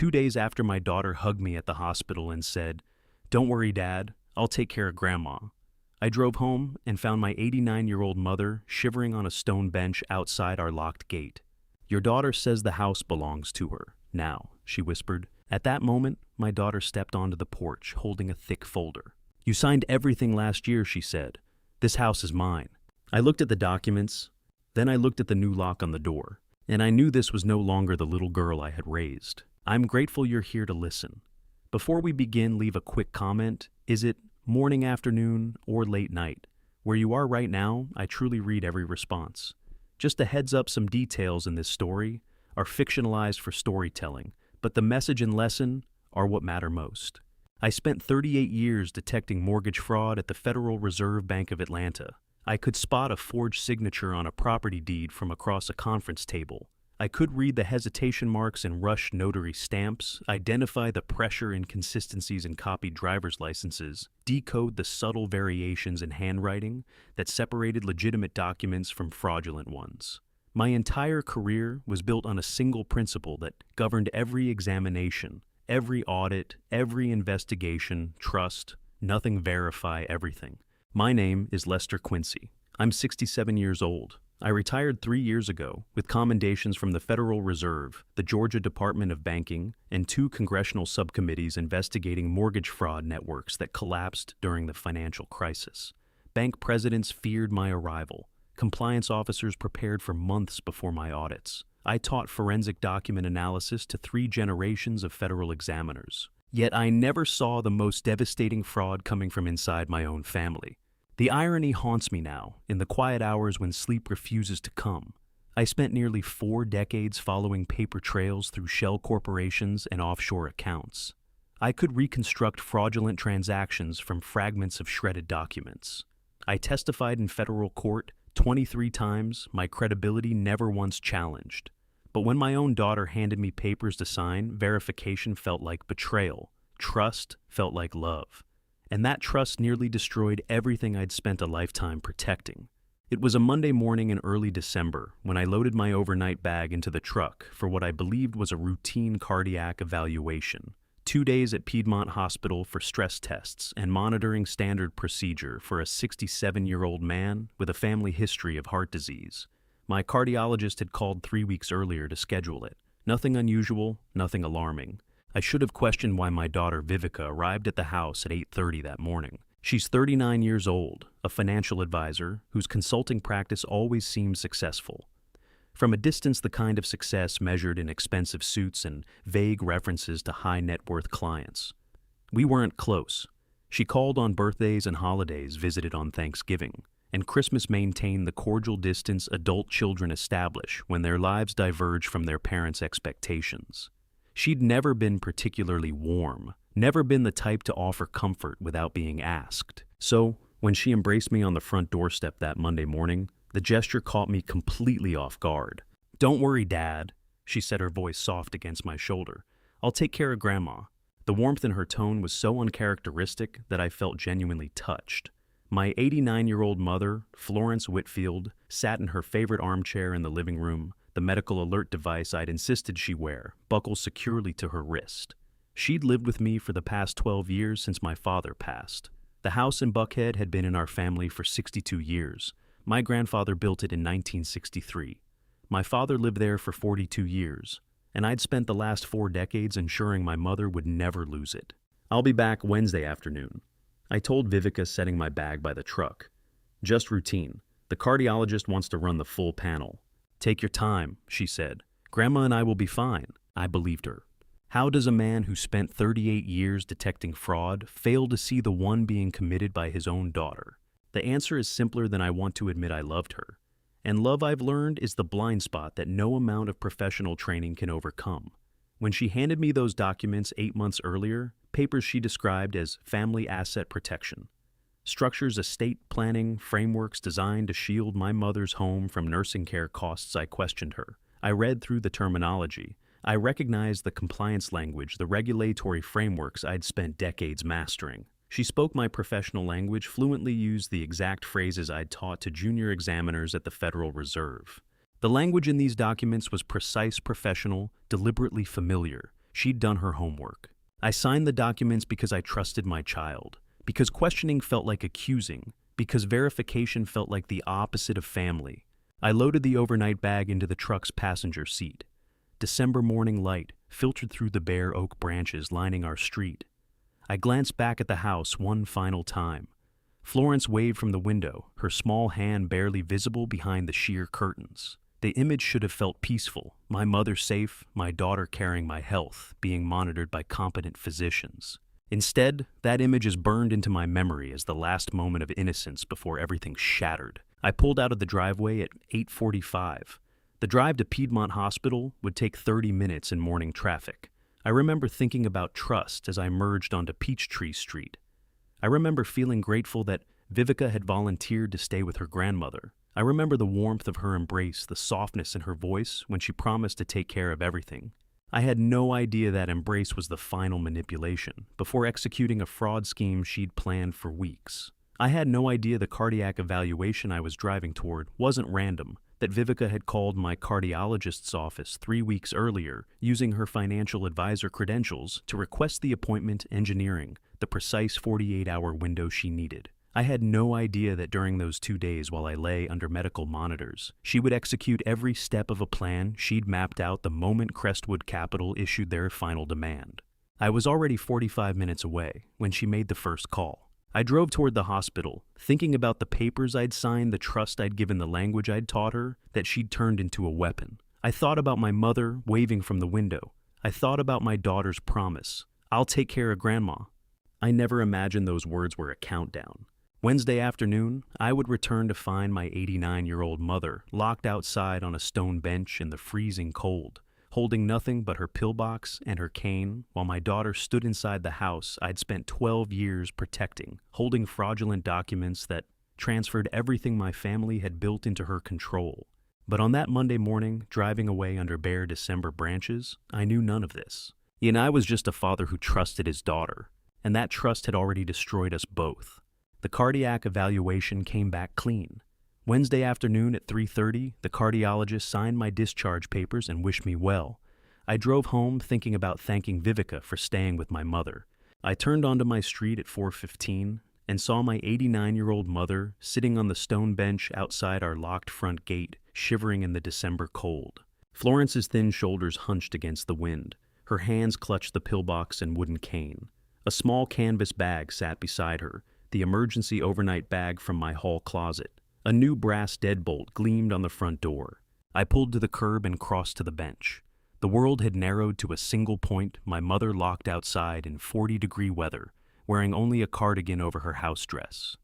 2 days after my daughter hugged me at the hospital and said, "Don't worry, Dad, I'll take care of Grandma." I drove home and found my 89-year-old mother shivering on a stone bench outside our locked gate. "Your daughter says the house belongs to her now," she whispered. At that moment, my daughter stepped onto the porch, holding a thick folder. "You signed everything last year," she said. "This house is mine." I looked at the documents, then I looked at the new lock on the door, and I knew this was no longer the little girl I had raised. I'm grateful you're here to listen. Before we begin, leave a quick comment. Is it morning, afternoon, or late night? Where you are right now, I truly read every response. Just a heads up, some details in this story are fictionalized for storytelling, but the message and lesson are what matter most. I spent 38 years detecting mortgage fraud at the Federal Reserve Bank of Atlanta. I could spot a forged signature on a property deed from across a conference table. I could read the hesitation marks in rushed notary stamps, identify the pressure inconsistencies in copied driver's licenses, decode the subtle variations in handwriting that separated legitimate documents from fraudulent ones. My entire career was built on a single principle that governed every examination, every audit, every investigation: trust, nothing, verify everything. My name is Lester Quincy. I'm 67 years old. I retired 3 years ago with commendations from the Federal Reserve, the Georgia Department of Banking, and 2 congressional subcommittees investigating mortgage fraud networks that collapsed during the financial crisis. Bank presidents feared my arrival. Compliance officers prepared for months before my audits. I taught forensic document analysis to 3 generations of federal examiners. Yet I never saw the most devastating fraud coming from inside my own family. The irony haunts me now, in the quiet hours when sleep refuses to come. I spent nearly 4 decades following paper trails through shell corporations and offshore accounts. I could reconstruct fraudulent transactions from fragments of shredded documents. I testified in federal court 23 times, my credibility never once challenged. But when my own daughter handed me papers to sign, verification felt like betrayal. Trust felt like love. And that trust nearly destroyed everything I'd spent a lifetime protecting. It was a Monday morning in early December when I loaded my overnight bag into the truck for what I believed was a routine cardiac evaluation. 2 days at Piedmont Hospital for stress tests and monitoring standard procedure for a 67-year-old man with a family history of heart disease. My cardiologist had called 3 weeks earlier to schedule it. Nothing unusual, nothing alarming. I should have questioned why my daughter Vivica arrived at the house at 8:30 that morning. She's 39 years old, a financial advisor whose consulting practice always seems successful. From a distance, the kind of success measured in expensive suits and vague references to high net worth clients. We weren't close. She called on birthdays and holidays, visited on Thanksgiving, and Christmas maintained the cordial distance adult children establish when their lives diverge from their parents' expectations. She'd never been particularly warm, never been the type to offer comfort without being asked. So, when she embraced me on the front doorstep that Monday morning, the gesture caught me completely off guard. "Don't worry, Dad," she said, her voice soft against my shoulder. "I'll take care of Grandma." The warmth in her tone was so uncharacteristic that I felt genuinely touched. My 89-year-old mother, Florence Whitfield, sat in her favorite armchair in the living room, the medical alert device I'd insisted she wear, buckled securely to her wrist. She'd lived with me for the past 12 years since my father passed. The house in Buckhead had been in our family for 62 years. My grandfather built it in 1963. My father lived there for 42 years, and I'd spent the last 4 decades ensuring my mother would never lose it. "I'll be back Wednesday afternoon," I told Vivica, setting my bag by the truck. "Just routine. The cardiologist wants to run the full panel." "Take your time," she said. "Grandma and I will be fine." I believed her. How does a man who spent 38 years detecting fraud fail to see the one being committed by his own daughter? The answer is simpler than I want to admit. I loved her. And love, I've learned, is the blind spot that no amount of professional training can overcome. When she handed me those documents 8 months earlier, papers she described as family asset protection, structures, estate planning, frameworks designed to shield my mother's home from nursing care costs, I questioned her. I read through the terminology. I recognized the compliance language, the regulatory frameworks I'd spent decades mastering. She spoke my professional language, fluently used the exact phrases I'd taught to junior examiners at the Federal Reserve. The language in these documents was precise, professional, deliberately familiar. She'd done her homework. I signed the documents because I trusted my child, because questioning felt like accusing, because verification felt like the opposite of family. I loaded the overnight bag into the truck's passenger seat. December morning light filtered through the bare oak branches lining our street. I glanced back at the house one final time. Florence waved from the window, her small hand barely visible behind the sheer curtains. The image should have felt peaceful, my mother safe, my daughter carrying my health, being monitored by competent physicians. Instead, that image is burned into my memory as the last moment of innocence before everything shattered. I pulled out of the driveway at 8:45. The drive to Piedmont Hospital would take 30 minutes in morning traffic. I remember thinking about trust as I merged onto Peachtree Street. I remember feeling grateful that Vivica had volunteered to stay with her grandmother. I remember the warmth of her embrace, the softness in her voice when she promised to take care of everything. I had no idea that embrace was the final manipulation, before executing a fraud scheme she'd planned for weeks. I had no idea the cardiac evaluation I was driving toward wasn't random, that Vivica had called my cardiologist's office 3 weeks earlier, using her financial advisor credentials to request the appointment engineering the precise 48-hour window she needed. I had no idea that during those 2 days while I lay under medical monitors, she would execute every step of a plan she'd mapped out the moment Crestwood Capital issued their final demand. I was already 45 minutes away when she made the first call. I drove toward the hospital, thinking about the papers I'd signed, the trust I'd given, the language I'd taught her, that she'd turned into a weapon. I thought about my mother waving from the window. I thought about my daughter's promise. "I'll take care of Grandma." I never imagined those words were a countdown. Wednesday afternoon, I would return to find my 89-year-old mother locked outside on a stone bench in the freezing cold, holding nothing but her pillbox and her cane, while my daughter stood inside the house I'd spent 12 years protecting, holding fraudulent documents that transferred everything my family had built into her control. But on that Monday morning, driving away under bare December branches, I knew none of this. And I was just a father who trusted his daughter, and that trust had already destroyed us both. The cardiac evaluation came back clean. Wednesday afternoon at 3:30, the cardiologist signed my discharge papers and wished me well. I drove home thinking about thanking Vivica for staying with my mother. I turned onto my street at 4:15 and saw my 89-year-old mother sitting on the stone bench outside our locked front gate, shivering in the December cold. Florence's thin shoulders hunched against the wind. Her hands clutched the pillbox and wooden cane. A small canvas bag sat beside her, the emergency overnight bag from my hall closet. A new brass deadbolt gleamed on the front door. I pulled to the curb and crossed to the bench. The world had narrowed to a single point, my mother locked outside in 40-degree weather, wearing only a cardigan over her house dress.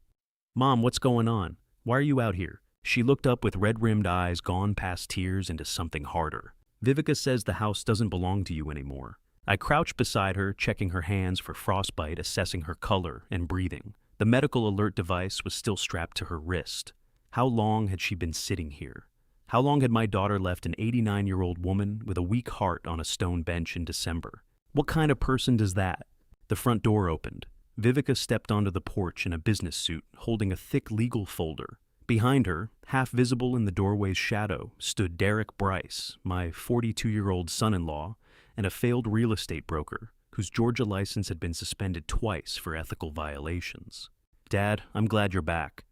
"Mom, what's going on? Why are you out here?" She looked up with red-rimmed eyes gone past tears into something harder. "Vivica says the house doesn't belong to you anymore." I crouched beside her, checking her hands for frostbite, assessing her color and breathing. The medical alert device was still strapped to her wrist. How long had she been sitting here? How long had my daughter left an 89-year-old woman with a weak heart on a stone bench in December? What kind of person does that? The front door opened. Vivica stepped onto the porch in a business suit, holding a thick legal folder. Behind her, half visible in the doorway's shadow, stood Derek Bryce, my 42-year-old son-in-law, and a failed real estate broker, whose Georgia license had been suspended twice for ethical violations. "Dad, I'm glad you're back."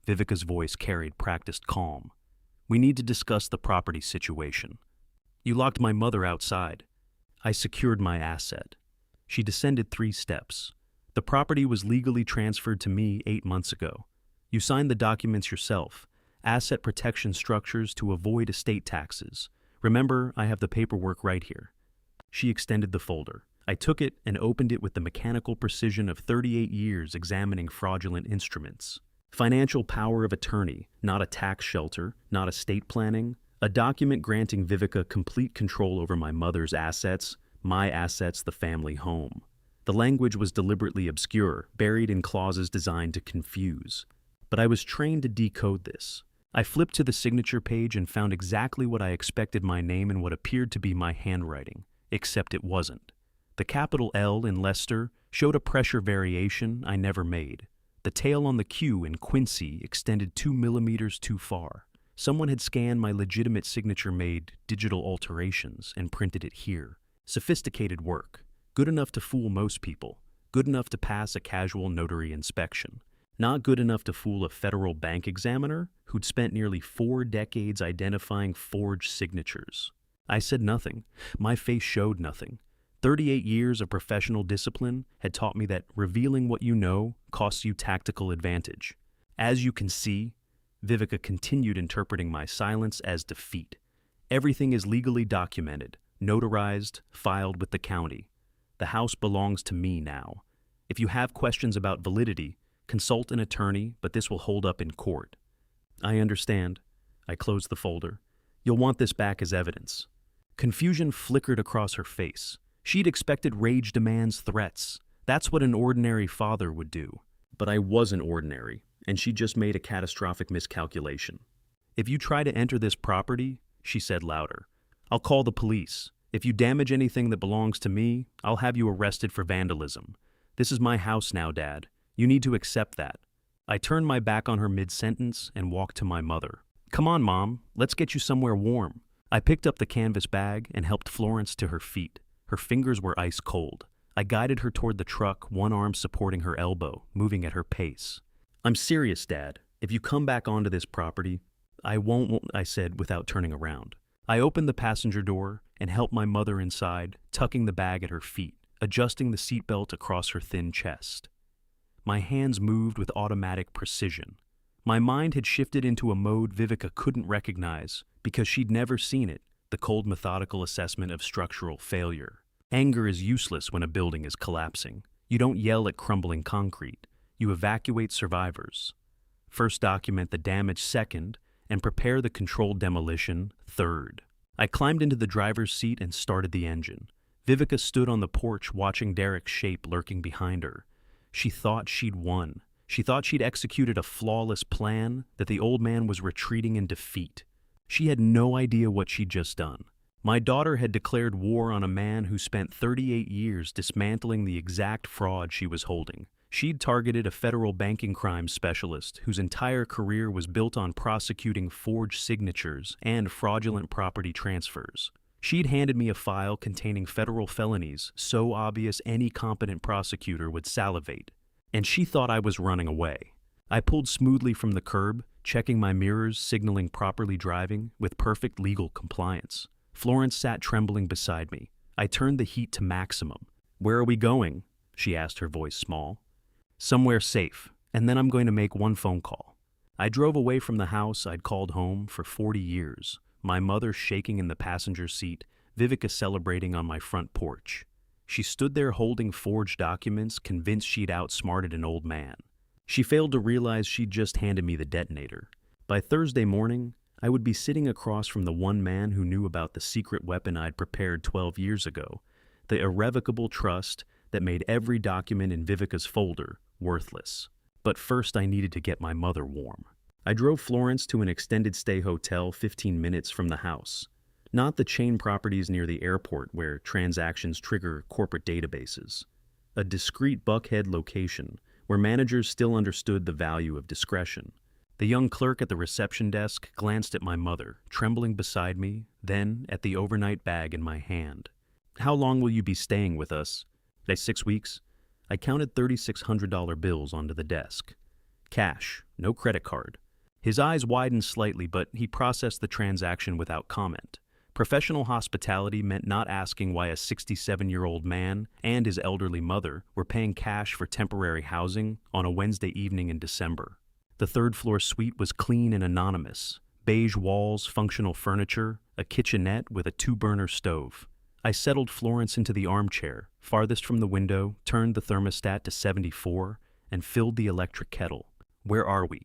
Vivica's voice carried practiced calm. "We need to discuss the property situation. You locked my mother outside. I secured my asset." She descended 3 steps. "The property was legally transferred to me 8 months ago. You signed the documents yourself. Asset protection structures to avoid estate taxes. Remember, I have the paperwork right here." She extended the folder. I took it and opened it with the mechanical precision of 38 years examining fraudulent instruments. Financial power of attorney, not a tax shelter, not estate planning. A document granting Vivica complete control over my mother's assets, my assets, the family home. The language was deliberately obscure, buried in clauses designed to confuse. But I was trained to decode this. I flipped to the signature page and found exactly what I expected: my name in what appeared to be my handwriting, except it wasn't. The capital L in Lester showed a pressure variation I never made. The tail on the Q in Quincy extended 2 millimeters too far. Someone had scanned my legitimate signature, made digital alterations, and printed it here. Sophisticated work, good enough to fool most people, good enough to pass a casual notary inspection. Not good enough to fool a federal bank examiner who'd spent nearly 4 decades identifying forged signatures. I said nothing. My face showed nothing. 38 years of professional discipline had taught me that revealing what you know costs you tactical advantage. As you can see, Vivica continued interpreting my silence as defeat. Everything is legally documented, notarized, filed with the county. The house belongs to me now. If you have questions about validity, consult an attorney, but this will hold up in court. I understand. I closed the folder. You'll want this back as evidence. Confusion flickered across her face. She'd expected rage demands, threats. That's what an ordinary father would do. But I wasn't ordinary, and she just made a catastrophic miscalculation. If you try to enter this property, she said louder, I'll call the police. If you damage anything that belongs to me, I'll have you arrested for vandalism. This is my house now, Dad. You need to accept that. I turned my back on her mid-sentence and walked to my mother. Come on, Mom, let's get you somewhere warm. I picked up the canvas bag and helped Florence to her feet. Her fingers were ice cold. I guided her toward the truck, one arm supporting her elbow, moving at her pace. I'm serious, Dad. If you come back onto this property, I won't, I said without turning around. I opened the passenger door and helped my mother inside, tucking the bag at her feet, adjusting the seatbelt across her thin chest. My hands moved with automatic precision. My mind had shifted into a mode Vivica couldn't recognize because she'd never seen it, the cold methodical assessment of structural failure. Anger is useless when a building is collapsing. You don't yell at crumbling concrete. You evacuate survivors. First document the damage second, and prepare the controlled demolition third. I climbed into the driver's seat and started the engine. Vivica stood on the porch watching Derek's shape lurking behind her. She thought she'd won. She thought she'd executed a flawless plan, that the old man was retreating in defeat. She had no idea what she'd just done. My daughter had declared war on a man who spent 38 years dismantling the exact fraud she was holding. She'd targeted a federal banking crimes specialist whose entire career was built on prosecuting forged signatures and fraudulent property transfers. She'd handed me a file containing federal felonies so obvious any competent prosecutor would salivate. And she thought I was running away. I pulled smoothly from the curb, checking my mirrors, signaling properly driving, with perfect legal compliance. Florence sat trembling beside me. I turned the heat to maximum. Where are we going? She asked, her voice small. Somewhere safe, and then I'm going to make one phone call. I drove away from the house I'd called home for 40 years, my mother shaking in the passenger seat, Vivica celebrating on my front porch. She stood there holding forged documents, convinced she'd outsmarted an old man. She failed to realize she'd just handed me the detonator. By Thursday morning, I would be sitting across from the one man who knew about the secret weapon I'd prepared 12 years ago, the irrevocable trust that made every document in Vivica's folder worthless. But first I needed to get my mother warm. I drove Florence to an extended stay hotel 15 minutes from the house. Not the chain properties near the airport where transactions trigger corporate databases. A discreet Buckhead location where managers still understood the value of discretion. The young clerk at the reception desk glanced at my mother, trembling beside me, then at the overnight bag in my hand. How long will you be staying with us? 6 weeks. I counted $3,600 bills onto the desk. Cash, no credit card. His eyes widened slightly, but he processed the transaction without comment. Professional hospitality meant not asking why a 67-year-old man and his elderly mother were paying cash for temporary housing on a Wednesday evening in December. The third-floor suite was clean and anonymous. Beige walls, functional furniture, a kitchenette with a 2-burner stove. I settled Florence into the armchair, farthest from the window, turned the thermostat to 74, and filled the electric kettle. Where are we?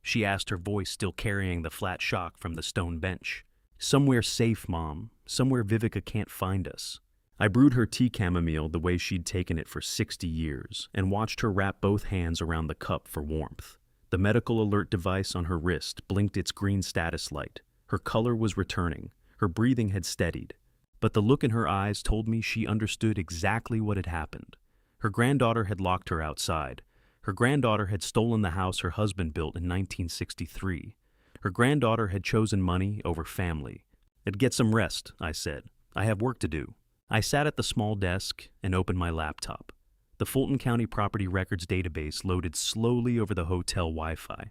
She asked, her voice still carrying the flat shock from the stone bench. Somewhere safe, Mom. Somewhere Vivica can't find us. I brewed her tea chamomile the way she'd taken it for 60 years and watched her wrap both hands around the cup for warmth. The medical alert device on her wrist blinked its green status light. Her color was returning. Her breathing had steadied. But the look in her eyes told me she understood exactly what had happened. Her granddaughter had locked her outside. Her granddaughter had stolen the house her husband built in 1963. Her granddaughter had chosen money over family. "Get some rest," I said. "I have work to do." I sat at the small desk and opened my laptop. The Fulton County Property Records database loaded slowly over the hotel Wi-Fi.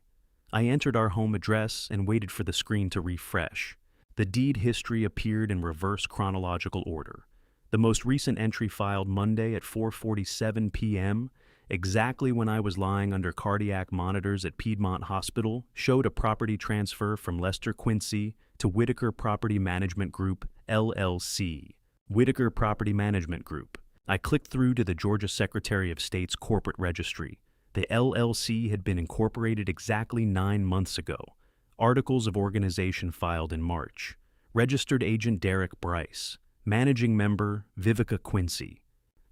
I entered our home address and waited for the screen to refresh. The deed history appeared in reverse chronological order. The most recent entry filed Monday at 4:47 p.m., exactly when I was lying under cardiac monitors at Piedmont Hospital, showed a property transfer from Lester Quincy to Whitaker Property Management Group, LLC. Whitaker Property Management Group. I clicked through to the Georgia Secretary of State's corporate registry. The LLC had been incorporated exactly 9 months ago. Articles of organization filed in March. Registered agent Derek Bryce. Managing member Vivica Quincy.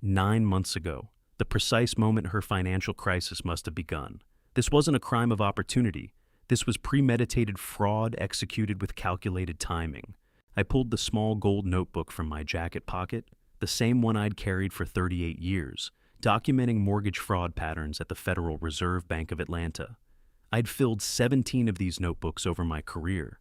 9 months ago. The precise moment her financial crisis must have begun. This wasn't a crime of opportunity. This was premeditated fraud executed with calculated timing. I pulled the small gold notebook from my jacket pocket, the same one I'd carried for 38 years, documenting mortgage fraud patterns at the Federal Reserve Bank of Atlanta. I'd filled 17 of these notebooks over my career.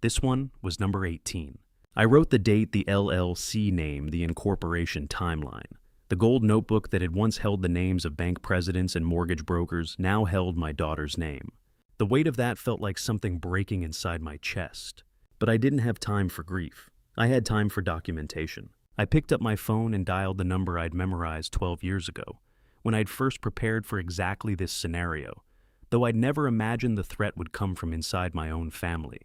This one was number 18. I wrote the date, the LLC name, the incorporation timeline. The gold notebook that had once held the names of bank presidents and mortgage brokers now held my daughter's name. The weight of that felt like something breaking inside my chest. But I didn't have time for grief. I had time for documentation. I picked up my phone and dialed the number I'd memorized 12 years ago, when I'd first prepared for exactly this scenario, though I'd never imagined the threat would come from inside my own family.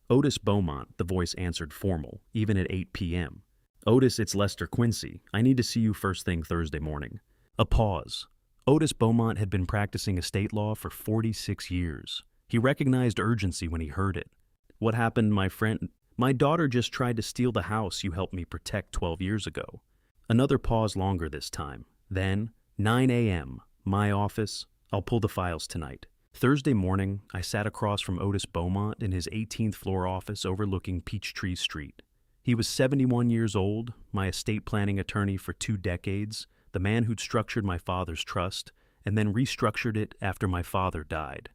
Otis Beaumont, the voice answered formal, even at 8 p.m. Otis, it's Lester Quincy. I need to see you first thing Thursday morning. A pause. Otis Beaumont had been practicing estate law for 46 years. He recognized urgency when he heard it. What happened, my friend? My daughter just tried to steal the house you helped me protect 12 years ago. Another pause longer this time. Then, 9 a.m., my office. I'll pull the files tonight. Thursday morning, I sat across from Otis Beaumont in his 18th floor office overlooking Peachtree Street. He was 71 years old, my estate planning attorney for 2 decades, the man who'd structured my father's trust, and then restructured it after my father died.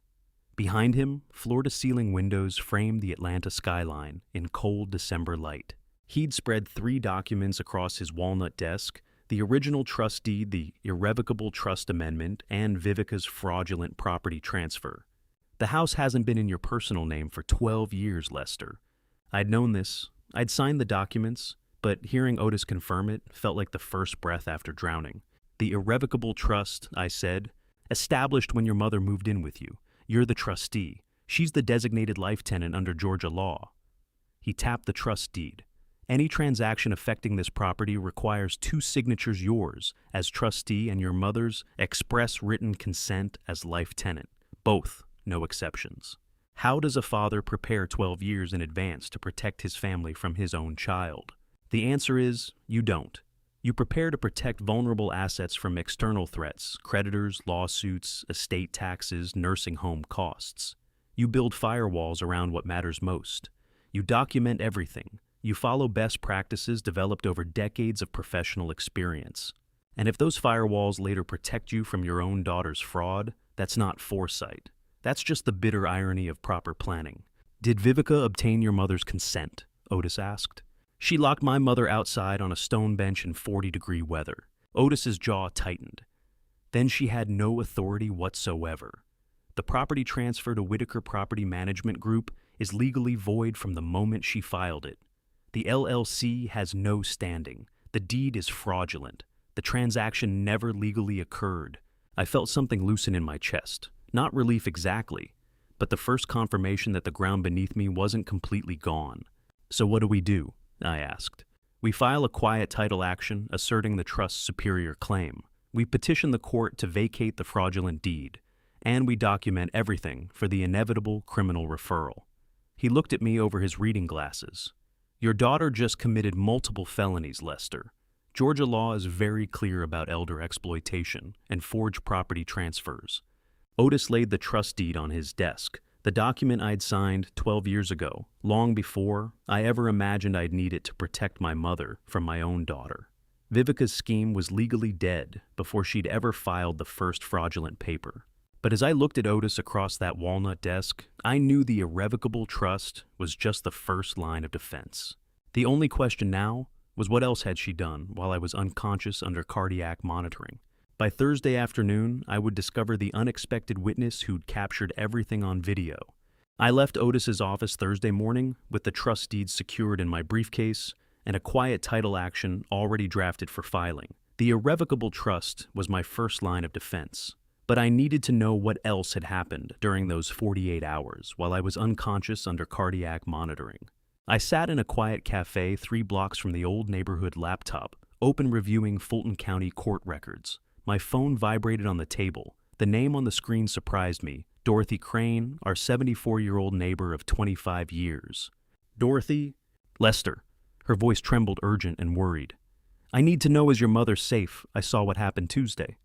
Behind him, floor-to-ceiling windows framed the Atlanta skyline in cold December light. He'd spread 3 documents across his walnut desk, the original trust deed, the irrevocable trust amendment, and Vivica's fraudulent property transfer. The house hasn't been in your personal name for 12 years, Lester. I'd known this. I'd signed the documents, but hearing Otis confirm it felt like the first breath after drowning. The irrevocable trust, I said, established when your mother moved in with you. You're the trustee. She's the designated life tenant under Georgia law. He tapped the trust deed. Any transaction affecting this property requires 2 signatures, yours as trustee and your mother's express written consent as life tenant. Both, no exceptions. How does a father prepare 12 years in advance to protect his family from his own child? The answer is, you don't. You prepare to protect vulnerable assets from external threats, creditors, lawsuits, estate taxes, nursing home costs. You build firewalls around what matters most. You document everything. You follow best practices developed over decades of professional experience. And if those firewalls later protect you from your own daughter's fraud, that's not foresight. That's just the bitter irony of proper planning. Did Vivica obtain your mother's consent? Otis asked. She locked my mother outside on a stone bench in 40-degree weather. Otis's jaw tightened. Then she had no authority whatsoever. The property transfer to Whitaker Property Management Group is legally void from the moment she filed it. The LLC has no standing. The deed is fraudulent. The transaction never legally occurred. I felt something loosen in my chest. Not relief exactly, but the first confirmation that the ground beneath me wasn't completely gone. So what do? I asked. We file a quiet title action asserting the trust's superior claim. We petition the court to vacate the fraudulent deed, and we document everything for the inevitable criminal referral. He looked at me over his reading glasses. Your daughter just committed multiple felonies, Lester. Georgia law is very clear about elder exploitation and forged property transfers. Otis laid the trust deed on his desk, the document I'd signed 12 years ago, long before I ever imagined I'd need it to protect my mother from my own daughter. Vivica's scheme was legally dead before she'd ever filed the first fraudulent paper. But as I looked at Otis across that walnut desk, I knew the irrevocable trust was just the first line of defense. The only question now was what else had she done while I was unconscious under cardiac monitoring? By Thursday afternoon, I would discover the unexpected witness who'd captured everything on video. I left Otis's office Thursday morning with the trust deeds secured in my briefcase and a quiet title action already drafted for filing. The irrevocable trust was my first line of defense, but I needed to know what else had happened during those 48 hours while I was unconscious under cardiac monitoring. I sat in a quiet cafe 3 blocks from the old neighborhood laptop, open reviewing Fulton County court records. My phone vibrated on the table. The name on the screen surprised me. Dorothy Crane, our 74-year-old neighbor of 25 years. Dorothy? Lester. Her voice trembled, urgent and worried. I need to know, is your mother safe? I saw what happened Tuesday.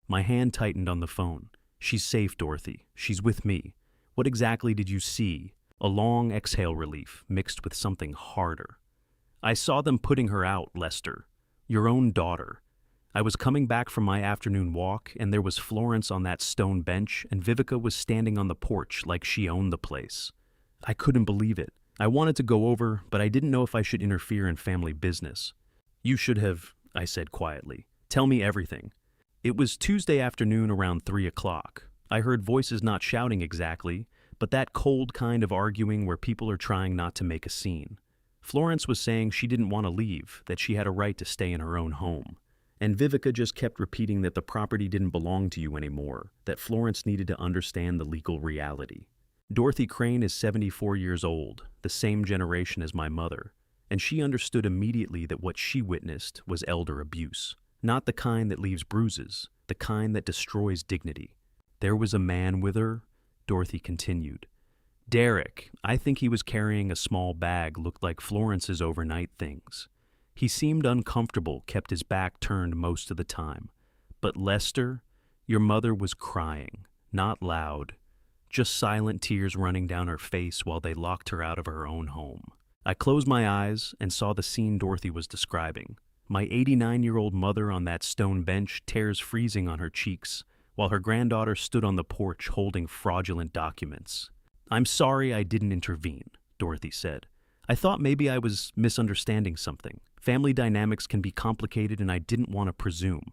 My hand tightened on the phone. She's safe, Dorothy. She's with me. What exactly did you see? A long exhale relief mixed with something harder. I saw them putting her out, Lester. Your own daughter. I was coming back from my afternoon walk, and there was Florence on that stone bench, and Vivica was standing on the porch like she owned the place. I couldn't believe it. I wanted to go over, but I didn't know if I should interfere in family business. You should have, I said quietly. Tell me everything. It was Tuesday afternoon around 3 o'clock. I heard voices not shouting exactly, but that cold kind of arguing where people are trying not to make a scene. Florence was saying she didn't want to leave, that she had a right to stay in her own home. And Vivica just kept repeating that the property didn't belong to you anymore, that Florence needed to understand the legal reality. Dorothy Crane is 74 years old, the same generation as my mother, and she understood immediately that what she witnessed was elder abuse. Not the kind that leaves bruises, the kind that destroys dignity. There was a man with her, Dorothy continued. Derek, I think he was carrying a small bag, looked like Florence's overnight things. He seemed uncomfortable, kept his back turned most of the time. But Lester, your mother was crying, not loud, just silent tears running down her face while they locked her out of her own home. I closed my eyes and saw the scene Dorothy was describing. My 89-year-old mother on that stone bench, tears freezing on her cheeks, while her granddaughter stood on the porch holding fraudulent documents. I'm sorry I didn't intervene, Dorothy said. I thought maybe I was misunderstanding something. Family dynamics can be complicated and I didn't want to presume.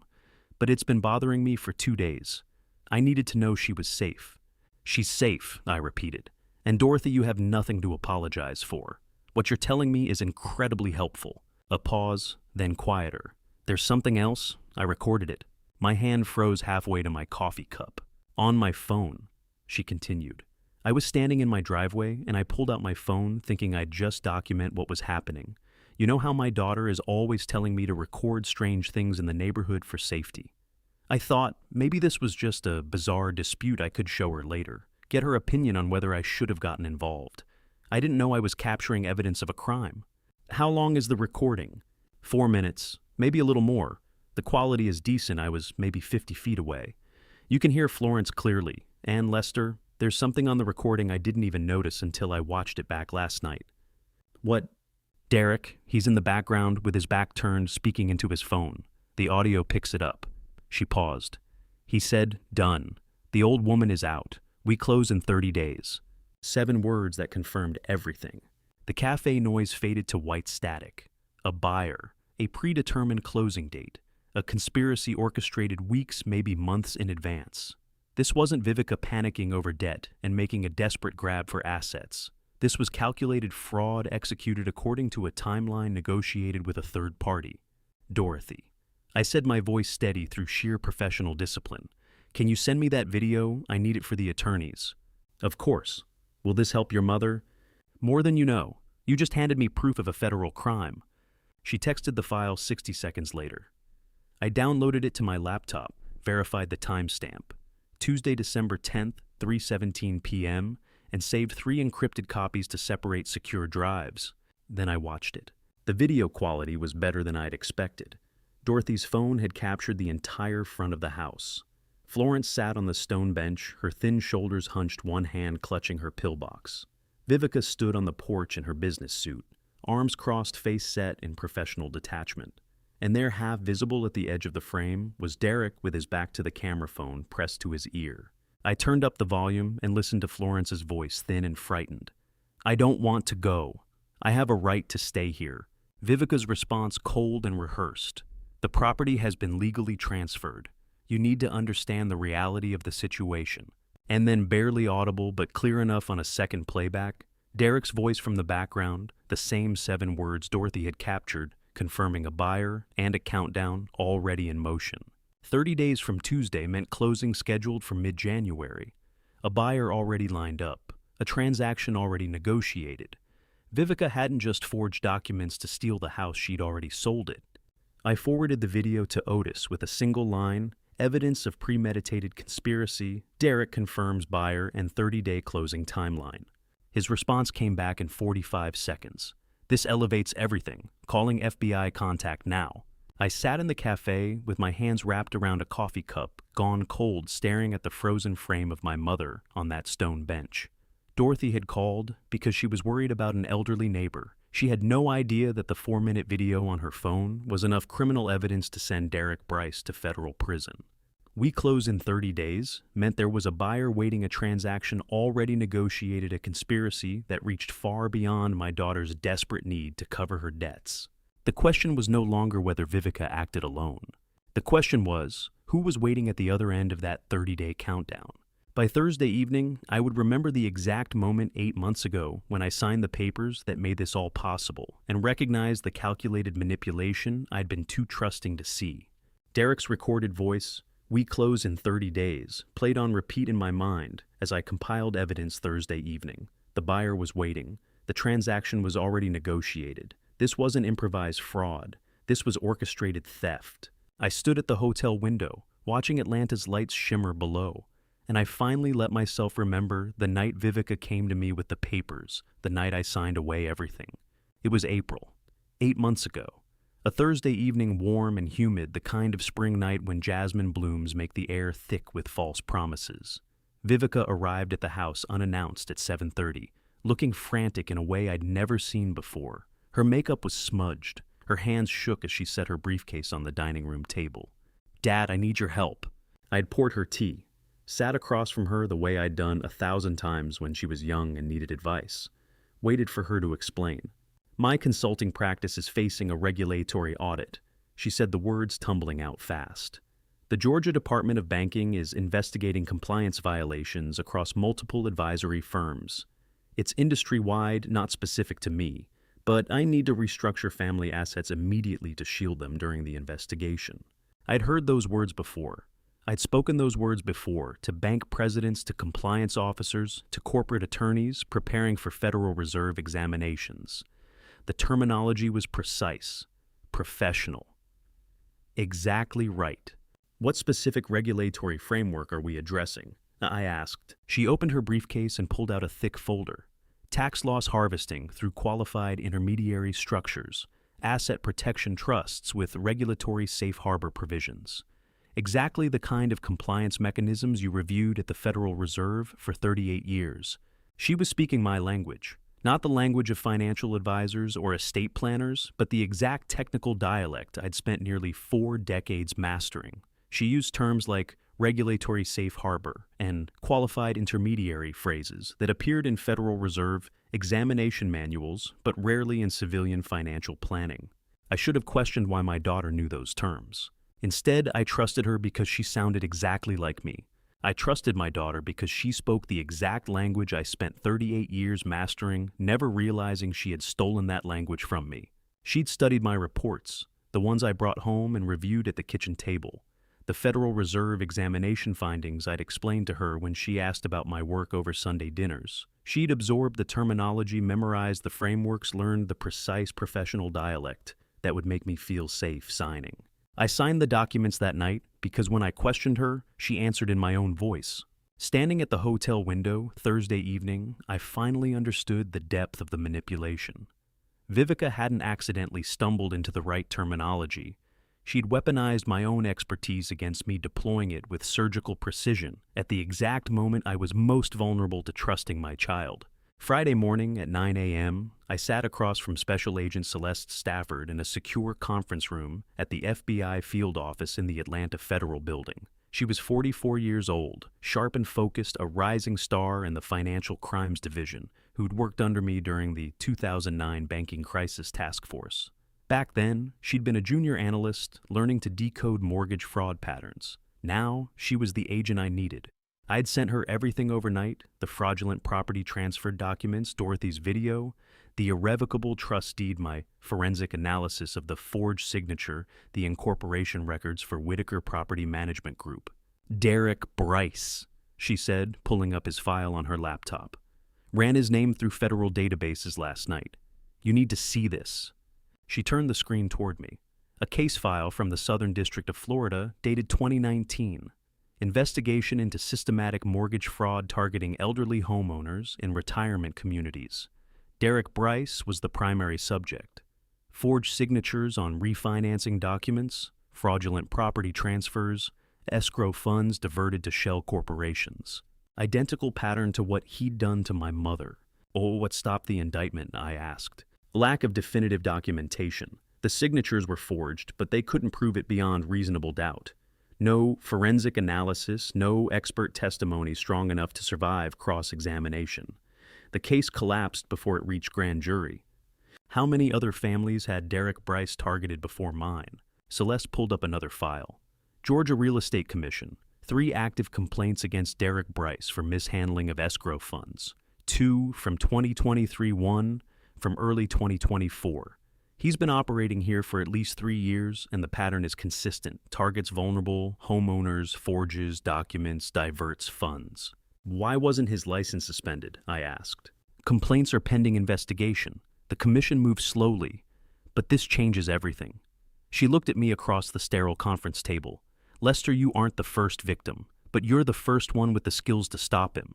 But it's been bothering me for 2 days. I needed to know she was safe. She's safe, I repeated. And Dorothy, you have nothing to apologize for. What you're telling me is incredibly helpful. A pause, then quieter. There's something else? I recorded it. My hand froze halfway to my coffee cup. On my phone, she continued. I was standing in my driveway and I pulled out my phone thinking I'd just document what was happening. You know how my daughter is always telling me to record strange things in the neighborhood for safety. I thought maybe this was just a bizarre dispute I could show her later, get her opinion on whether I should have gotten involved. I didn't know I was capturing evidence of a crime. How long is the recording? 4 minutes, maybe a little more. The quality is decent. I was maybe 50 feet away. You can hear Florence clearly. And Lester, there's something on the recording I didn't even notice until I watched it back last night. What? Derek, he's in the background with his back turned, speaking into his phone. The audio picks it up. She paused. He said, done. The old woman is out. We close in 30 days. 7 words that confirmed everything. The cafe noise faded to white static. A buyer. A predetermined closing date. A conspiracy orchestrated weeks, maybe months in advance. This wasn't Vivica panicking over debt and making a desperate grab for assets. This was calculated fraud executed according to a timeline negotiated with a third party. Dorothy. I said, my voice steady through sheer professional discipline. Can you send me that video? I need it for the attorneys. Of course. Will this help your mother? More than you know. You just handed me proof of a federal crime. She texted the file 60 seconds later. I downloaded it to my laptop, verified the timestamp. Tuesday, December 10th, 3:17 p.m., and saved 3 encrypted copies to separate secure drives. Then I watched it. The video quality was better than I'd expected. Dorothy's phone had captured the entire front of the house. Florence sat on the stone bench, her thin shoulders hunched, one hand clutching her pillbox. Vivica stood on the porch in her business suit, arms crossed, face set in professional detachment. And there, half visible at the edge of the frame, was Derek with his back to the camera phone pressed to his ear. I turned up the volume and listened to Florence's voice, thin and frightened. I don't want to go. I have a right to stay here. Vivica's response cold and rehearsed. The property has been legally transferred. You need to understand the reality of the situation. And then barely audible but clear enough on a second playback, Derek's voice from the background, the same 7 words Dorothy had captured, confirming a buyer and a countdown already in motion. 30 days from Tuesday meant closing scheduled for mid-January. A buyer already lined up, a transaction already negotiated. Vivica hadn't just forged documents to steal the house, she'd already sold it. I forwarded the video to Otis with a single line, evidence of premeditated conspiracy, Derek confirms buyer and 30-day closing timeline. His response came back in 45 seconds. This elevates everything. Calling FBI contact now. I sat in the cafe with my hands wrapped around a coffee cup, gone cold, staring at the frozen frame of my mother on that stone bench. Dorothy had called because she was worried about an elderly neighbor. She had no idea that the 4-minute video on her phone was enough criminal evidence to send Derek Bryce to federal prison. We close in 30 days meant there was a buyer waiting a transaction already negotiated, a conspiracy that reached far beyond my daughter's desperate need to cover her debts. The question was no longer whether Vivica acted alone. The question was, who was waiting at the other end of that 30-day countdown? By Thursday evening, I would remember the exact moment 8 months ago when I signed the papers that made this all possible and recognized the calculated manipulation I'd been too trusting to see. Derek's recorded voice, "We close in 30 days, played on repeat in my mind as I compiled evidence Thursday evening. The buyer was waiting. The transaction was already negotiated. This wasn't improvised fraud. This was orchestrated theft. I stood at the hotel window, watching Atlanta's lights shimmer below. And I finally let myself remember the night Vivica came to me with the papers, the night I signed away everything. It was April, 8 months ago. A Thursday evening, warm and humid, the kind of spring night when jasmine blooms make the air thick with false promises. Vivica arrived at the house unannounced at 7:30, looking frantic in a way I'd never seen before. Her makeup was smudged. Her hands shook as she set her briefcase on the dining room table. "Dad, I need your help." I'd poured her tea, sat across from her the way I'd done 1,000 times when she was young and needed advice. Waited for her to explain. "My consulting practice is facing a regulatory audit," she said, the words tumbling out fast. "The Georgia Department of Banking is investigating compliance violations across multiple advisory firms. It's industry-wide, not specific to me, but I need to restructure family assets immediately to shield them during the investigation." I'd heard those words before. I'd spoken those words before to bank presidents, to compliance officers, to corporate attorneys preparing for Federal Reserve examinations. The terminology was precise, professional. Exactly right. "What specific regulatory framework are we addressing?" I asked. She opened her briefcase and pulled out a thick folder. "Tax loss harvesting through qualified intermediary structures, asset protection trusts with regulatory safe harbor provisions. Exactly the kind of compliance mechanisms you reviewed at the Federal Reserve for 38 years. She was speaking my language, not the language of financial advisors or estate planners, but the exact technical dialect I'd spent nearly 4 decades mastering. She used terms like regulatory safe harbor and qualified intermediary phrases that appeared in Federal Reserve examination manuals, but rarely in civilian financial planning. I should have questioned why my daughter knew those terms. Instead, I trusted her because she sounded exactly like me. I trusted my daughter because she spoke the exact language I spent 38 years mastering, never realizing she had stolen that language from me. She'd studied my reports, the ones I brought home and reviewed at the kitchen table. The Federal Reserve examination findings I'd explained to her when she asked about my work over Sunday dinners. She'd absorbed the terminology, memorized the frameworks, learned the precise professional dialect that would make me feel safe signing. I signed the documents that night because when I questioned her, she answered in my own voice. Standing at the hotel window Thursday evening, I finally understood the depth of the manipulation. Vivica hadn't accidentally stumbled into the right terminology. She'd weaponized my own expertise against me, deploying it with surgical precision at the exact moment I was most vulnerable to trusting my child. Friday morning at 9 a.m., I sat across from Special Agent Celeste Stafford in a secure conference room at the FBI field office in the Atlanta Federal Building. She was 44 years old, sharp and focused, a rising star in the Financial Crimes Division, who'd worked under me during the 2009 Banking Crisis Task Force. Back then, she'd been a junior analyst learning to decode mortgage fraud patterns. Now, she was the agent I needed. I'd sent her everything overnight: the fraudulent property transfer documents, Dorothy's video, the irrevocable trust deed, my forensic analysis of the forged signature, the incorporation records for Whitaker Property Management Group. Derek Bryce, she said, pulling up his file on her laptop. Ran his name through federal databases last night. You need to see this. She turned the screen toward me. A case file from the Southern District of Florida dated 2019. Investigation into systematic mortgage fraud targeting elderly homeowners in retirement communities. Derek Bryce was the primary subject. Forged signatures on refinancing documents, fraudulent property transfers, escrow funds diverted to shell corporations. Identical pattern to what he'd done to my mother. Oh, what stopped the indictment? I asked. Lack of definitive documentation. The signatures were forged, but they couldn't prove it beyond reasonable doubt. No forensic analysis, no expert testimony strong enough to survive cross-examination. The case collapsed before it reached grand jury. How many other families had Derek Bryce targeted before mine? Celeste pulled up another file. Georgia Real Estate Commission. 3 active complaints against Derek Bryce for mishandling of escrow funds. 2 from 2023, 1 from early 2024. He's been operating here for at least 3 years, and the pattern is consistent. Targets vulnerable homeowners, forges documents, diverts funds. Why wasn't his license suspended? I asked. Complaints are pending investigation. The commission moves slowly, but this changes everything. She looked at me across the sterile conference table. Lester, you aren't the first victim, but you're the first one with the skills to stop him.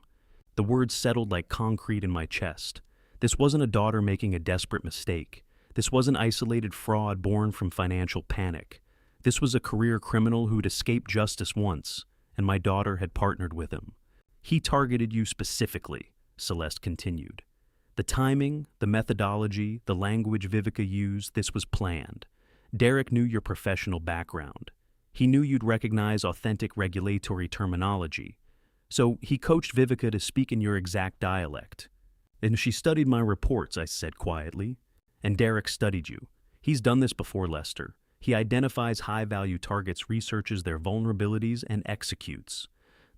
The words settled like concrete in my chest. This wasn't a daughter making a desperate mistake. This wasn't isolated fraud born from financial panic. This was a career criminal who'd escaped justice once, and my daughter had partnered with him. He targeted you specifically, Celeste continued. The timing, the methodology, the language Vivica used, this was planned. Derek knew your professional background. He knew you'd recognize authentic regulatory terminology. So he coached Vivica to speak in your exact dialect. And she studied my reports, I said quietly. And Derek studied you. He's done this before, Lester. He identifies high-value targets, researches their vulnerabilities, and executes.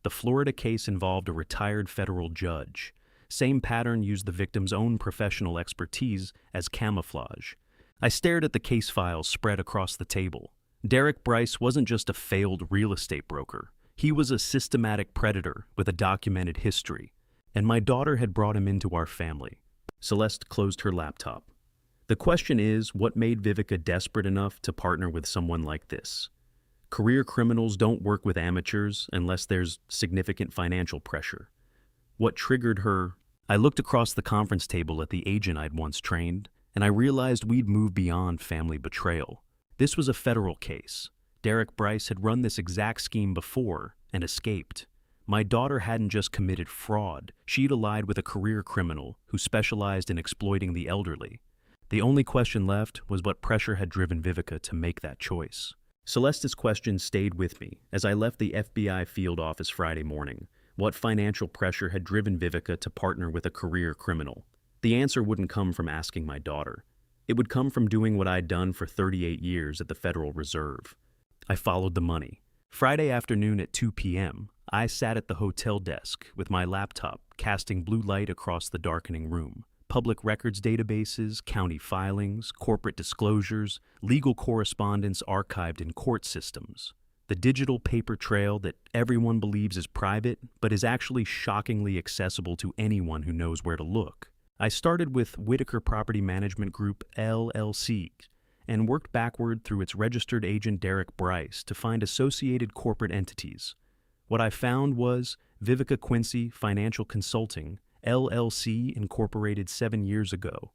The Florida case involved a retired federal judge. Same pattern used the victim's own professional expertise as camouflage. I stared at the case files spread across the table. Derek Bryce wasn't just a failed real estate broker. He was a systematic predator with a documented history. And my daughter had brought him into our family. Celeste closed her laptop. The question is, what made Vivica desperate enough to partner with someone like this? Career criminals don't work with amateurs unless there's significant financial pressure. What triggered her? I looked across the conference table at the agent I'd once trained, and I realized we'd moved beyond family betrayal. This was a federal case. Derek Bryce had run this exact scheme before and escaped. My daughter hadn't just committed fraud, she'd allied with a career criminal who specialized in exploiting the elderly. The only question left was what pressure had driven Vivica to make that choice. Celeste's question stayed with me as I left the FBI field office Friday morning. What financial pressure had driven Vivica to partner with a career criminal? The answer wouldn't come from asking my daughter. It would come from doing what I'd done for 38 years at the Federal Reserve. I followed the money. Friday afternoon at 2 p.m., I sat at the hotel desk with my laptop casting blue light across the darkening room. Public records databases, county filings, corporate disclosures, legal correspondence archived in court systems. The digital paper trail that everyone believes is private, but is actually shockingly accessible to anyone who knows where to look. I started with Whitaker Property Management Group, LLC, and worked backward through its registered agent Derek Bryce to find associated corporate entities. What I found was Vivica Quincy Financial Consulting, LLC, incorporated 7 years ago,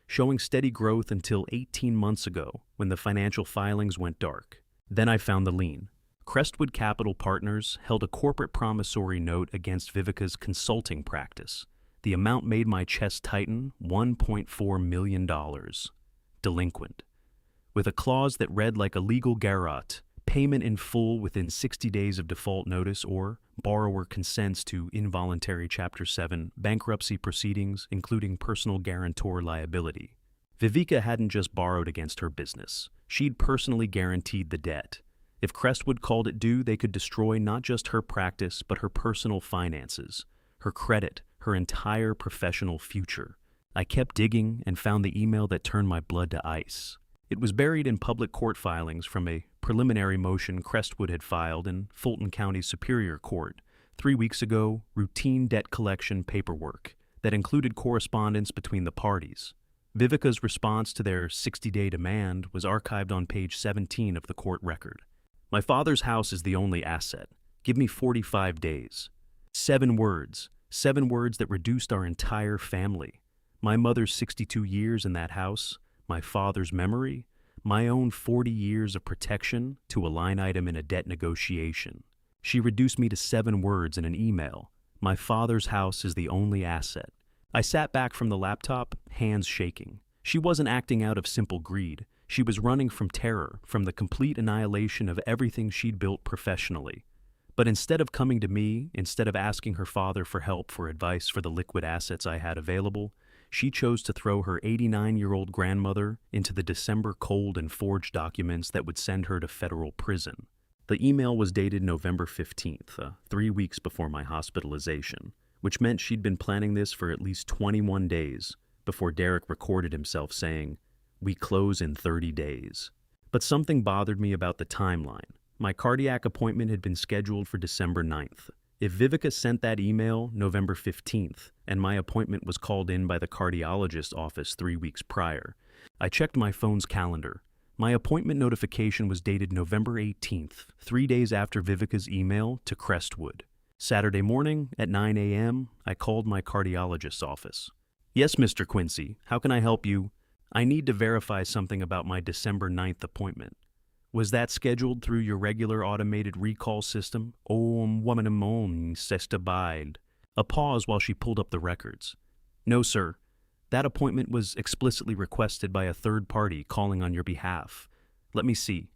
showing steady growth until 18 months ago when the financial filings went dark. Then I found the lien. Crestwood Capital Partners held a corporate promissory note against Vivica's consulting practice. The amount made my chest tighten: $1.4 million. Delinquent. With a clause that read like a legal garrote: payment in full within 60 days of default notice, or borrower consents to involuntary Chapter 7 bankruptcy proceedings, including personal guarantor liability. Viveka hadn't just borrowed against her business. She'd personally guaranteed the debt. If Crestwood called it due, they could destroy not just her practice, but her personal finances, her credit, her entire professional future. I kept digging and found the email that turned my blood to ice. It was buried in public court filings from a preliminary motion Crestwood had filed in Fulton County Superior Court 3 weeks ago, routine debt collection paperwork that included correspondence between the parties. Viveka's response to their 60-day demand was archived on page 17 of the court record. My father's house is the only asset. Give me 45 days. 7 words that reduced our entire family. My mother's 62 years in that house, my father's memory, my own 40 years of protection to a line item in a debt negotiation. She reduced me to 7 words in an email. My father's house is the only asset. I sat back from the laptop, hands shaking. She wasn't acting out of simple greed. She was running from terror, from the complete annihilation of everything she'd built professionally. But instead of coming to me, instead of asking her father for help, for advice for the liquid assets I had available, she chose to throw her 89-year-old grandmother into the December cold and forged documents that would send her to federal prison. The email was dated November 15th, 3 weeks before my hospitalization, which meant she'd been planning this for at least 21 days before Derek recorded himself saying, "We close in 30 days. But something bothered me about the timeline. My cardiac appointment had been scheduled for December 9th. If Viveka sent that email November 15th, and my appointment was called in by the cardiologist's office 3 weeks prior, I checked my phone's calendar. My appointment notification was dated November 18th, 3 days after Viveka's email to Crestwood. Saturday morning at 9 a.m., I called my cardiologist's office. "Yes, Mr. Quincy, how can I help you? I need to verify something about my December 9th appointment. Was that scheduled through your regular automated recall system? A pause while she pulled up the records. "No, sir. That appointment was explicitly requested by a third party calling on your behalf. Let me see.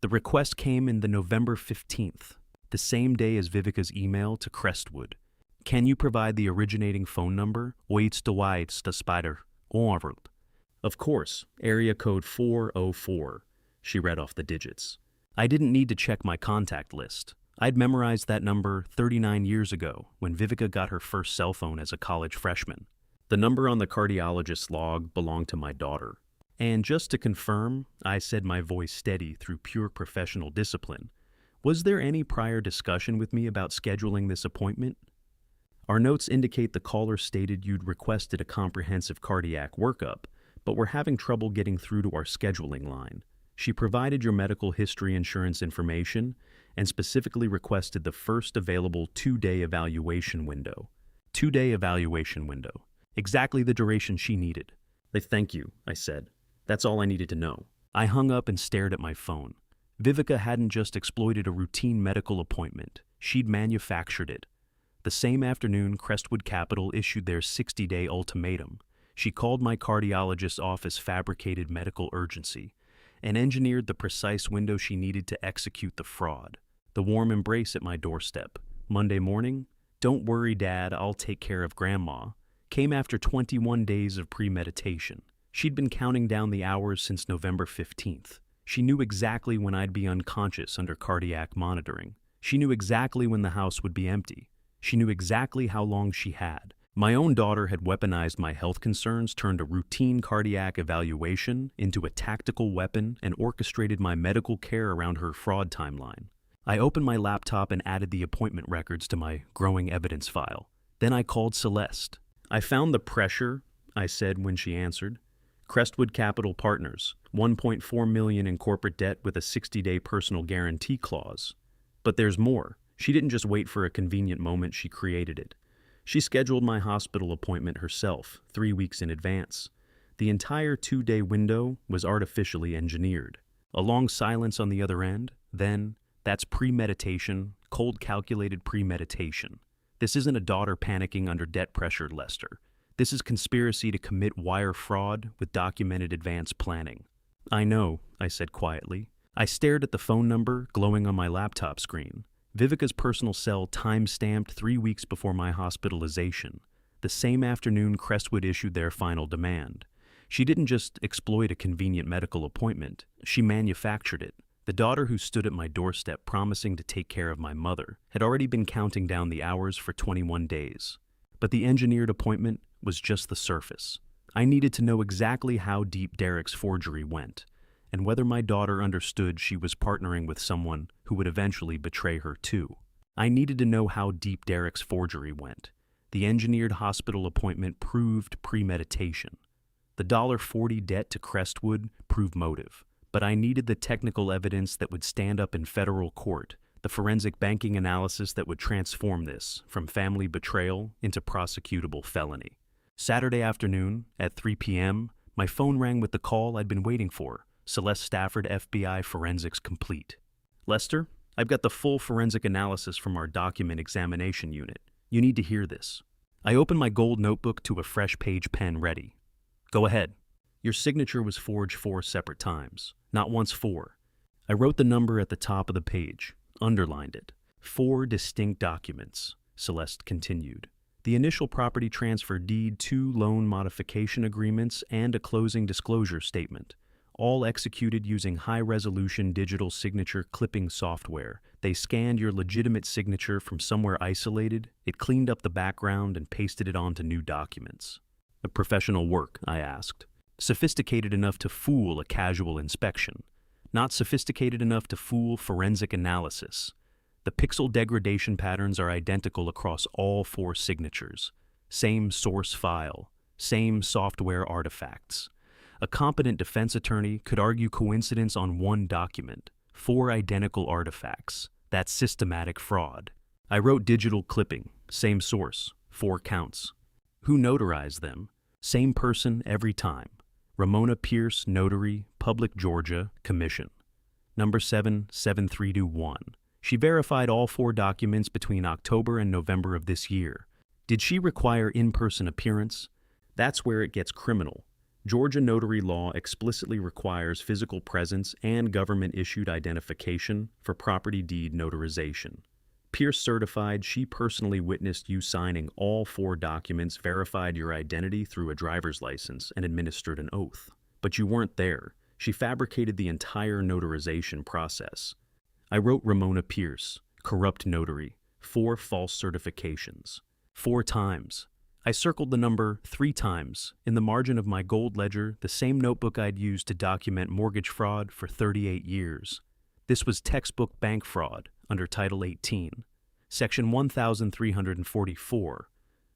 The request came in the November 15th, the same day as Viveka's email to Crestwood. Can you provide the originating phone number? Of course, area code 404. She read off the digits. I didn't need to check my contact list. I'd memorized that number 39 years ago when Viveka got her first cell phone as a college freshman. The number on the cardiologist's log belonged to my daughter. And just to confirm, I said, my voice steady through pure professional discipline, was there any prior discussion with me about scheduling this appointment? Our notes indicate the caller stated you'd requested a comprehensive cardiac workup, but were having trouble getting through to our scheduling line. She provided your medical history insurance information and specifically requested the first available 2-day evaluation window. 2-day evaluation window. Exactly the duration she needed. Thank you, I said. That's all I needed to know. I hung up and stared at my phone. Viveka hadn't just exploited a routine medical appointment. She'd manufactured it. The same afternoon, Crestwood Capital issued their 60-day ultimatum. She called my cardiologist's office fabricated medical urgency and engineered the precise window she needed to execute the fraud. The warm embrace at my doorstep, Monday morning, "Don't worry, Dad, I'll take care of Grandma," came after 21 days of premeditation. She'd been counting down the hours since November 15th. She knew exactly when I'd be unconscious under cardiac monitoring. She knew exactly when the house would be empty. She knew exactly how long she had. My own daughter had weaponized my health concerns, turned a routine cardiac evaluation into a tactical weapon, and orchestrated my medical care around her fraud timeline. I opened my laptop and added the appointment records to my growing evidence file. Then I called Celeste. "I found the pressure," I said when she answered. "Crestwood Capital Partners, $1.4 million in corporate debt with a 60-day personal guarantee clause. But there's more. She didn't just wait for a convenient moment, she created it. She scheduled my hospital appointment herself, 3 weeks in advance. The entire 2-day window was artificially engineered. A long silence on the other end, then, that's premeditation, cold calculated premeditation. This isn't a daughter panicking under debt pressure, Lester. This is conspiracy to commit wire fraud with documented advance planning." "I know," I said quietly. I stared at the phone number glowing on my laptop screen. Viveka's personal cell time-stamped 3 weeks before my hospitalization. The same afternoon, Crestwood issued their final demand. She didn't just exploit a convenient medical appointment, she manufactured it. The daughter who stood at my doorstep promising to take care of my mother had already been counting down the hours for 21 days. But the engineered appointment was just the surface. I needed to know exactly how deep Derek's forgery went, and whether my daughter understood she was partnering with someone who would eventually betray her too. I needed to know how deep Derek's forgery went. The engineered hospital appointment proved premeditation. The $40 debt to Crestwood proved motive. But I needed the technical evidence that would stand up in federal court, the forensic banking analysis that would transform this from family betrayal into prosecutable felony. Saturday afternoon, at 3 p.m., my phone rang with the call I'd been waiting for. Celeste Stafford, FBI Forensics Complete. Lester, I've got the full forensic analysis from our document examination unit. You need to hear this. I opened my gold notebook to a fresh page pen ready. Go ahead. Your signature was forged 4 separate times, not once 4. I wrote the number at the top of the page, underlined it. 4 distinct documents, Celeste continued. The initial property transfer deed, 2 loan modification agreements, and a closing disclosure statement, all executed using high-resolution digital signature clipping software. They scanned your legitimate signature from somewhere isolated, it cleaned up the background and pasted it onto new documents. A professional work, I asked. Sophisticated enough to fool a casual inspection, not sophisticated enough to fool forensic analysis. The pixel degradation patterns are identical across all 4 signatures. Same source file, same software artifacts. A competent defense attorney could argue coincidence on 1 document, 4 identical artifacts. That's systematic fraud. I wrote digital clipping, same source, 4 counts. Who notarized them? Same person every time. Ramona Pierce, Notary, Public Georgia, Commission. Number 77321. She verified all 4 documents between October and November of this year. Did she require in-person appearance? That's where it gets criminal. Georgia notary law explicitly requires physical presence and government-issued identification for property deed notarization. Pierce certified she personally witnessed you signing all 4 documents, verified your identity through a driver's license, and administered an oath. But you weren't there. She fabricated the entire notarization process. I wrote Ramona Pierce, corrupt notary, 4 false certifications. 4 times. I circled the number 3 times in the margin of my gold ledger, the same notebook I'd used to document mortgage fraud for 38 years. This was textbook bank fraud under Title 18, Section 1344.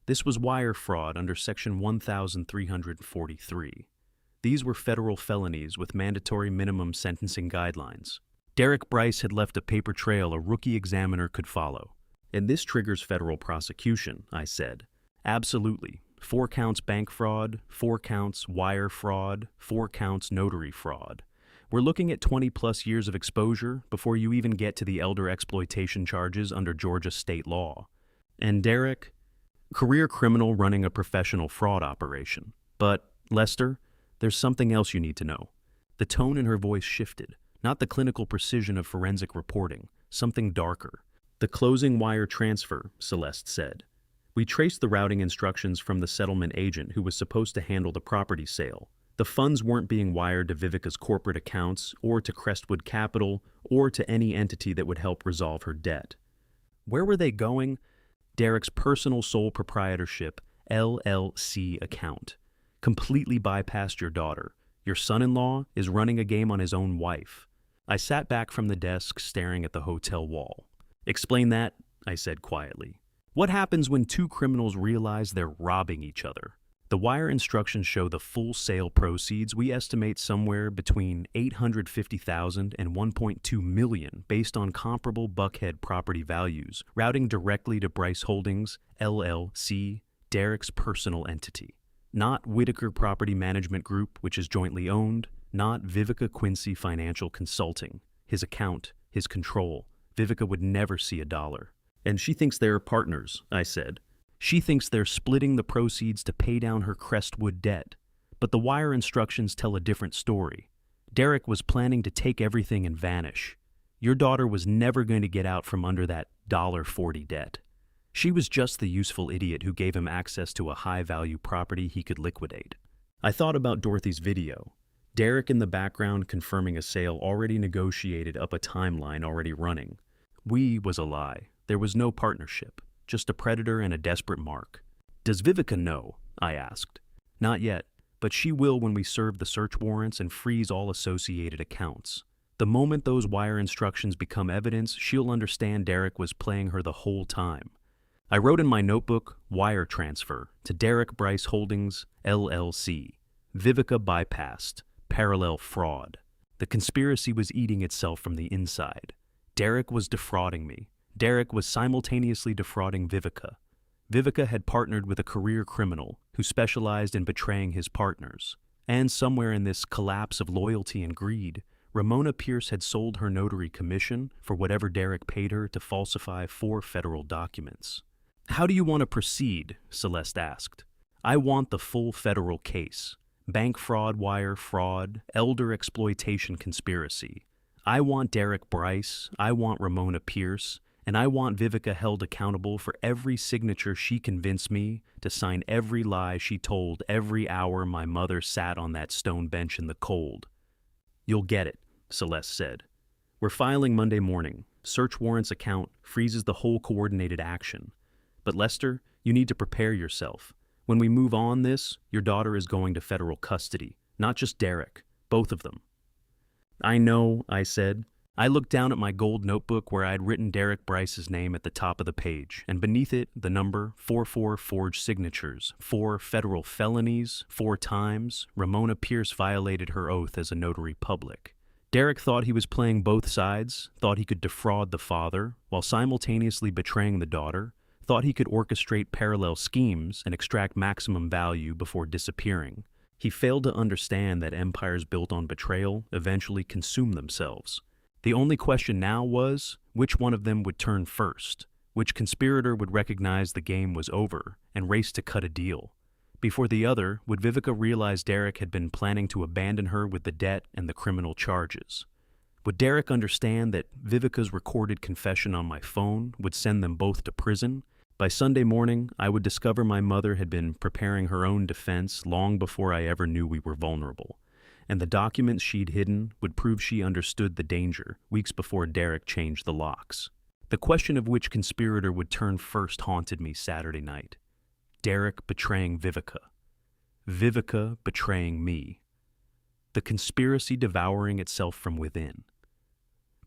This was wire fraud under Section 1343. These were federal felonies with mandatory minimum sentencing guidelines. Derek Bryce had left a paper trail a rookie examiner could follow. And this triggers federal prosecution, I said. Absolutely. 4 counts bank fraud, 4 counts wire fraud, 4 counts notary fraud. We're looking at 20-plus years of exposure before you even get to the elder exploitation charges under Georgia state law. And Derek? Career criminal running a professional fraud operation. But, Lester, there's something else you need to know. The tone in her voice shifted, not the clinical precision of forensic reporting, something darker. The closing wire transfer, Celeste said. We traced the routing instructions from the settlement agent who was supposed to handle the property sale. The funds weren't being wired to Vivica's corporate accounts or to Crestwood Capital or to any entity that would help resolve her debt. Where were they going? Derek's personal sole proprietorship, LLC account. Completely bypassed your daughter. Your son-in-law is running a game on his own wife. I sat back from the desk staring at the hotel wall. Explain that, I said quietly. What happens when 2 criminals realize they're robbing each other? The wire instructions show the full sale proceeds we estimate somewhere between $850,000 and $1.2 million based on comparable Buckhead property values, routing directly to Bryce Holdings, LLC, Derek's personal entity. Not Whitaker Property Management Group, which is jointly owned, not Vivica Quincy Financial Consulting. His account, his control. Vivica would never see a dollar. And she thinks they're partners, I said. She thinks they're splitting the proceeds to pay down her Crestwood debt. But the wire instructions tell a different story. Derek was planning to take everything and vanish. Your daughter was never going to get out from under that $40 debt. She was just the useful idiot who gave him access to a high-value property he could liquidate. I thought about Dorothy's video. Derek in the background confirming a sale already negotiated up a timeline already running. We was a lie. There was no partnership, just a predator and a desperate mark. Does Vivica know? I asked. Not yet, but she will when we serve the search warrants and freeze all associated accounts. The moment those wire instructions become evidence, she'll understand Derek was playing her the whole time. I wrote in my notebook, wire transfer to Derek Bryce Holdings, LLC. Vivica bypassed. Parallel fraud. The conspiracy was eating itself from the inside. Derek was defrauding me. Derek was simultaneously defrauding Vivica. Vivica had partnered with a career criminal who specialized in betraying his partners. And somewhere in this collapse of loyalty and greed, Ramona Pierce had sold her notary commission for whatever Derek paid her to falsify 4 federal documents. How do you want to proceed? Celeste asked. I want the full federal case. Bank fraud, wire fraud, elder exploitation conspiracy. I want Derek Bryce, I want Ramona Pierce, and I want Vivica held accountable for every signature she convinced me to sign, every lie she told, every hour my mother sat on that stone bench in the cold. You'll get it, Celeste said. We're filing Monday morning. Search warrants account freezes the whole coordinated action. But Lester, you need to prepare yourself. When we move on this, your daughter is going to federal custody. Not just Derek, both of them. I know, I said. I looked down at my gold notebook where I had written Derek Bryce's name at the top of the page, and beneath it, the number, 44 forged signatures, 4 federal felonies, 4 times. Ramona Pierce violated her oath as a notary public. Derek thought he was playing both sides, thought he could defraud the father, while simultaneously betraying the daughter, thought he could orchestrate parallel schemes and extract maximum value before disappearing. He failed to understand that empires built on betrayal eventually consume themselves. The only question now was, which one of them would turn first? Which conspirator would recognize the game was over and race to cut a deal? Before the other, would Vivica realize Derek had been planning to abandon her with the debt and the criminal charges? Would Derek understand that Vivica's recorded confession on my phone would send them both to prison? By Sunday morning, I would discover my mother had been preparing her own defense long before I ever knew we were vulnerable, and the documents she'd hidden would prove she understood the danger weeks before Derek changed the locks. The question of which conspirator would turn first haunted me Saturday night. Derek betraying Vivica. Vivica betraying me. The conspiracy devouring itself from within.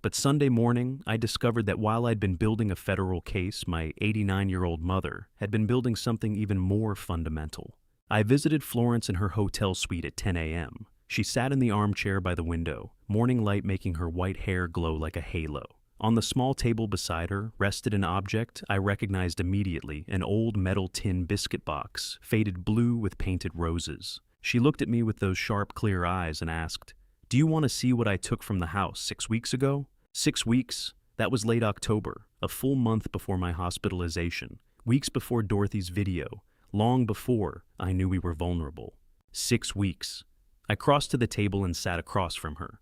But Sunday morning, I discovered that while I'd been building a federal case, my 89-year-old mother had been building something even more fundamental. I visited Florence in her hotel suite at 10 a.m. She sat in the armchair by the window, morning light making her white hair glow like a halo. On the small table beside her rested an object I recognized immediately, an old metal tin biscuit box, faded blue with painted roses. She looked at me with those sharp, clear eyes and asked, "Do you want to see what I took from the house 6 weeks ago?" 6 weeks? That was late October, a full month before my hospitalization, weeks before Dorothy's video, long before I knew we were vulnerable. 6 weeks. I crossed to the table and sat across from her.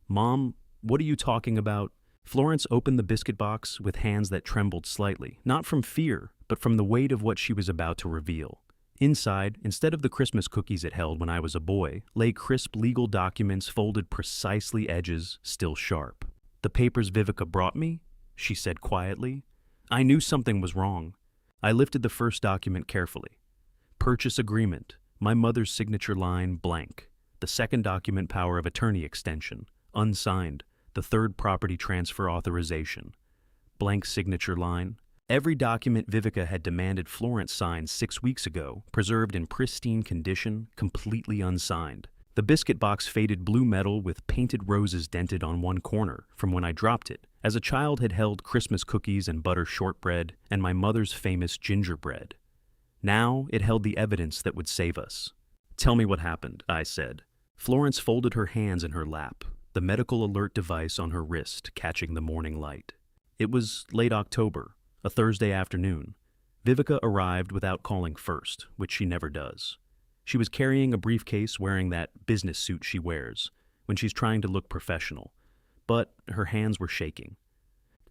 "Mom, what are you talking about?" Florence opened the biscuit box with hands that trembled slightly, not from fear, but from the weight of what she was about to reveal. Inside, instead of the Christmas cookies it held when I was a boy, lay crisp legal documents folded precisely, edges still sharp. "The papers Vivica brought me?" she said quietly. I knew something was wrong. I lifted the first document carefully. Purchase agreement, my mother's signature line blank. The second document, power of attorney extension, unsigned. The third, property transfer authorization, blank signature line. Every document Vivica had demanded Florence sign 6 weeks ago, preserved in pristine condition, completely unsigned. The biscuit box faded blue metal with painted roses dented on one corner from when I dropped it. As a child had held Christmas cookies and butter shortbread and my mother's famous gingerbread. Now it held the evidence that would save us. "Tell me what happened," I said. Florence folded her hands in her lap, the medical alert device on her wrist catching the morning light. It was late October, a Thursday afternoon. Vivica arrived without calling first, which she never does. She was carrying a briefcase, wearing that business suit she wears when she's trying to look professional, but her hands were shaking.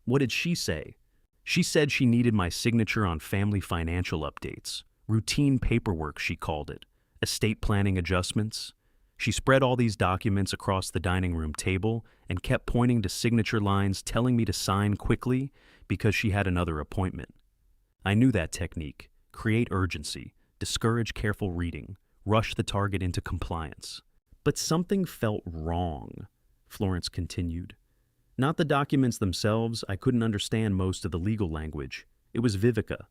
What did she say? She said she needed my signature on family financial updates. Routine paperwork, she called it. estate planning adjustments. She spread all these documents across the dining room table and kept pointing to signature lines telling me to sign quickly because she had another appointment. I knew that technique: create urgency, discourage careful reading, rush the target into compliance. But something felt wrong, Florence continued. Not the documents themselves. I couldn't understand most of the legal language. It was Vivica.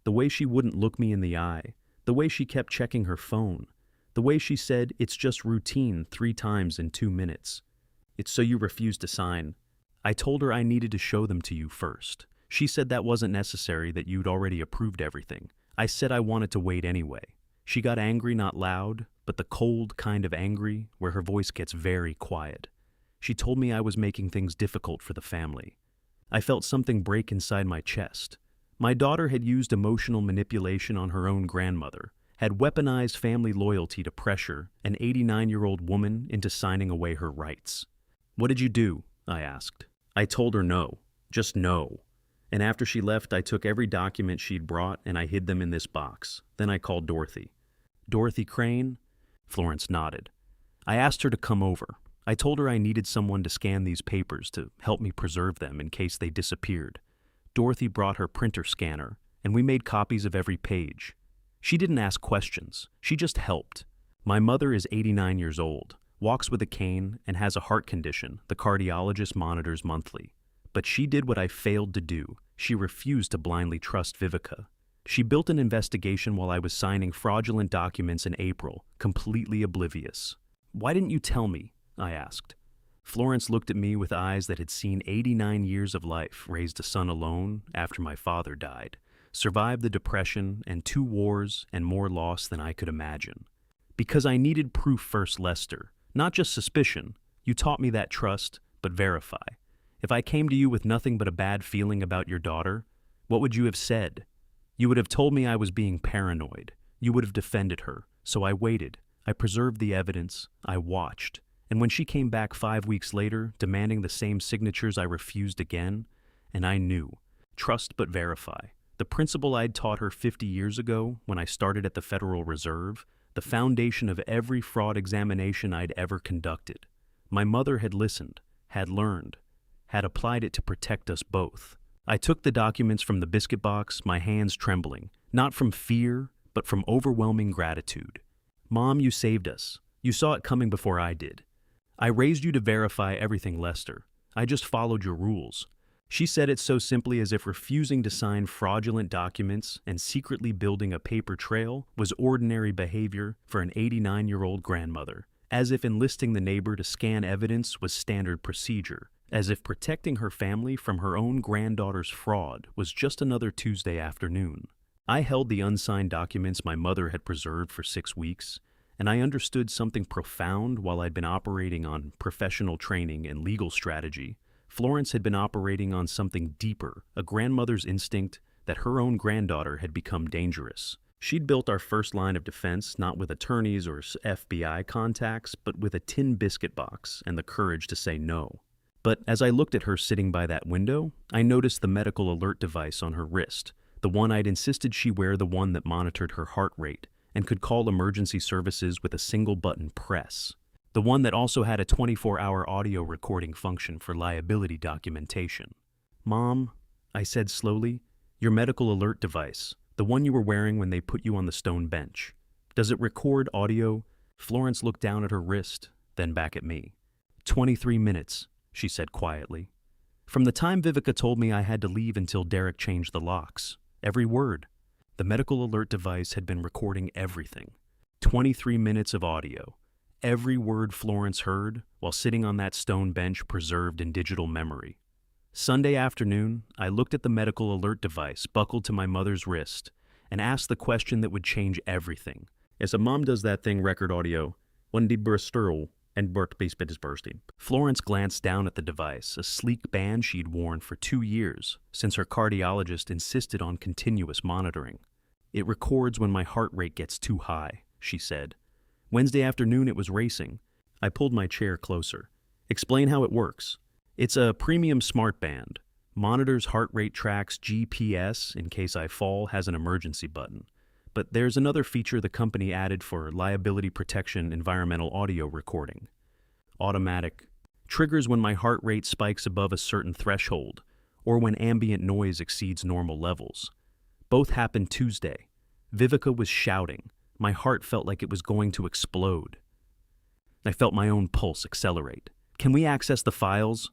The way she wouldn't look me in the eye, the way she kept checking her phone, the way she said, "It's just routine," 3 times in 2 minutes. "It's so you refuse to sign." I told her I needed to show them to you first. She said that wasn't necessary, that you'd already approved everything. I said I wanted to wait anyway. She got angry, not loud, but the cold kind of angry where her voice gets very quiet. She told me I was making things difficult for the family. I felt something break inside my chest. My daughter had used emotional manipulation on her own grandmother, had weaponized family loyalty to pressure an 89-year-old woman into signing away her rights. "What did you do?" I asked. I told her no, just no. And after she left, I took every document she'd brought and I hid them in this box. Then I called Dorothy. "Dorothy Crane?" Florence nodded. I asked her to come over. I told her I needed someone to scan these papers to help me preserve them in case they disappeared. Dorothy brought her printer scanner, and we made copies of every page. She didn't ask questions. She just helped. My mother is 89 years old, walks with a cane, and has a heart condition the cardiologist monitors monthly. But she did what I failed to do. She refused to blindly trust Vivica. She built an investigation while I was signing fraudulent documents in April, completely oblivious. "Why didn't you tell me?" I asked. Florence looked at me with eyes that had seen 89 years of life, raised a son alone after my father died, survived the Depression and 2 wars and more loss than I could imagine. "Because I needed proof first, Lester. Not just suspicion. You taught me that: trust, but verify. If I came to you with nothing but a bad feeling about your daughter, what would you have said? You would have told me I was being paranoid. You would have defended her. So I waited. I preserved the evidence. I watched. And when she came back 5 weeks later, demanding the same signatures, I refused again. And I knew. Trust but verify. The principle I'd taught her 50 years ago when I started at the Federal Reserve, the foundation of every fraud examination I'd ever conducted. My mother had listened, had learned, had applied it to protect us both. I took the documents from the biscuit box, my hands trembling, not from fear, but from overwhelming gratitude. "Mom, you saved us. You saw it coming before I did. I raised you to verify everything, Lester. I just followed your rules." She said it so simply, as if refusing to sign fraudulent documents and secretly building a paper trail was ordinary behavior for an 89-year-old grandmother, as if enlisting the neighbor to scan evidence was standard procedure, as if protecting her family from her own granddaughter's fraud was just another Tuesday afternoon. I held the unsigned documents my mother had preserved for 6 weeks, and I understood something profound. While I'd been operating on professional training and legal strategy, Florence had been operating on something deeper, a grandmother's instinct that her own granddaughter had become dangerous. She'd built our first line of defense not with attorneys or FBI contacts, but with a tin biscuit box and the courage to say no. But as I looked at her sitting by that window, I noticed the medical alert device on her wrist, the one I'd insisted she wear, the one that monitored her heart rate and could call emergency services with a single button press. The one that also had a 24-hour audio recording function for liability documentation. "Mom," I said slowly, "your medical alert device, the one you were wearing when they put you on the stone bench. Does it record audio?" Florence looked down at her wrist, then back at me. 23 minutes, she said quietly. "From the time Vivica told me I had to leave until Derek changed the locks. Every word." The medical alert device had been recording everything. 23 minutes of audio. Every word Florence heard while sitting on that stone bench, preserved in digital memory. Sunday afternoon, I looked at the medical alert device buckled to my mother's wrist and asked the question that would change everything. As a mom does that thing, record audio, when die Bristol and birthplace is bursting. Florence glanced down at the device, a sleek band she'd worn for 2 years, since her cardiologist insisted on continuous monitoring. "It records when my heart rate gets too high," she said. Wednesday afternoon it was racing. I pulled my chair closer. "Explain how it works." "It's a premium smart band. Monitors heart rate, tracks GPS in case I fall, has an emergency button. but there's another feature the company added for liability protection environmental audio recording. Automatic. Triggers when my heart rate spikes above a certain threshold, or when ambient noise exceeds normal levels. Both happened Tuesday. Vivica was shouting. My heart felt like it was going to explode. I felt my own pulse accelerate. Can we access the files?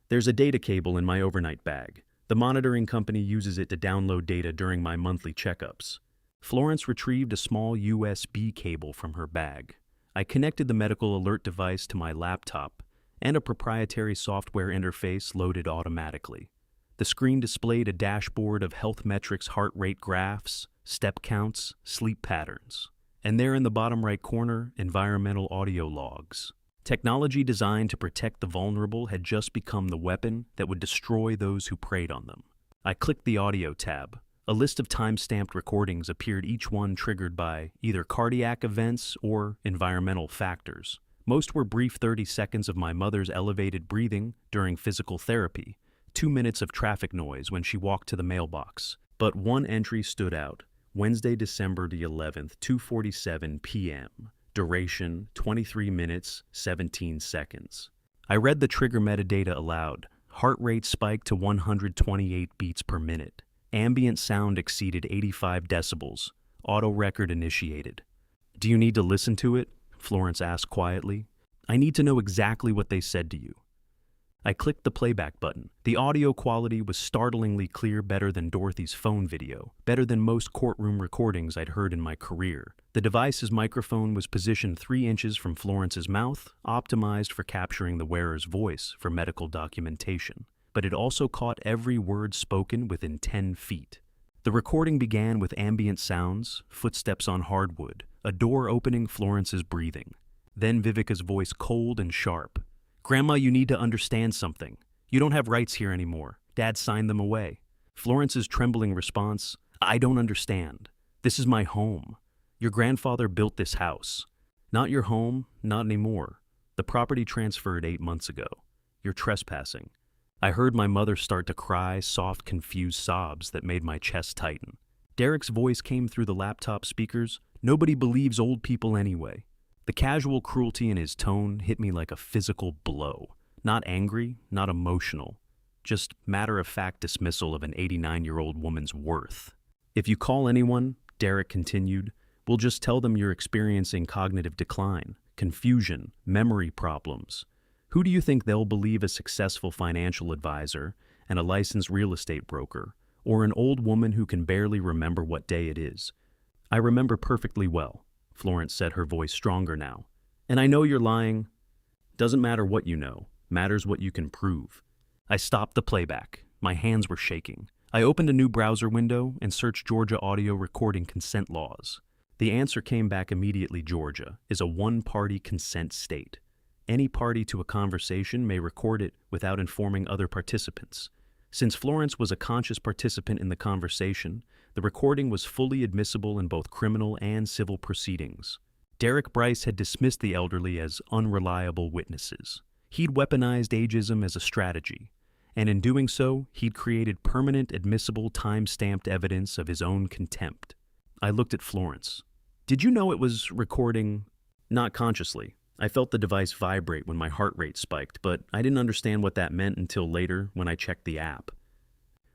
There's a data cable in my overnight bag. The monitoring company uses it to download data during my monthly checkups. Florence retrieved a small USB cable from her bag. I connected the medical alert device to my laptop, and a proprietary software interface loaded automatically. The screen displayed a dashboard of health metrics, heart rate graphs, step counts, sleep patterns. And there in the bottom right corner, environmental audio logs. Technology designed to protect the vulnerable had just become the weapon that would destroy those who preyed on them. I clicked the audio tab. A list of time-stamped recordings appeared, each one triggered by either cardiac events or environmental factors. Most were brief 30 seconds of my mother's elevated breathing during physical therapy, 2 minutes of traffic noise when she walked to the mailbox. But one entry stood out. Wednesday, December the 11th, 2:47 p.m. Duration, 23 minutes, 17 seconds. I read the trigger metadata aloud. Heart rate spiked to 128 beats per minute. Ambient sound exceeded 85 decibels. Auto record initiated. Do you need to listen to it? Florence asked quietly. I need to know exactly what they said to you. I clicked the playback button. The audio quality was startlingly clear, better than Dorothy's phone video, better than most courtroom recordings I'd heard in my career. The device's microphone was positioned 3 inches from Florence's mouth, optimized for capturing the wearer's voice for medical documentation. But it also caught every word spoken within 10 feet. The recording began with ambient sounds, footsteps on hardwood, a door opening, Florence's breathing. Then Vivica's voice, cold and sharp. Grandma, you need to understand something. You don't have rights here anymore. Dad signed them away. Florence's trembling response, I don't understand. This is my home. Your grandfather built this house. Not your home, not anymore. The property transferred 8 months ago. You're trespassing. I heard my mother start to cry, soft, confused sobs that made my chest tighten. Derek's voice came through the laptop speakers. Nobody believes old people anyway. The casual cruelty in his tone hit me like a physical blow. Not angry, not emotional. Just matter-of-fact dismissal of an 89-year-old woman's worth. If you call anyone, Derek continued, we'll just tell them you're experiencing cognitive decline, confusion, memory problems. Who do you think they'll believe, a successful financial advisor and a licensed real estate broker, or an old woman who can barely remember what day it is? I remember perfectly well. Florence said, her voice stronger now. And I know you're lying. Doesn't matter what you know, matters what you can prove. I stopped the playback. My hands were shaking. I opened a new browser window and searched Georgia audio recording consent laws. The answer came back immediately. Georgia is a one-party consent state. Any party to a conversation may record it without informing other participants. Since Florence was a conscious participant in the conversation, the recording was fully admissible in both criminal and civil proceedings. Derek Bryce had dismissed the elderly as unreliable witnesses. He'd weaponized ageism as a strategy, and in doing so, he'd created permanent, admissible, time-stamped evidence of his own contempt. I looked at Florence. Did you know it was recording? Not consciously. I felt the device vibrate when my heart rate spiked, but I didn't understand what that meant until later when I checked the app.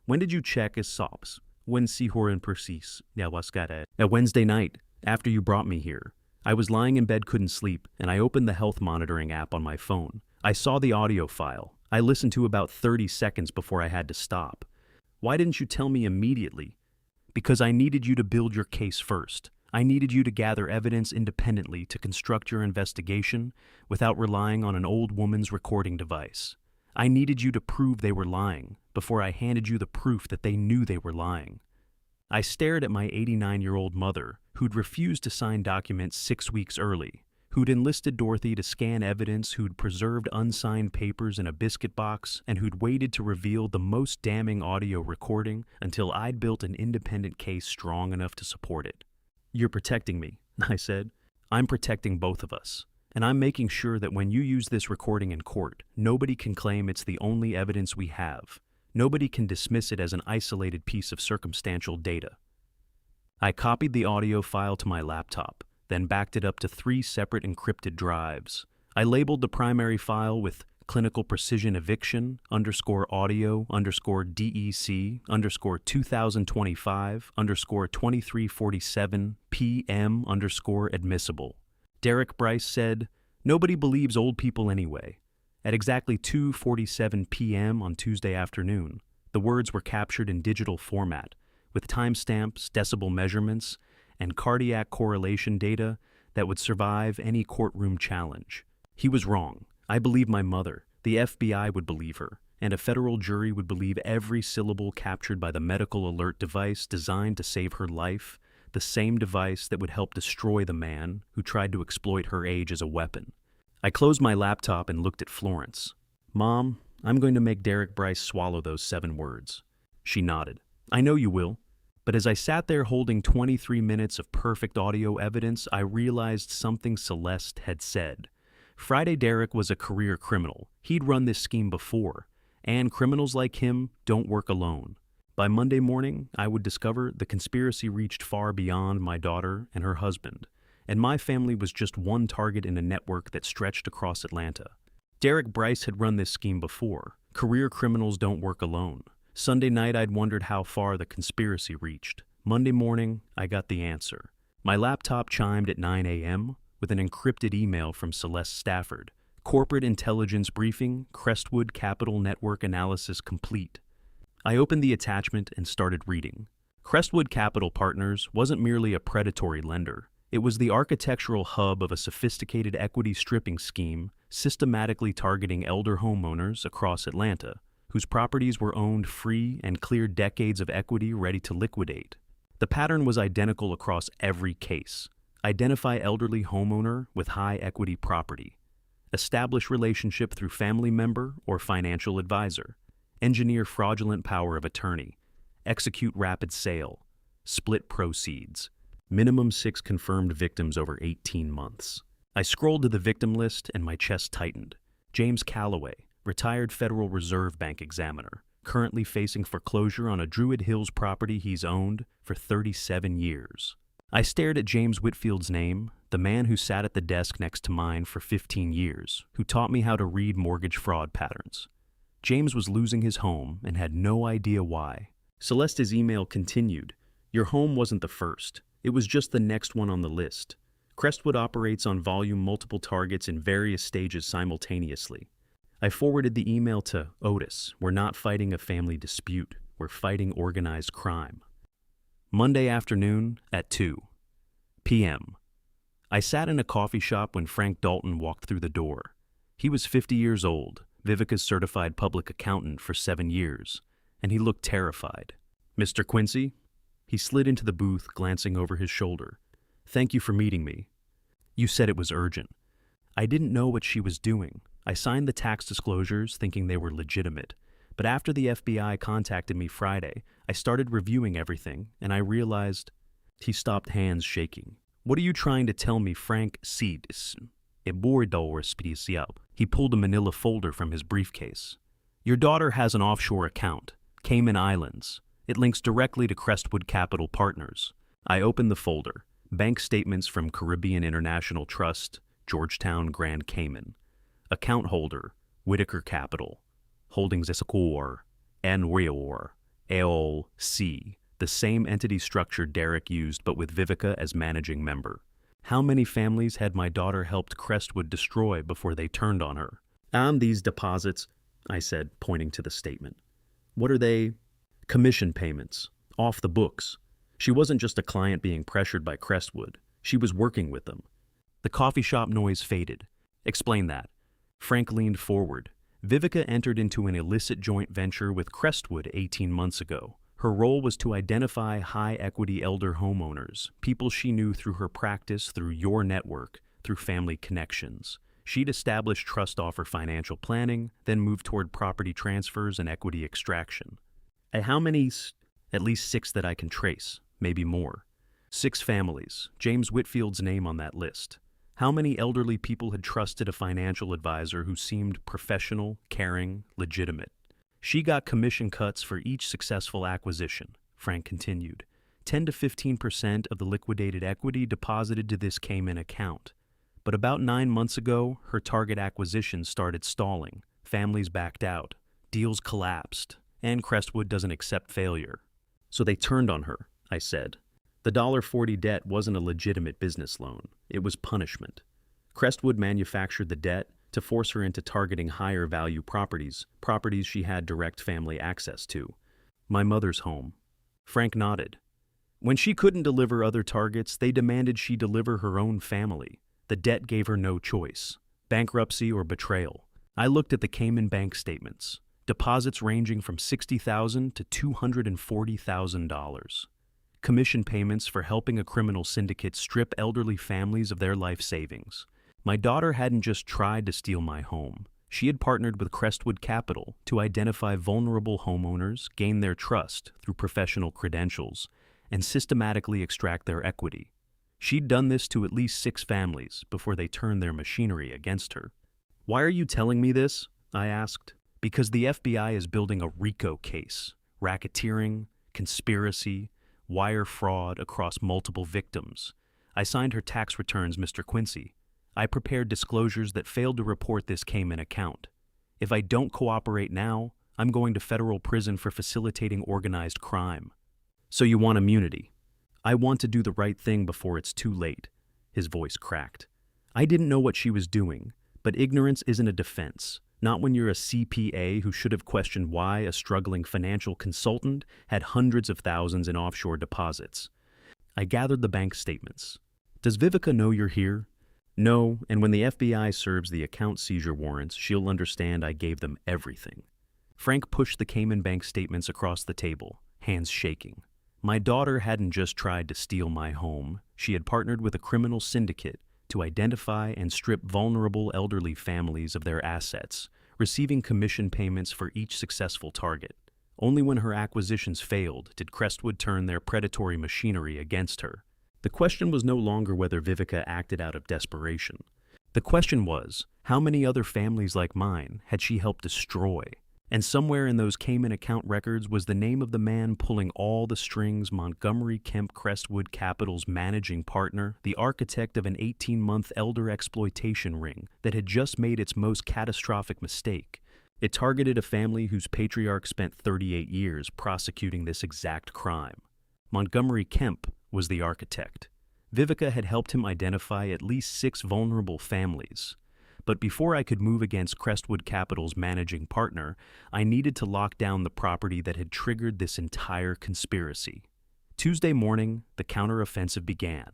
When did you check his sobs? When si horen persis, yawaskare. A Wednesday night, after you brought me here. I was lying in bed, couldn't sleep, and I opened the health monitoring app on my phone. I saw the audio file. I listened to about 30 seconds before I had to stop. Why didn't you tell me immediately? Because I needed you to build your case first. I needed you to gather evidence independently to construct your investigation without relying on an old woman's recording device. I needed you to prove they were lying before I handed you the proof that they knew they were lying. I stared at my 89-year-old mother, who'd refused to sign documents 6 weeks early, who'd enlisted Dorothy to scan evidence, who'd preserved unsigned papers in a biscuit box, and who'd waited to reveal the most damning audio recording until I'd built an independent case strong enough to support it. You're protecting me, I said. I'm protecting both of us. And I'm making sure that when you use this recording in court, nobody can claim it's the only evidence we have. Nobody can dismiss it as an isolated piece of circumstantial data. I copied the audio file to my laptop, then backed it up to 3 separate encrypted drives. I labeled the primary file with clinical precision eviction _audio DEC _2025 2347 PM admissible. Derek Bryce said, "Nobody believes old people anyway." At exactly 2:47 p.m. on Tuesday afternoon, the words were captured in digital format, with timestamps, decibel measurements, and cardiac correlation data that would survive any courtroom challenge. He was wrong. I believe my mother, the FBI would believe her, and a federal jury would believe every syllable captured by the medical alert device designed to save her life, the same device that would help destroy the man who tried to exploit her age as a weapon. I closed my laptop and looked at Florence. "Mom, I'm going to make Derek Bryce swallow those 7 words." She nodded. "I know you will." But as I sat there holding 23 minutes of perfect audio evidence, I realized something Celeste had said. Friday Derek was a career criminal. He'd run this scheme before, and criminals like him don't work alone. By Monday morning, I would discover the conspiracy reached far beyond my daughter and her husband, and my family was just one target in a network that stretched across Atlanta. Derek Bryce had run this scheme before. Career criminals don't work alone. Sunday night, I'd wondered how far the conspiracy reached. Monday morning, I got the answer. My laptop chimed at 9 a.m. with an encrypted email from Celeste Stafford. "Corporate intelligence briefing, Crestwood Capital Network analysis complete." I opened the attachment and started reading. Crestwood Capital Partners wasn't merely a predatory lender. It was the architectural hub of a sophisticated equity stripping scheme systematically targeting elder homeowners across Atlanta, whose properties were owned free and cleared decades of equity ready to liquidate. The pattern was identical across every case. Identify elderly homeowner with high equity property. Establish relationship through family member or financial advisor. Engineer fraudulent power of attorney. Execute rapid sale. Split proceeds. Minimum 6 confirmed victims over 18 months. I scrolled to the victim list and my chest tightened. James Calloway, retired Federal Reserve Bank examiner, currently facing foreclosure on a Druid Hills property he's owned for 37 years. I stared at James Whitfield's name, the man who sat at the desk next to mine for 15 years, who taught me how to read mortgage fraud patterns. James was losing his home and had no idea why. Celeste's email continued. "Your home wasn't the first. It was just the next one on the list. Crestwood operates on volume multiple targets in various stages simultaneously." I forwarded the email to Otis. "We're not fighting a family dispute. We're fighting organized crime." Monday afternoon at 2 p.m. I sat in a coffee shop when Frank Dalton walked through the door. He was 50 years old, Vivica's certified public accountant for 7 years, and he looked terrified. "Mr. Quincy?" He slid into the booth, glancing over his shoulder. "Thank you for meeting me. You said it was urgent." I didn't know what she was doing. I signed the tax disclosures thinking they were legitimate, but after the FBI contacted me Friday, I started reviewing everything, and I realized... He stopped, hands shaking. "What are you trying to tell me, Frank Seeds?" He pulled a manila folder from his briefcase. "Your daughter has an offshore account, Cayman Islands. It links directly to Crestwood Capital Partners." I opened the folder. Bank statements from Caribbean International Trust, Georgetown, Grand Cayman. Account holder, Whitaker Capital. Holdings Escor, Enrior, LC. The same entity structure Derek used, but with Vivica as managing member. How many families had my daughter helped Crestwood destroy before they turned on her? "These deposits," I said, pointing to the statement. "What are they?" "Commission payments. Off the books. She wasn't just a client being pressured by Crestwood. She was working with them." The coffee shop noise faded. "Explain that." Frank leaned forward. "Vivica entered into an illicit joint venture with Crestwood 18 months ago. Her role was to identify high-equity elder homeowners, people she knew through her practice, through your network, through family connections. She'd establish trust offer financial planning, then move toward property transfers and equity extraction." "How many?" "At least 6 that I can trace, maybe more. 6 families, James Whitfield's name on that list. How many elderly people had trusted a financial advisor who seemed professional, caring, legitimate? She got commission cuts for each successful acquisition," Frank continued. 10 to 15% of the liquidated equity deposited to this Cayman account. But about 9 months ago, her target acquisition started stalling. Families backed out, deals collapsed, and Crestwood doesn't accept failure. So they turned on her, I said. The $40 debt wasn't a legitimate business loan. It was punishment. Crestwood manufactured the debt to force her into targeting higher value properties she had direct family access to. My mother's home. Frank nodded. When she couldn't deliver other targets, they demanded she deliver her own family. The debt gave her no choice. Bankruptcy or betrayal. I looked at the Cayman bank statements. Deposits ranging from $60,000 to $240,000. Commission payments for helping a criminal syndicate strip elderly families of their life savings. My daughter hadn't just tried to steal my home. She had partnered with Crestwood Capital to identify vulnerable homeowners, gain their trust through professional credentials, and systematically extract their equity. She'd done this to at least 6 families before they turned their machinery against her. Why are you telling me this? I asked. Because the FBI is building a RICO case. Racketeering, conspiracy, wire fraud across multiple victims. I signed her tax returns, Mr. Quincy. I prepared disclosures that failed to report this Cayman account. If I don't cooperate now, I'm going to federal prison for facilitating organized crime. So you want immunity? I want to do the right thing before it's too late. His voice cracked. I didn't know what she was doing, but ignorance isn't a defense. Not when you're a CPA who should have questioned why a struggling financial consultant had hundreds of thousands in offshore deposits. I gathered the bank statements. Does Vivica know you're here? No, and when the FBI serves the account seizure warrants, she'll understand I gave them everything. Frank pushed the Cayman bank statements across the table, hands shaking. My daughter hadn't just tried to steal my home. She had partnered with a criminal syndicate to identify and strip vulnerable elderly families of their assets, receiving commission payments for each successful target. Only when her acquisitions failed did Crestwood turn their predatory machinery against her. The question was no longer whether Vivica acted out of desperation. The question was, how many other families like mine had she helped destroy? And somewhere in those Cayman account records was the name of the man pulling all the strings, Montgomery Kemp Crestwood Capital's managing partner, the architect of an 18-month elder exploitation ring that had just made its most catastrophic mistake. It targeted a family whose patriarch spent 38 years prosecuting this exact crime. Montgomery Kemp was the architect. Vivica had helped him identify at least 6 vulnerable families. But before I could move against Crestwood Capital's managing partner, I needed to lock down the property that had triggered this entire conspiracy. Tuesday morning, the counteroffensive began.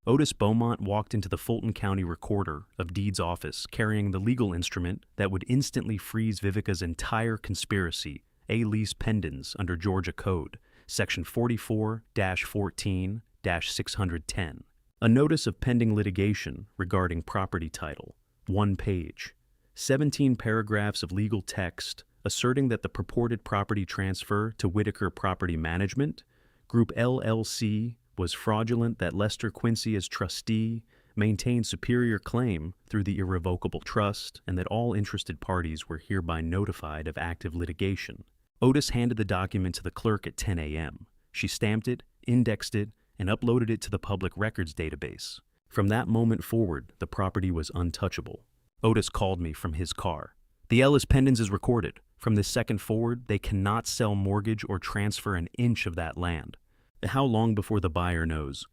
Otis Beaumont walked into the Fulton County Recorder of Deeds office carrying the legal instrument that would instantly freeze Vivica's entire conspiracy, a lease pendens under Georgia Code, Section 44-14-610. A notice of pending litigation regarding property title. 1 page, 17 paragraphs of legal text asserting that the purported property transfer to Whitaker Property Management, Group LLC, was fraudulent, that Lester Quincy as trustee maintained superior claim through the irrevocable trust, and that all interested parties were hereby notified of active litigation. Otis handed the document to the clerk at 10 a.m. She stamped it, indexed it, and uploaded it to the public records database. From that moment forward, the property was untouchable. Otis called me from his car. The Ellis pendens is recorded. From this second forward, they cannot sell, mortgage, or transfer an inch of that land. How long before the buyer knows?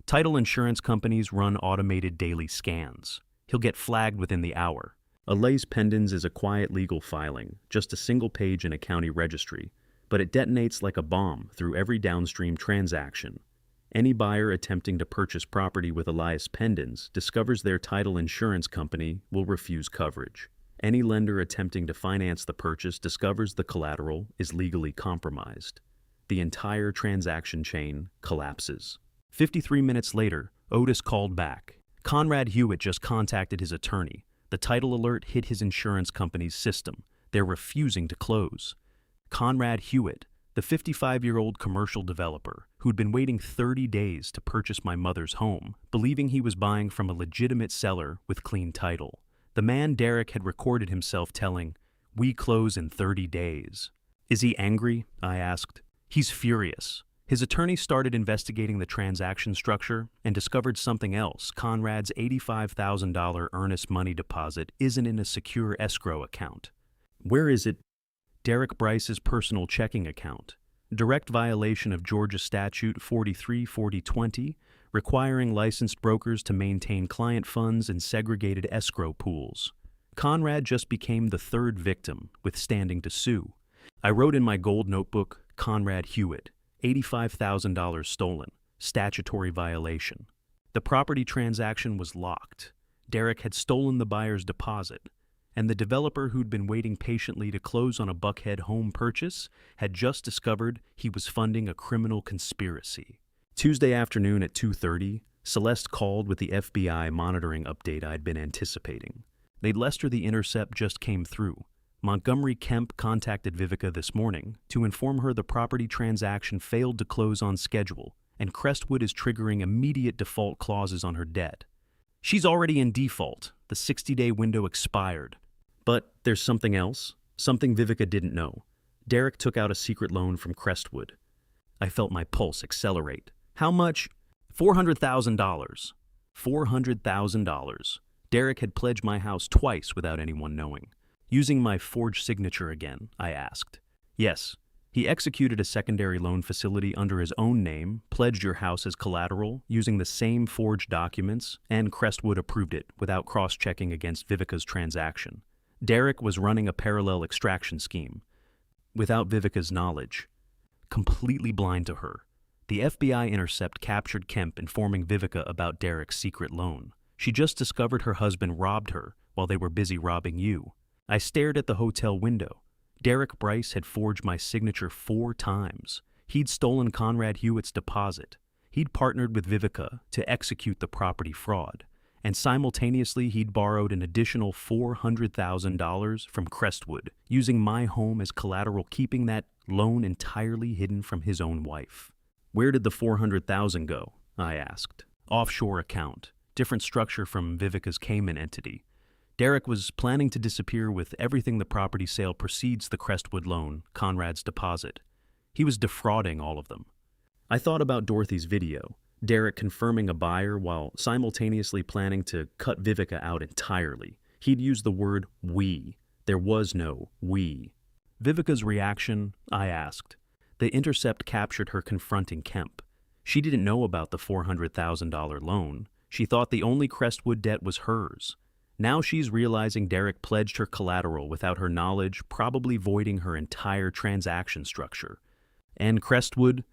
Title insurance companies run automated daily scans. He'll get flagged within the hour. A lease pendens is a quiet legal filing, just a single page in a county registry, but it detonates like a bomb through every downstream transaction. Any buyer attempting to purchase property with Elias pendens discovers their title insurance company will refuse coverage. Any lender attempting to finance the purchase discovers the collateral is legally compromised. The entire transaction chain collapses. 53 minutes later, Otis called back. Conrad Hewitt just contacted his attorney. The title alert hit his insurance company's system. They're refusing to close. Conrad Hewitt, the 55-year-old commercial developer who'd been waiting 30 days to purchase my mother's home, believing he was buying from a legitimate seller with clean title. The man Derek had recorded himself telling, "We close in 30 days." Is he angry? I asked. He's furious. His attorney started investigating the transaction structure and discovered something else. Conrad's $85,000 earnest money deposit isn't in a secure escrow account. Where is it? Derek Bryce's personal checking account. Direct violation of Georgia Statute 43-4020, requiring licensed brokers to maintain client funds in segregated escrow pools. Conrad just became the third victim with standing to sue. I wrote in my gold notebook, Conrad Hewitt, $85,000 stolen, statutory violation. The property transaction was locked. Derek had stolen the buyer's deposit, and the developer who'd been waiting patiently to close on a Buckhead home purchase had just discovered he was funding a criminal conspiracy. Tuesday afternoon at 2:30, Celeste called with the FBI monitoring update I'd been anticipating. They'd Lester the intercept just came through. Montgomery Kemp contacted Vivica this morning to inform her the property transaction failed to close on schedule, and Crestwood is triggering immediate default clauses on her debt. She's already in default. The 60-day window expired. But there's something else, something Vivica didn't know. Derek took out a secret loan from Crestwood. I felt my pulse accelerate. How much? $400,000. $400,000. Derek had pledged my house twice without anyone knowing. Using my forged signature again, I asked. Yes, he executed a secondary loan facility under his own name, pledged your house as collateral, using the same forged documents, and Crestwood approved it without cross-checking against Vivica's transaction. Derek was running a parallel extraction scheme, without Vivica's knowledge. Completely blind to her, the FBI intercept captured Kemp informing Vivica about Derek's secret loan. She just discovered her husband robbed her while they were busy robbing you. I stared at the hotel window. Derek Bryce had forged my signature 4 times. He'd stolen Conrad Hewitt's deposit. He'd partnered with Vivica to execute the property fraud. And simultaneously, he'd borrowed an additional $400,000 from Crestwood, using my home as collateral, keeping that loan entirely hidden from his own wife. Where did the $400,000 go? I asked. Offshore account. Different structure from Vivica's Cayman entity. Derek was planning to disappear with everything the property sale precedes the Crestwood loan, Conrad's deposit. He was defrauding all of them. I thought about Dorothy's video, Derek confirming a buyer while simultaneously planning to cut Vivica out entirely. He'd used the word we. There was no we. Vivica's reaction, I asked. The intercept captured her confronting Kemp. She didn't know about the $400,000 loan. She thought the only Crestwood debt was hers. Now she's realizing Derek pledged her collateral without her knowledge, probably voiding her entire transaction structure. And Crestwood,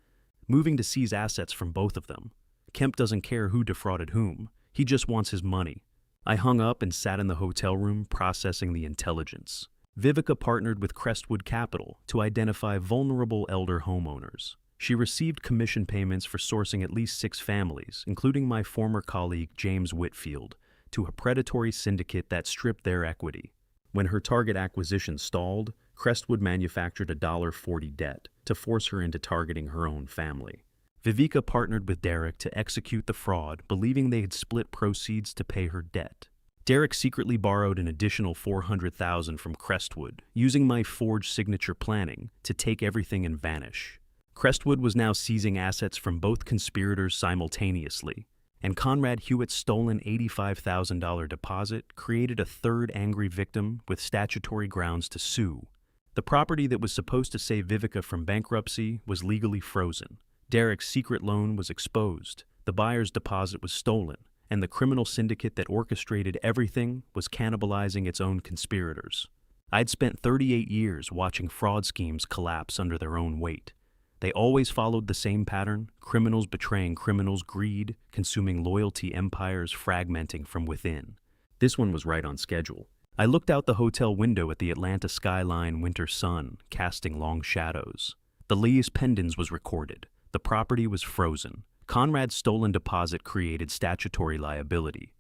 moving to seize assets from both of them. Kemp doesn't care who defrauded whom. He just wants his money. I hung up and sat in the hotel room processing the intelligence. Vivica partnered with Crestwood Capital to identify vulnerable elder homeowners. She received commission payments for sourcing at least 6 families, including my former colleague James Whitfield, to a predatory syndicate that stripped their equity. When her target acquisition stalled, Crestwood manufactured a $40 debt to force her into targeting her own family. Vivica partnered with Derek to execute the fraud, believing they had split proceeds to pay her debt. Derek secretly borrowed an additional $400,000 from Crestwood, using my forged signature planning to take everything and vanish. Crestwood was now seizing assets from both conspirators simultaneously, and Conrad Hewitt's stolen $85,000 deposit created a third angry victim with statutory grounds to sue. The property that was supposed to save Vivica from bankruptcy was legally frozen. Derek's secret loan was exposed, the buyer's deposit was stolen, and the criminal syndicate that orchestrated everything was cannibalizing its own conspirators. I'd spent 38 years watching fraud schemes collapse under their own weight. They always followed the same pattern, criminals betraying criminals, greed, consuming loyalty, empires fragmenting from within. This one was right on schedule. I looked out the hotel window at the Atlanta skyline winter sun, casting long shadows. The Lee's Pendens was recorded. The property was frozen. Conrad's stolen deposit created statutory liability.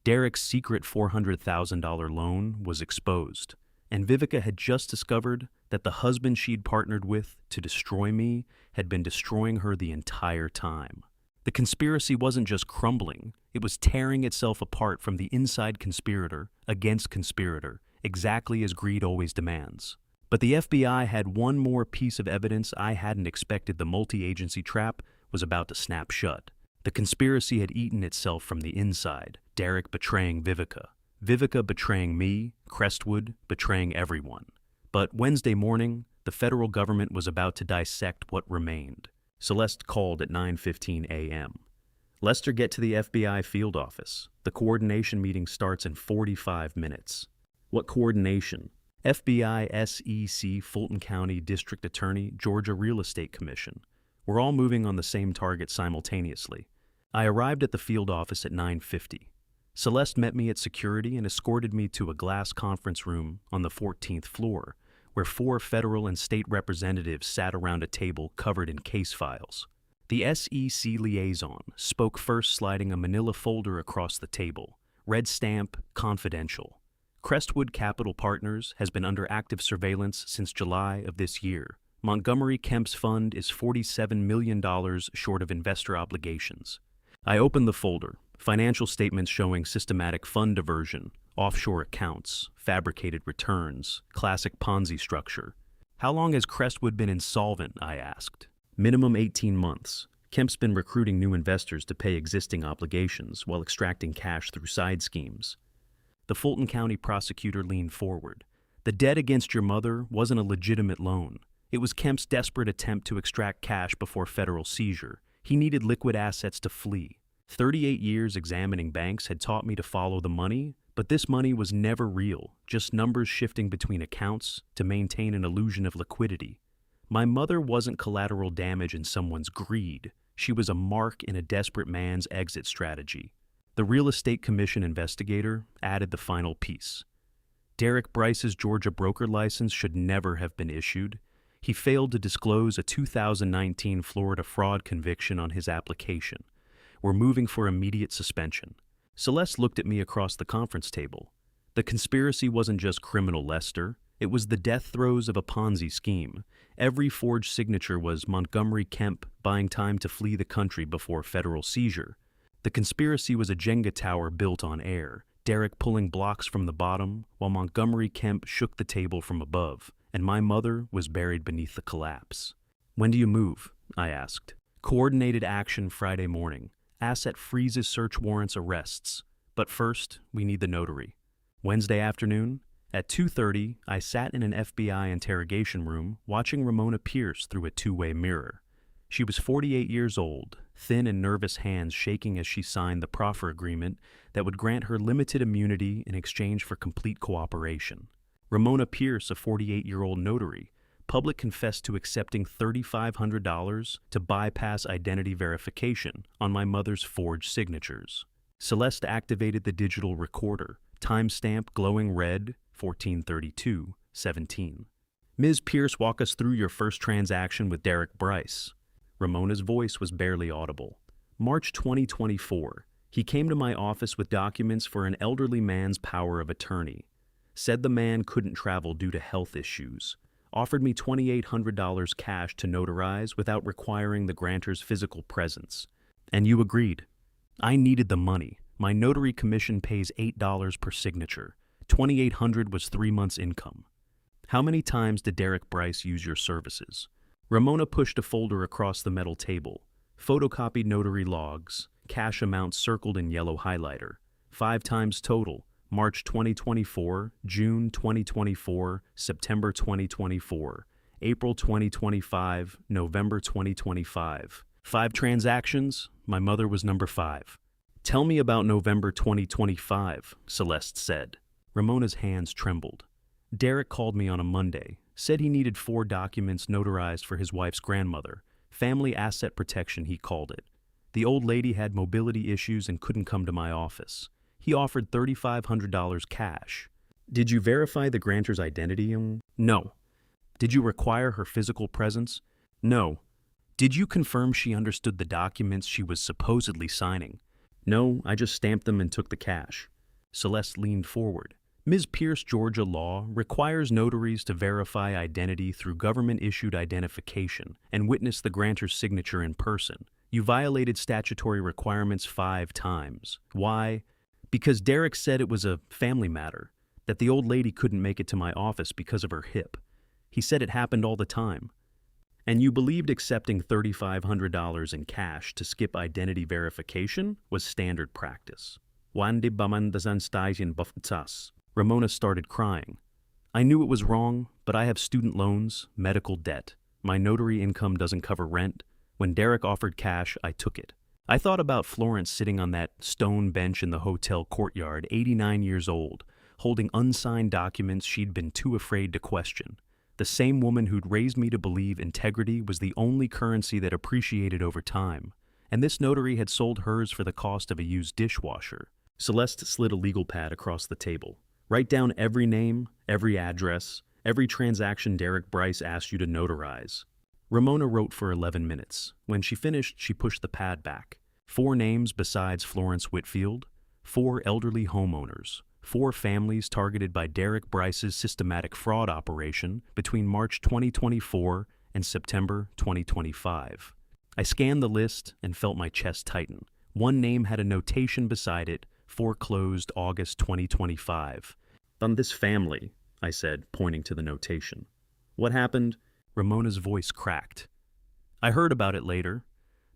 Derek's secret $400,000 loan was exposed. And Vivica had just discovered that the husband she'd partnered with to destroy me had been destroying her the entire time. The conspiracy wasn't just crumbling, it was tearing itself apart from the inside conspirator against conspirator, exactly as greed always demands. But the FBI had one more piece of evidence I hadn't expected. The multi-agency trap was about to snap shut. The conspiracy had eaten itself from the inside. Derek betraying Vivica. Vivica betraying me. Crestwood betraying everyone. But Wednesday morning, the federal government was about to dissect what remained. Celeste called at 9:15 a.m. Lester, get to the FBI field office. The coordination meeting starts in 45 minutes. What coordination? FBI, SEC, Fulton County District Attorney, Georgia Real Estate Commission. We're all moving on the same target simultaneously. I arrived at the field office at 9:50. Celeste met me at security and escorted me to a glass conference room on the 14th floor, where 4 federal and state representatives sat around a table covered in case files. The SEC liaison spoke first, sliding a manila folder across the table. Red stamp, confidential. Crestwood Capital Partners has been under active surveillance since July of this year. Montgomery Kemp's fund is $47 million short of investor obligations. I opened the folder. Financial statements showing systematic fund diversion, offshore accounts, fabricated returns, classic Ponzi structure. How long has Crestwood been insolvent? I asked. Minimum 18 months. Kemp's been recruiting new investors to pay existing obligations while extracting cash through side schemes. The Fulton County prosecutor leaned forward. The debt against your mother wasn't a legitimate loan. It was Kemp's desperate attempt to extract cash before federal seizure. He needed liquid assets to flee. 38 years examining banks had taught me to follow the money, but this money was never real, just numbers shifting between accounts to maintain an illusion of liquidity. My mother wasn't collateral damage in someone's greed. She was a mark in a desperate man's exit strategy. The Real Estate Commission investigator added the final piece. Derek Bryce's Georgia broker license should never have been issued. He failed to disclose a 2019 Florida fraud conviction on his application. We're moving for immediate suspension. Celeste looked at me across the conference table. The conspiracy wasn't just criminal, Lester. It was the death throes of a Ponzi scheme. Every forged signature was Montgomery Kemp buying time to flee the country before federal seizure. The conspiracy was a Jenga tower built on air, Derek pulling blocks from the bottom, while Montgomery Kemp shook the table from above, and my mother was buried beneath the collapse. When do you move? I asked. Coordinated action Friday morning. Asset freezes, search warrants, arrests. But first, we need the notary. Wednesday afternoon, at 2:30, I sat in an FBI interrogation room watching Ramona Pierce through a two-way mirror. She was 48 years old, thin and nervous hands shaking as she signed the proffer agreement that would grant her limited immunity in exchange for complete cooperation. Ramona Pierce, a 48-year-old notary, public confessed to accepting $3,500 to bypass identity verification on my mother's forged signatures. Celeste activated the digital recorder, timestamp glowing red, 14/32/17. Ms. Pierce, walk us through your first transaction with Derek Bryce. Ramona's voice was barely audible. March 2024. He came to my office with documents for an elderly man's power of attorney. Said the man couldn't travel due to health issues. Offered me $2,800 cash to notarize without requiring the grantor's physical presence. And you agreed. I needed the money. My notary commission pays $8 per signature. $2,800 was 3 months' income. How many times did Derek Bryce use your services? Ramona pushed a folder across the metal table. Photocopied notary logs, cash amounts circled in yellow highlighter. 5 times total. March 2024, June 2024, September 2024, April 2025, November 2025. 5 transactions. My mother was number 5. Tell me about November 2025, Celeste said. Ramona's hands trembled. Derek called me on a Monday, said he needed 4 documents notarized for his wife's grandmother. Family asset protection, he called it. The old lady had mobility issues and couldn't come to my office. He offered $3,500 cash. Did you verify the grantor's identity? No. Did you require her physical presence? No. Did you confirm she understood the documents she was supposedly signing? No, I just stamped them and took the cash. Celeste leaned forward. Ms. Pierce, Georgia law requires notaries to verify identity through government-issued identification and witness the grantor's signature in person. You violated statutory requirements 5 times. Why? Because Derek said it was a family matter, that the old lady couldn't make it to my office because of her hip. He said it happened all the time. And you believed accepting $3,500 in cash to skip identity verification was standard practice. Wandi baman dasan baftas. Ramona started crying. I knew it was wrong, but I have student loans, medical debt. My notary income doesn't cover rent. When Derek offered cash, I took it. I thought about Florence sitting on that stone bench in the hotel courtyard, 89 years old, holding unsigned documents she'd been too afraid to question. The same woman who'd raised me to believe integrity was the only currency that appreciated over time, and this notary had sold hers for the cost of a used dishwasher. Celeste slid a legal pad across the table. Write down every name, every address, every transaction Derek Bryce asked you to notarize. Ramona wrote for 11 minutes. When she finished, she pushed the pad back. 4 names besides Florence Whitfield, 4 elderly homeowners, 4 families targeted by Derek Bryce's systematic fraud operation between March 2024 and September 2025. I scanned the list and felt my chest tighten. One name had a notation beside it, foreclosed August 2025. On this family, I said, pointing to the notation. What happened? Ramona's voice cracked. I heard about it later.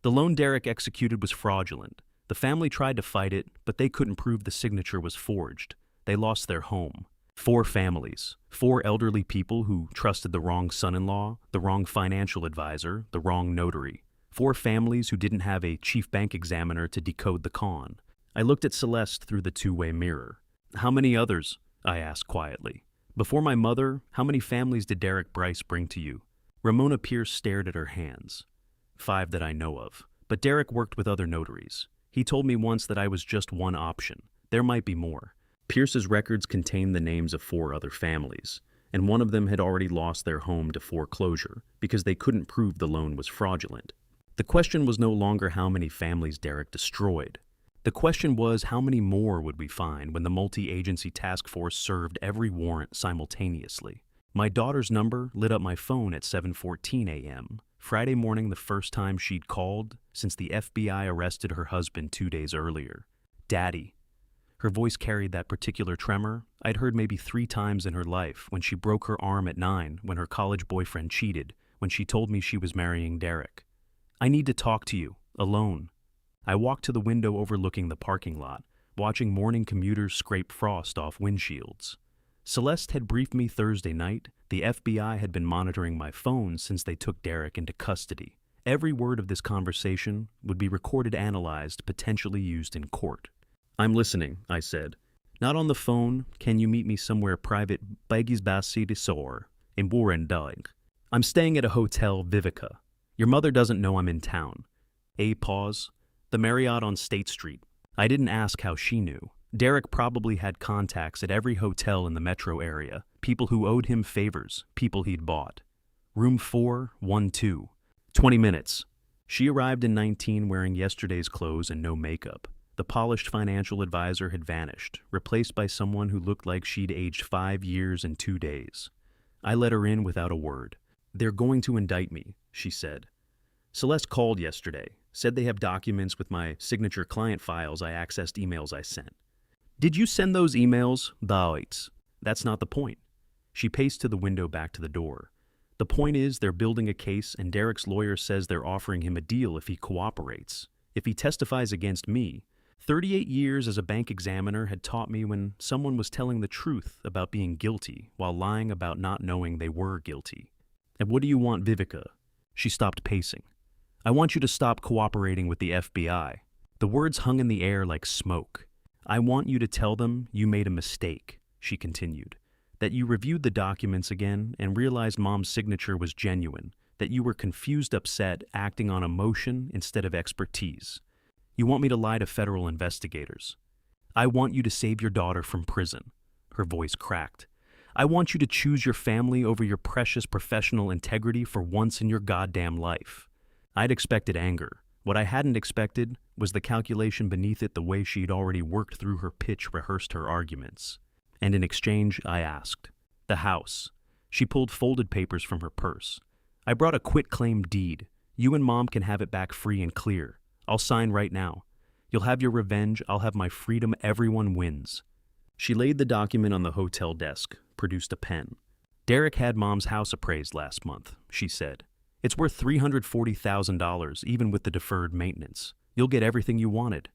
The loan Derek executed was fraudulent. The family tried to fight it, but they couldn't prove the signature was forged. They lost their home. 4 families, 4 elderly people who trusted the wrong son-in-law, the wrong financial advisor, the wrong notary. 4 families who didn't have a chief bank examiner to decode the con. I looked at Celeste through the two-way mirror. How many others? I asked quietly. Before my mother, how many families did Derek Bryce bring to you? Ramona Pierce stared at her hands. 5 that I know of. But Derek worked with other notaries. He told me once that I was just one option. There might be more. Pierce's records contained the names of 4 other families, and one of them had already lost their home to foreclosure because they couldn't prove the loan was fraudulent. The question was no longer how many families Derek destroyed. The question was how many more would we find when the multi-agency task force served every warrant simultaneously. My daughter's number lit up my phone at 7:14 a.m., Friday morning, the first time she'd called since the FBI arrested her husband 2 days earlier. Daddy. Her voice carried that particular tremor I'd heard maybe 3 times in her life, when she broke her arm at 9, when her college boyfriend cheated, when she told me she was marrying Derek. I need to talk to you, alone. I walked to the window overlooking the parking lot, watching morning commuters scrape frost off windshields. Celeste had briefed me Thursday night. The FBI had been monitoring my phone since they took Derek into custody. Every word of this conversation would be recorded, analyzed, potentially used in court. I'm listening, I said. Not on the phone. Can you meet me somewhere private? In Burendag. I'm staying at a hotel, Vivica. Your mother doesn't know I'm in town. A pause. The Marriott on State Street. I didn't ask how she knew. Derek probably had contacts at every hotel in the metro area, people who owed him favors, people he'd bought. Room 412. 20 minutes. She arrived in 19 wearing yesterday's clothes and no makeup. The polished financial advisor had vanished, replaced by someone who looked like she'd aged 5 years and 2 days. I let her in without a word. They're going to indict me, she said. Celeste called yesterday, said they have documents with my signature client files. I accessed emails I sent. Did you send those emails? That's not the point. She paced to the window back to the door. The point is they're building a case, and Derek's lawyer says they're offering him a deal if he cooperates. If he testifies against me. 38 years as a bank examiner had taught me when someone was telling the truth about being guilty while lying about not knowing they were guilty. And what do you want, Vivica? She stopped pacing. I want you to stop cooperating with the FBI. The words hung in the air like smoke. I want you to tell them you made a mistake, she continued. That you reviewed the documents again and realized Mom's signature was genuine. That you were confused, upset, acting on emotion instead of expertise. You want me to lie to federal investigators. I want you to save your daughter from prison. Her voice cracked. I want you to choose your family over your precious professional integrity for once in your goddamn life. I'd expected anger. What I hadn't expected was the calculation beneath it, the way she'd already worked through her pitch, rehearsed her arguments. And in exchange, I asked. The house. She pulled folded papers from her purse. I brought a quitclaim deed. You and Mom can have it back free and clear. I'll sign right now. You'll have your revenge. I'll have my freedom. Everyone wins. She laid the document on the hotel desk, produced a pen. Derek had Mom's house appraised last month, she said. It's worth $340,000 even with the deferred maintenance. You'll get everything you wanted.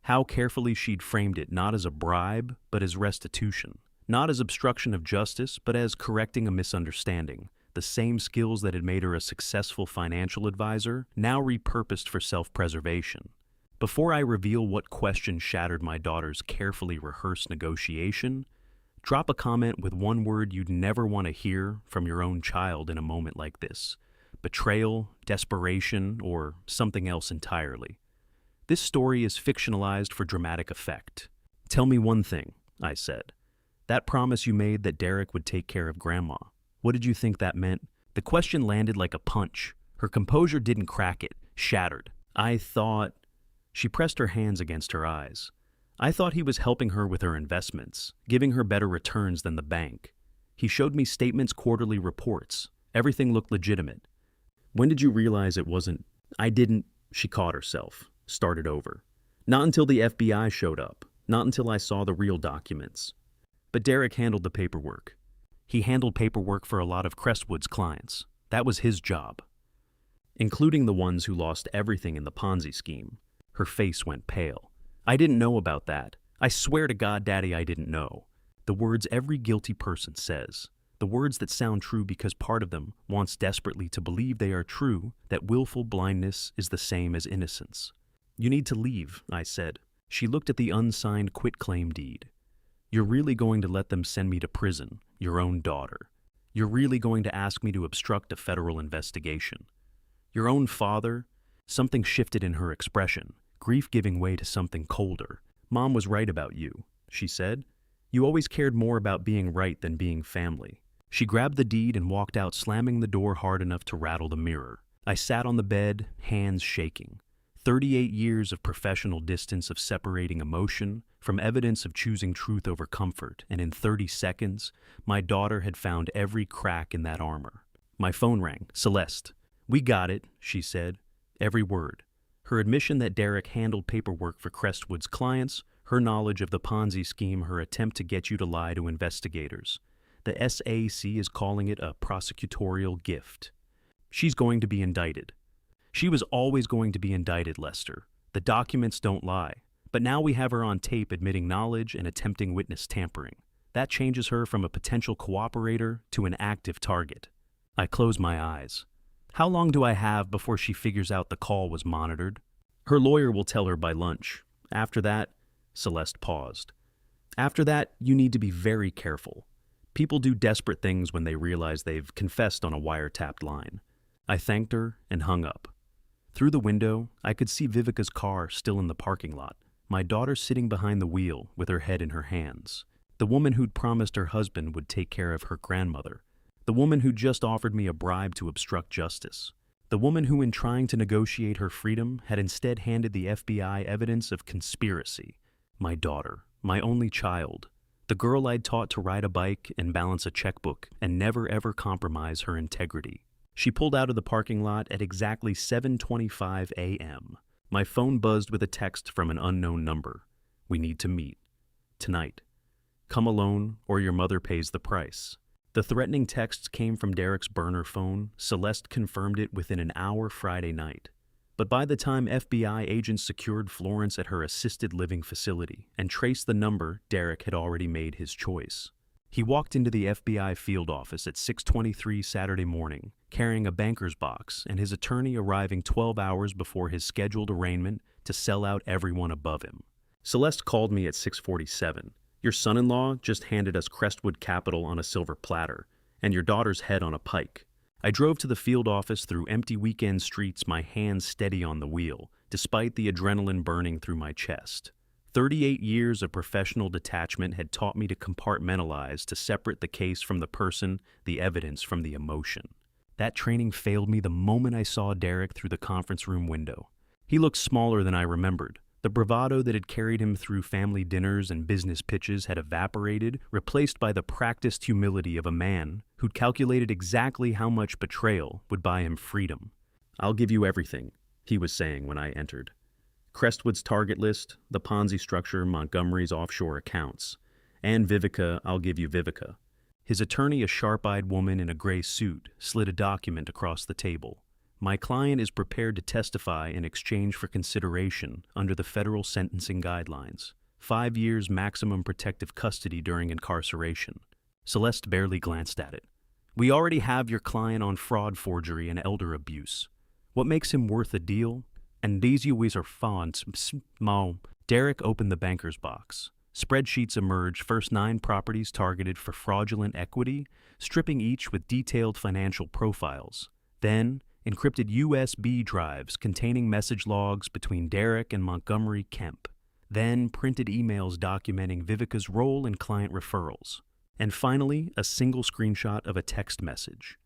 How carefully she'd framed it, not as a bribe, but as restitution. Not as obstruction of justice, but as correcting a misunderstanding. The same skills that had made her a successful financial advisor, now repurposed for self-preservation. Before I reveal what question shattered my daughter's carefully rehearsed negotiation, drop a comment with one word you'd never want to hear from your own child in a moment like this. Betrayal, desperation, or something else entirely. This story is fictionalized for dramatic effect. Tell me one thing, I said. That promise you made that Derek would take care of Grandma. What did you think that meant? The question landed like a punch. Her composure didn't crack it, shattered. I thought... She pressed her hands against her eyes. I thought he was helping her with her investments, giving her better returns than the bank. He showed me statements, quarterly reports. Everything looked legitimate. When did you realize it wasn't? I didn't... She caught herself, started over. Not until the FBI showed up. Not until I saw the real documents. But Derek handled the paperwork. He handled paperwork for a lot of Crestwood's clients. That was his job. Including the ones who lost everything in the Ponzi scheme. Her face went pale. I didn't know about that. I swear to God, Daddy, I didn't know. The words every guilty person says. The words that sound true because part of them wants desperately to believe they are true, that willful blindness is the same as innocence. You need to leave, I said. She looked at the unsigned quitclaim deed. You're really going to let them send me to prison, your own daughter. You're really going to ask me to obstruct a federal investigation. Your own father? Something shifted in her expression, grief giving way to something colder. Mom was right about you, she said. You always cared more about being right than being family. She grabbed the deed and walked out, slamming the door hard enough to rattle the mirror. I sat on the bed, hands shaking. 38 years of professional distance of separating emotion from evidence of choosing truth over comfort, and in 30 seconds, my daughter had found every crack in that armor. My phone rang. Celeste. We got it, she said. Every word. Her admission that Derek handled paperwork for Crestwood's clients, her knowledge of the Ponzi scheme, her attempt to get you to lie to investigators. The SAC is calling it a prosecutorial gift. She's going to be indicted. She was always going to be indicted, Lester. The documents don't lie. But now we have her on tape admitting knowledge and attempting witness tampering. That changes her from a potential cooperator to an active target. I close my eyes. How long do I have before she figures out the call was monitored? Her lawyer will tell her by lunch. After that, Celeste paused. After that, you need to be very careful. People do desperate things when they realize they've confessed on a wiretapped line. I thanked her and hung up. Through the window, I could see Vivica's car still in the parking lot, my daughter sitting behind the wheel with her head in her hands. The woman who'd promised her husband would take care of her grandmother. The woman who just offered me a bribe to obstruct justice. The woman who, in trying to negotiate her freedom, had instead handed the FBI evidence of conspiracy. My daughter, my only child. The girl I'd taught to ride a bike and balance a checkbook and never ever compromise her integrity. She pulled out of the parking lot at exactly 7:25 a.m. My phone buzzed with a text from an unknown number. We need to meet. Tonight. Come alone or your mother pays the price. The threatening texts came from Derek's burner phone. Celeste confirmed it within an hour Friday night. But by the time FBI agents secured Florence at her assisted living facility and traced the number, Derek had already made his choice. He walked into the FBI field office at 6:23 Saturday morning, carrying a banker's box, and his attorney arriving 12 hours before his scheduled arraignment to sell out everyone above him. Celeste called me at 6:47. Your son-in-law just handed us Crestwood Capital on a silver platter, and your daughter's head on a pike. I drove to the field office through empty weekend streets, my hands steady on the wheel, despite the adrenaline burning through my chest. 38 years of professional detachment had taught me to compartmentalize, to separate the case from the person, the evidence from the emotion. That training failed me the moment I saw Derek through the conference room window. He looked smaller than I remembered. The bravado that had carried him through family dinners and business pitches had evaporated, replaced by the practiced humility of a man who'd calculated exactly how much betrayal would buy him freedom. I'll give you everything, he was saying when I entered. Crestwood's target list, the Ponzi structure, Montgomery's offshore accounts. And Vivica, I'll give you Vivica. His attorney, a sharp-eyed woman in a gray suit, slid a document across the table. My client is prepared to testify in exchange for consideration under the federal sentencing guidelines. 5 years maximum protective custody during incarceration. Celeste barely glanced at it. We already have your client on fraud, forgery, and elder abuse. What makes him worth a deal? And these always are fonts. Derek opened the banker's box. Spreadsheets emerged, first 9 properties targeted for fraudulent equity, stripping each with detailed financial profiles. Then, encrypted USB drives containing message logs between Derek and Montgomery Kemp. Then, printed emails documenting Vivica's role in client referrals. And finally, a single screenshot of a text message.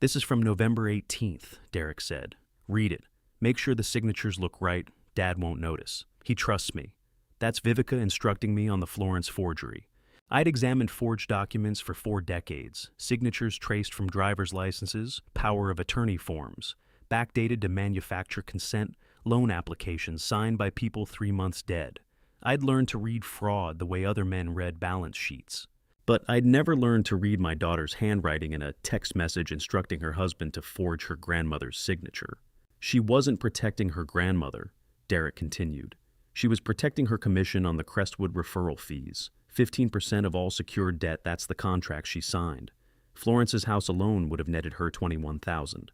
This is from November 18th, Derek said. Read it. Make sure the signatures look right. Dad won't notice. He trusts me. That's Vivica instructing me on the Florence forgery. I'd examined forged documents for 4 decades, signatures traced from driver's licenses, power of attorney forms, backdated to manufacture consent, loan applications signed by people 3 months dead. I'd learned to read fraud the way other men read balance sheets. But I'd never learned to read my daughter's handwriting in a text message instructing her husband to forge her grandmother's signature. She wasn't protecting her grandmother, Derek continued. She was protecting her commission on the Crestwood referral fees. 15% of all secured debt, that's the contract she signed. Florence's house alone would have netted her $21,000.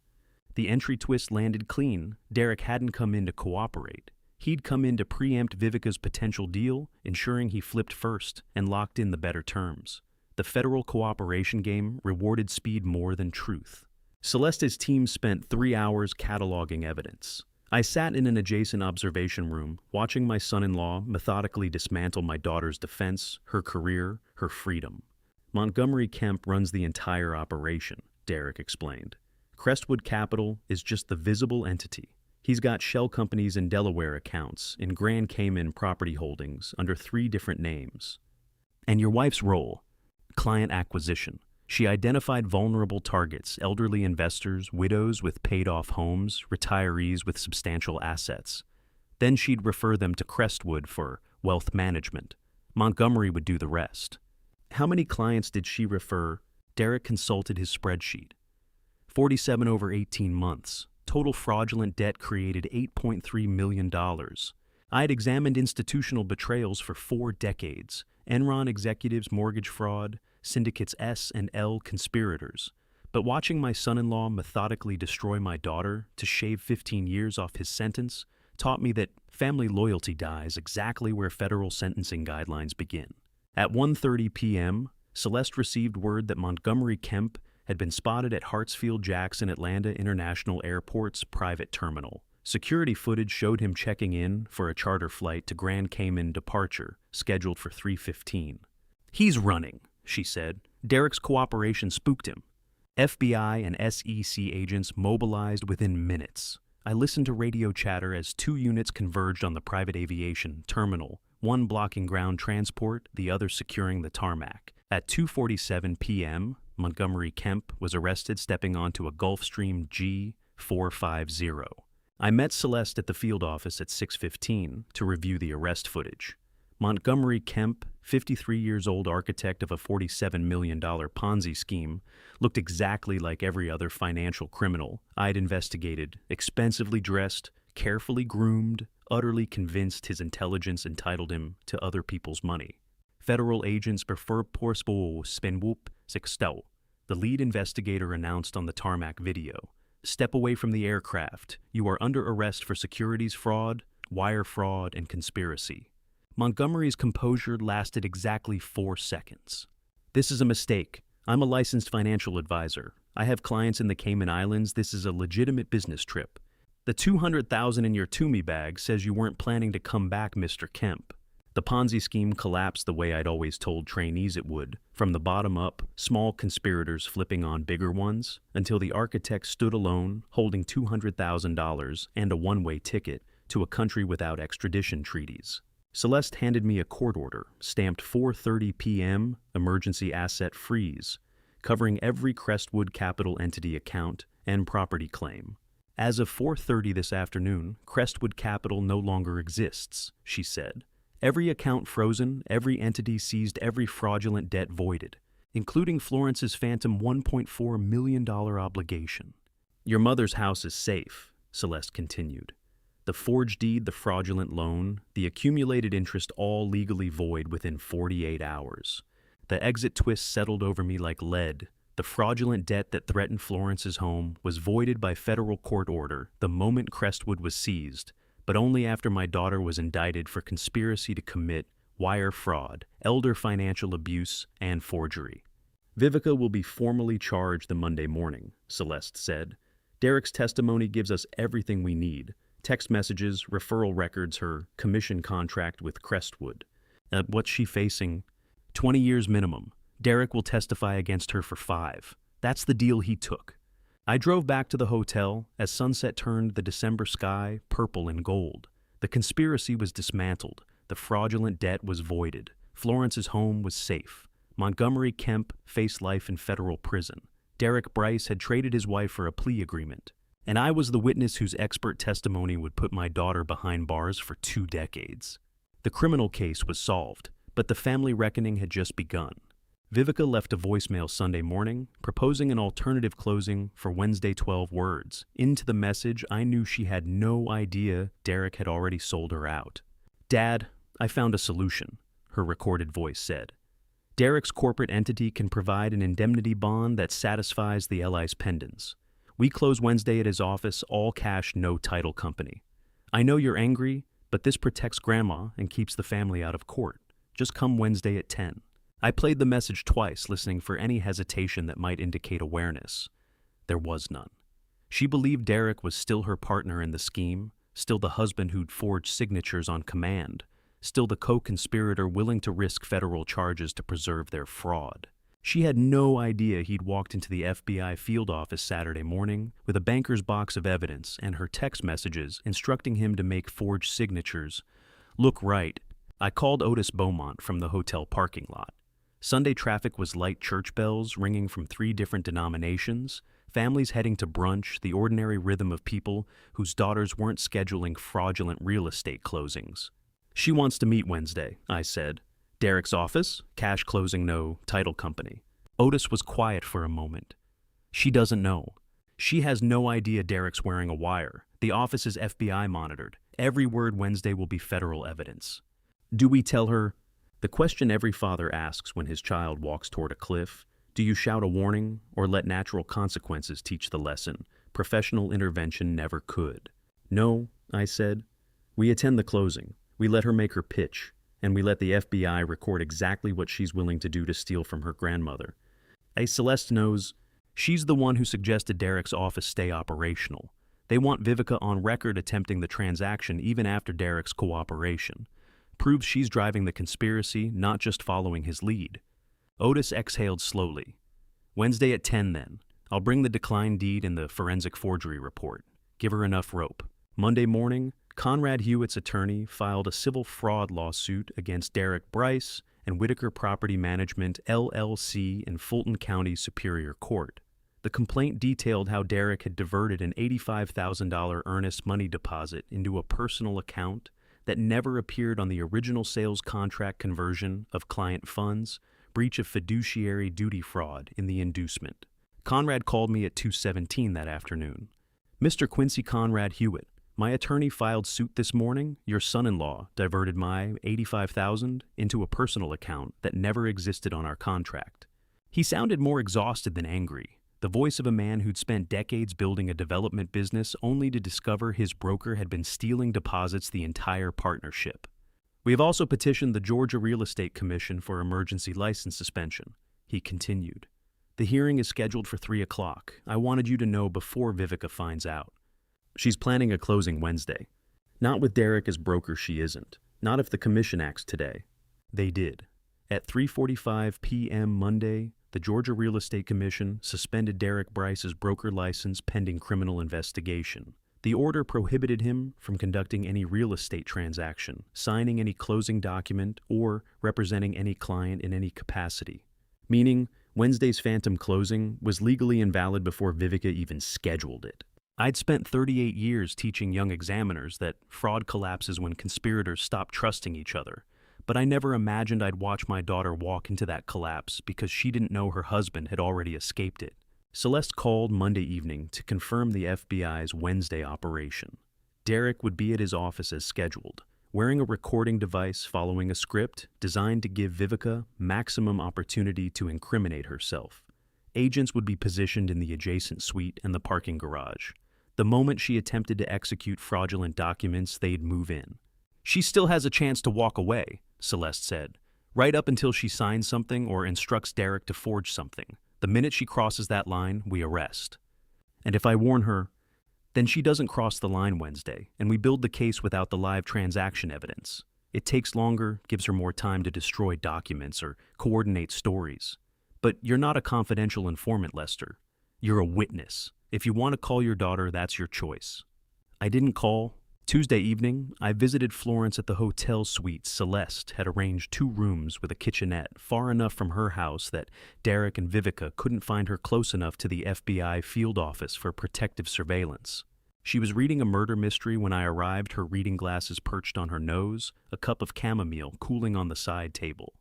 The entry twist landed clean. Derek hadn't come in to cooperate. He'd come in to preempt Vivica's potential deal, ensuring he flipped first and locked in the better terms. The federal cooperation game rewarded speed more than truth. Celeste's team spent 3 hours cataloging evidence. I sat in an adjacent observation room, watching my son-in-law methodically dismantle my daughter's defense, her career, her freedom. Montgomery Kemp runs the entire operation, Derek explained. Crestwood Capital is just the visible entity. He's got shell companies in Delaware accounts, in Grand Cayman property holdings, under 3 different names. And your wife's role? Client acquisition. She identified vulnerable targets, elderly investors, widows with paid-off homes, retirees with substantial assets. Then she'd refer them to Crestwood for wealth management. Montgomery would do the rest. How many clients did she refer? Derek consulted his spreadsheet. 47 over 18 months. Total fraudulent debt created $8.3 million. I had examined institutional betrayals for 4 decades. Enron executives, mortgage fraud, syndicates S and L conspirators. But watching my son-in-law methodically destroy my daughter to shave 15 years off his sentence taught me that family loyalty dies exactly where federal sentencing guidelines begin. At 1:30 p.m., Celeste received word that Montgomery Kemp had been spotted at Hartsfield-Jackson Atlanta International Airport's private terminal. Security footage showed him checking in for a charter flight to Grand Cayman departure, scheduled for 3:15. He's running, she said. Derek's cooperation spooked him. FBI and SEC agents mobilized within minutes. I listened to radio chatter as 2 units converged on the private aviation terminal, one blocking ground transport, the other securing the tarmac. At 2:47 p.m., Montgomery Kemp was arrested stepping onto a Gulfstream G450. I met Celeste at the field office at 6:15 to review the arrest footage. Montgomery Kemp, 53 years old architect of a $47 million Ponzi scheme, looked exactly like every other financial criminal I'd investigated, expensively dressed, carefully groomed, utterly convinced his intelligence entitled him to other people's money. Federal agents prefer Porspo Spenwhoop Sextau, the lead investigator announced on the tarmac video. Step away from the aircraft. You are under arrest for securities fraud, wire fraud, and conspiracy. Montgomery's composure lasted exactly 4 seconds. This is a mistake. I'm a licensed financial advisor. I have clients in the Cayman Islands. This is a legitimate business trip. The $200,000 in your Toomey bag says you weren't planning to come back, Mr. Kemp. The Ponzi scheme collapsed the way I'd always told trainees it would, from the bottom up, small conspirators flipping on bigger ones, until the architect stood alone, holding $200,000 and a one-way ticket to a country without extradition treaties. Celeste handed me a court order, stamped 4:30 p.m., emergency asset freeze, covering every Crestwood Capital entity account and property claim. As of 4:30 this afternoon, Crestwood Capital no longer exists, she said. Every account frozen, every entity seized, every fraudulent debt voided. including Florence's phantom $1.4 million obligation. Your mother's house is safe, Celeste continued. The forged deed, the fraudulent loan, the accumulated interest all legally void within 48 hours. The exit twist settled over me like lead. The fraudulent debt that threatened Florence's home was voided by federal court order the moment Crestwood was seized, but only after my daughter was indicted for conspiracy to commit wire fraud, elder financial abuse, and forgery. Vivica will be formally charged the Monday morning, Celeste said. Derek's testimony gives us everything we need. Text messages, referral records, her commission contract with Crestwood. What's she facing? 20 years minimum. Derek will testify against her for 5. That's the deal he took. I drove back to the hotel as sunset turned the December sky purple and gold. The conspiracy was dismantled. The fraudulent debt was voided. Florence's home was safe. Montgomery Kemp faced life in federal prison. Derek Bryce had traded his wife for a plea agreement. And I was the witness whose expert testimony would put my daughter behind bars for 2 decades. The criminal case was solved, but the family reckoning had just begun. Vivica left a voicemail Sunday morning, proposing an alternative closing for Wednesday 12 words. Into the message, I knew she had no idea Derek had already sold her out. Dad, I found a solution, her recorded voice said. Derek's corporate entity can provide an indemnity bond that satisfies the LI's pendants. We close Wednesday at his office, all cash, no title company. I know you're angry, but this protects Grandma and keeps the family out of court. Just come Wednesday at 10. I played the message twice, listening for any hesitation that might indicate awareness. There was none. She believed Derek was still her partner in the scheme, still the husband who'd forged signatures on command, still the co-conspirator willing to risk federal charges to preserve their fraud. She had no idea he'd walked into the FBI field office Saturday morning with a banker's box of evidence and her text messages instructing him to make forged signatures look right. I called Otis Beaumont from the hotel parking lot. Sunday traffic was light church bells ringing from 3 different denominations, families heading to brunch, the ordinary rhythm of people whose daughters weren't scheduling fraudulent real estate closings. She wants to meet Wednesday, I said. Derek's office, cash closing, no title company. Otis was quiet for a moment. She doesn't know. She has no idea Derek's wearing a wire. The office is FBI monitored. Every word Wednesday will be federal evidence. Do we tell her? The question every father asks when his child walks toward a cliff. Do you shout a warning or let natural consequences teach the lesson? Professional intervention never could. No, I said. We attend the closing. We let her make her pitch, and we let the FBI record exactly what she's willing to do to steal from her grandmother. Celeste knows she's the one who suggested Derek's office stay operational. They want Vivica on record attempting the transaction even after Derek's cooperation. Proves she's driving the conspiracy, not just following his lead. Otis exhaled slowly. Wednesday at 10 then. I'll bring the declined deed and the forensic forgery report. Give her enough rope. Monday morning, Conrad Hewitt's attorney filed a civil fraud lawsuit against Derek Bryce and Whitaker Property Management, LLC in Fulton County Superior Court. The complaint detailed how Derek had diverted an $85,000 earnest money deposit into a personal account that never appeared on the original sales contract conversion of client funds, breach of fiduciary duty fraud in the inducement. Conrad called me at 2:17 that afternoon. Mr. Quincy Conrad Hewitt, my attorney filed suit this morning. Your son-in-law diverted my $85,000 into a personal account that never existed on our contract. He sounded more exhausted than angry. The voice of a man who'd spent decades building a development business only to discover his broker had been stealing deposits the entire partnership. We have also petitioned the Georgia Real Estate Commission for emergency license suspension, he continued. The hearing is scheduled for 3 o'clock. I wanted you to know before Vivica finds out. She's planning a closing Wednesday. Not with Derek as broker, she isn't. Not if the commission acts today. They did. At 3:45 p.m. Monday, the Georgia Real Estate Commission suspended Derek Bryce's broker license pending criminal investigation. The order prohibited him from conducting any real estate transaction, signing any closing document, or representing any client in any capacity. Meaning, Wednesday's phantom closing was legally invalid before Vivica even scheduled it. I'd spent 38 years teaching young examiners that fraud collapses when conspirators stop trusting each other. but I never imagined I'd watch my daughter walk into that collapse because she didn't know her husband had already escaped it. Celeste called Monday evening to confirm the FBI's Wednesday operation. Derek would be at his office as scheduled, wearing a recording device following a script designed to give Vivica maximum opportunity to incriminate herself. Agents would be positioned in the adjacent suite and the parking garage. The moment she attempted to execute fraudulent documents, they'd move in. "She still has a chance to walk away," Celeste said, "right up until she signs something or instructs Derek to forge something. The minute she crosses that line, we arrest. And if I warn her, then she doesn't cross the line Wednesday, and we build the case without the live transaction evidence. It takes longer, gives her more time to destroy documents or coordinate stories. But you're not a confidential informant, Lester. You're a witness. If you want to call your daughter, that's your choice." I didn't call. Tuesday evening, I visited Florence at the hotel suite Celeste had arranged 2 rooms with a kitchenette far enough from her house that Derek and Vivica couldn't find her close enough to the FBI field office for protective surveillance. She was reading a murder mystery when I arrived, her reading glasses perched on her nose, a cup of chamomile cooling on the side table.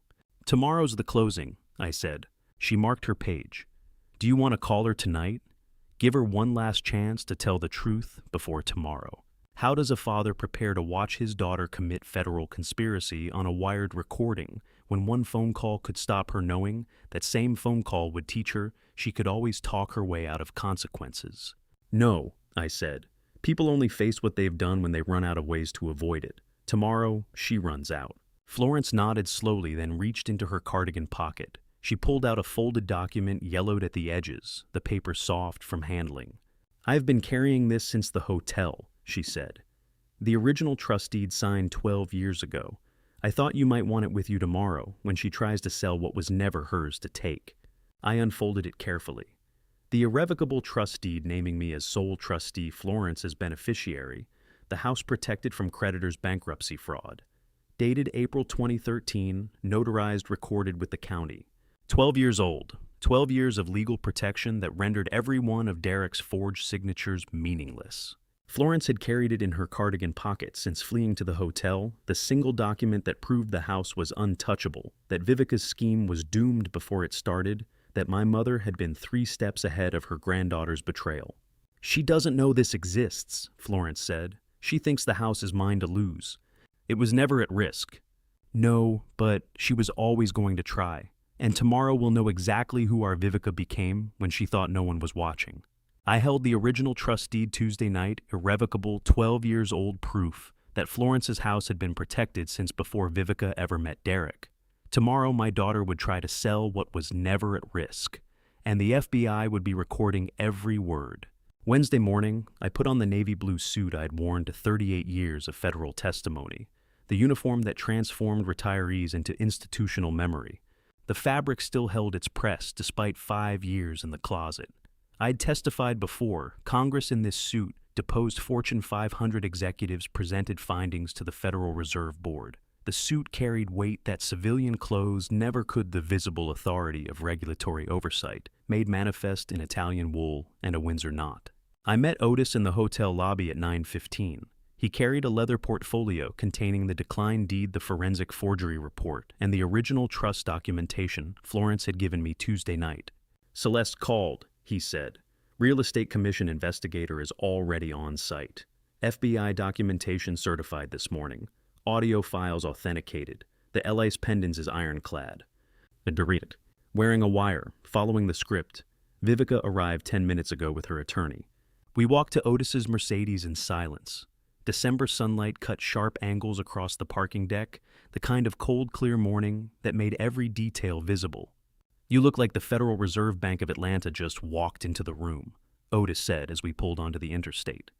"Tomorrow's the closing," I said. She marked her page. "Do you want to call her tonight? Give her one last chance to tell the truth before tomorrow." How does a father prepare to watch his daughter commit federal conspiracy on a wired recording when one phone call could stop her knowing that same phone call would teach her she could always talk her way out of consequences? "No," I said. "People only face what they've done when they run out of ways to avoid it. Tomorrow, she runs out." Florence nodded slowly, then reached into her cardigan pocket. She pulled out a folded document yellowed at the edges, the paper soft from handling. "I've been carrying this since the hotel," she said. "The original trust deed signed 12 years ago. I thought you might want it with you tomorrow when she tries to sell what was never hers to take." I unfolded it carefully. The irrevocable trust deed naming me as sole trustee, Florence as beneficiary, the house protected from creditors' bankruptcy fraud. Dated April 2013, notarized, recorded with the county. 12 years old. 12 years of legal protection that rendered every one of Derek's forged signatures meaningless. Florence had carried it in her cardigan pocket since fleeing to the hotel, the single document that proved the house was untouchable, that Vivica's scheme was doomed before it started, that my mother had been 3 steps ahead of her granddaughter's betrayal. "She doesn't know this exists," Florence said. "She thinks the house is mine to lose. It was never at risk." "No, but she was always going to try. And tomorrow we'll know exactly who our Vivica became when she thought no one was watching." I held the original trust deed Tuesday night, irrevocable, 12 years old proof that Florence's house had been protected since before Vivica ever met Derek. Tomorrow my daughter would try to sell what was never at risk, and the FBI would be recording every word. Wednesday morning, I put on the navy blue suit I'd worn to 38 years of federal testimony, the uniform that transformed retirees into institutional memory. The fabric still held its press despite 5 years in the closet. I'd testified before. Congress in this suit deposed Fortune 500 executives, presented findings to the Federal Reserve Board. The suit carried weight that civilian clothes never could. The visible authority of regulatory oversight, made manifest in Italian wool and a Windsor knot. I met Otis in the hotel lobby at 9:15. He carried a leather portfolio containing the decline deed, the forensic forgery report, and the original trust documentation Florence had given me Tuesday night. "Celeste called," he said. "Real Estate Commission investigator is already on site. FBI documentation certified this morning. Audio files authenticated. The LA's pendants is ironclad." Dorit. Wearing a wire, following the script, Vivica arrived 10 minutes ago with her attorney. We walked to Otis's Mercedes in silence. December sunlight cut sharp angles across the parking deck, the kind of cold, clear morning that made every detail visible. "You look like the Federal Reserve Bank of Atlanta just walked into the room," Otis said as we pulled onto the interstate.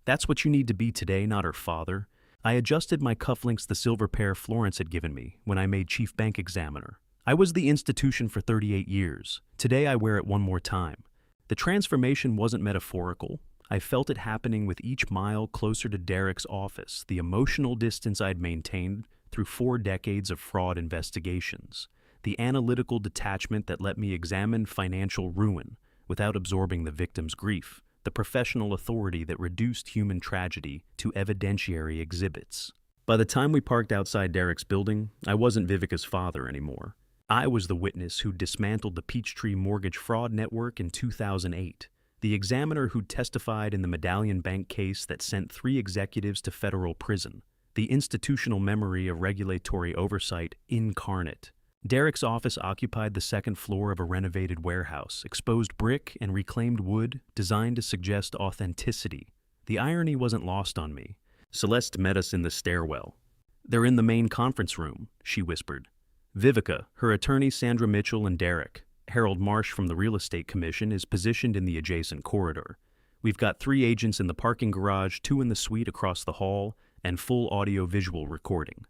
"That's what you need to be today, not her father." I adjusted my cufflinks, the silver pair Florence had given me when I made chief bank examiner. I was the institution for 38 years. Today I wear it one more time. The transformation wasn't metaphorical. I felt it happening with each mile closer to Derek's office, the emotional distance I'd maintained through 4 decades of fraud investigations, the analytical detachment that let me examine financial ruin without absorbing the victim's grief, the professional authority that reduced human tragedy to evidentiary exhibits. By the time we parked outside Derek's building, I wasn't Vivica's father anymore. I was the witness who dismantled the Peachtree mortgage fraud network in 2008, the examiner who testified in the Medallion Bank case that sent 3 executives to federal prison, the institutional memory of regulatory oversight incarnate. Derek's office occupied the second floor of a renovated warehouse, exposed brick and reclaimed wood designed to suggest authenticity. The irony wasn't lost on me. Celeste met us in the stairwell. "They're in the main conference room," she whispered. Vivica, her attorney Sandra Mitchell, and Derek, Harold Marsh from the Real Estate Commission, is positioned in the adjacent corridor. We've got 3 agents in the parking garage, 2 in the suite across the hall, and full audio-visual recording.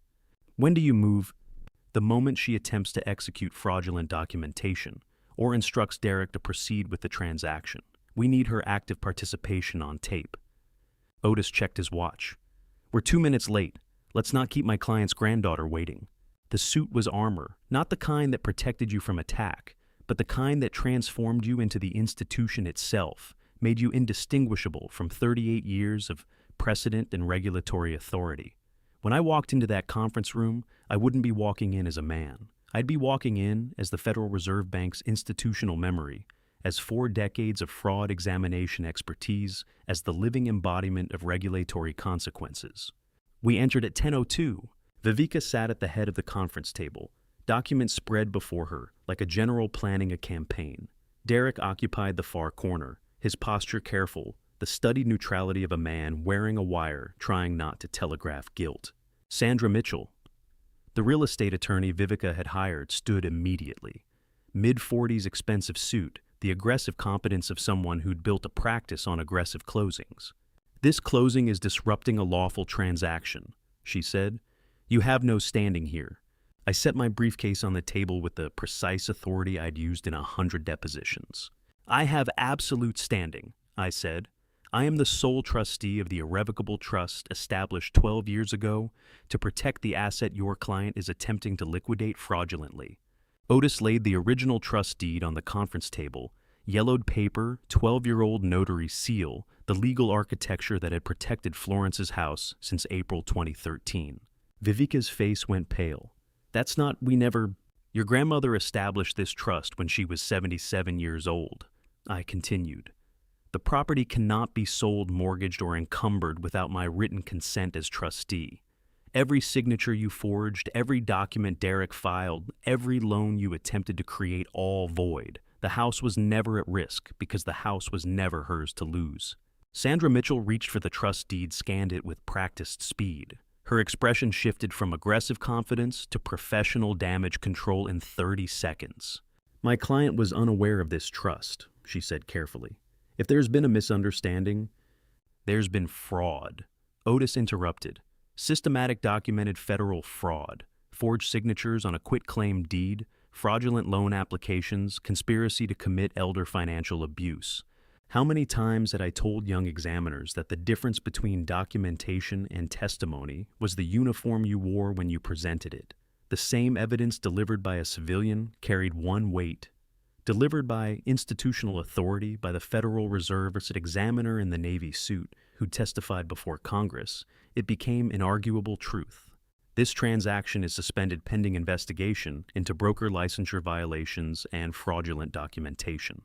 "When do you move?" The moment she attempts to execute fraudulent documentation or instructs Derek to proceed with the transaction. We need her active participation on tape. Otis checked his watch. "We're 2 minutes late. Let's not keep my client's granddaughter waiting." The suit was armor, not the kind that protected you from attack, but the kind that transformed you into the institution itself, made you indistinguishable from 38 years of precedent and regulatory authority. When I walked into that conference room, I wouldn't be walking in as a man. I'd be walking in as the Federal Reserve Bank's institutional memory, as 4 decades of fraud examination expertise, as the living embodiment of regulatory consequences. We entered at 10:02. Vivica sat at the head of the conference table, documents spread before her like a general planning a campaign. Derek occupied the far corner, his posture careful, the studied neutrality of a man wearing a wire trying not to telegraph guilt. Sandra Mitchell, the real estate attorney Vivica had hired, stood immediately. Mid-40s expensive suit, the aggressive competence of someone who'd built a practice on aggressive closings. "This closing is disrupting a lawful transaction," she said. "You have no standing here." I set my briefcase on the table with the precise authority I'd used in 100 depositions. "I have absolute standing," I said. "I am the sole trustee of the irrevocable trust established 12 years ago to protect the asset your client is attempting to liquidate fraudulently." Otis laid the original trust deed on the conference table, yellowed paper, 12-year-old notary seal, the legal architecture that had protected Florence's house since April 2013. Vivica's face went pale. Your grandmother established this trust when she was 77 years old," I continued. "The property cannot be sold, mortgaged, or encumbered without my written consent as trustee. Every signature you forged, every document Derek filed, every loan you attempted to create, all void. The house was never at risk because the house was never hers to lose." Sandra Mitchell reached for the trust deed, scanned it with practiced speed. Her expression shifted from aggressive confidence to professional damage control in 30 seconds. "My client was unaware of this trust," she said carefully. "If there's been a misunderstanding, there's been fraud." Otis interrupted. "Systematic documented federal fraud, forged signatures on a quitclaim deed, fraudulent loan applications, conspiracy to commit elder financial abuse. How many times had I told young examiners that the difference between documentation and testimony was the uniform you wore when you presented it? The same evidence delivered by a civilian carried one weight. Delivered by institutional authority, by the Federal Reserve examiner in the Navy suit who testified before Congress, it became inarguable truth. This transaction is suspended pending investigation into broker licensure violations and fraudulent documentation."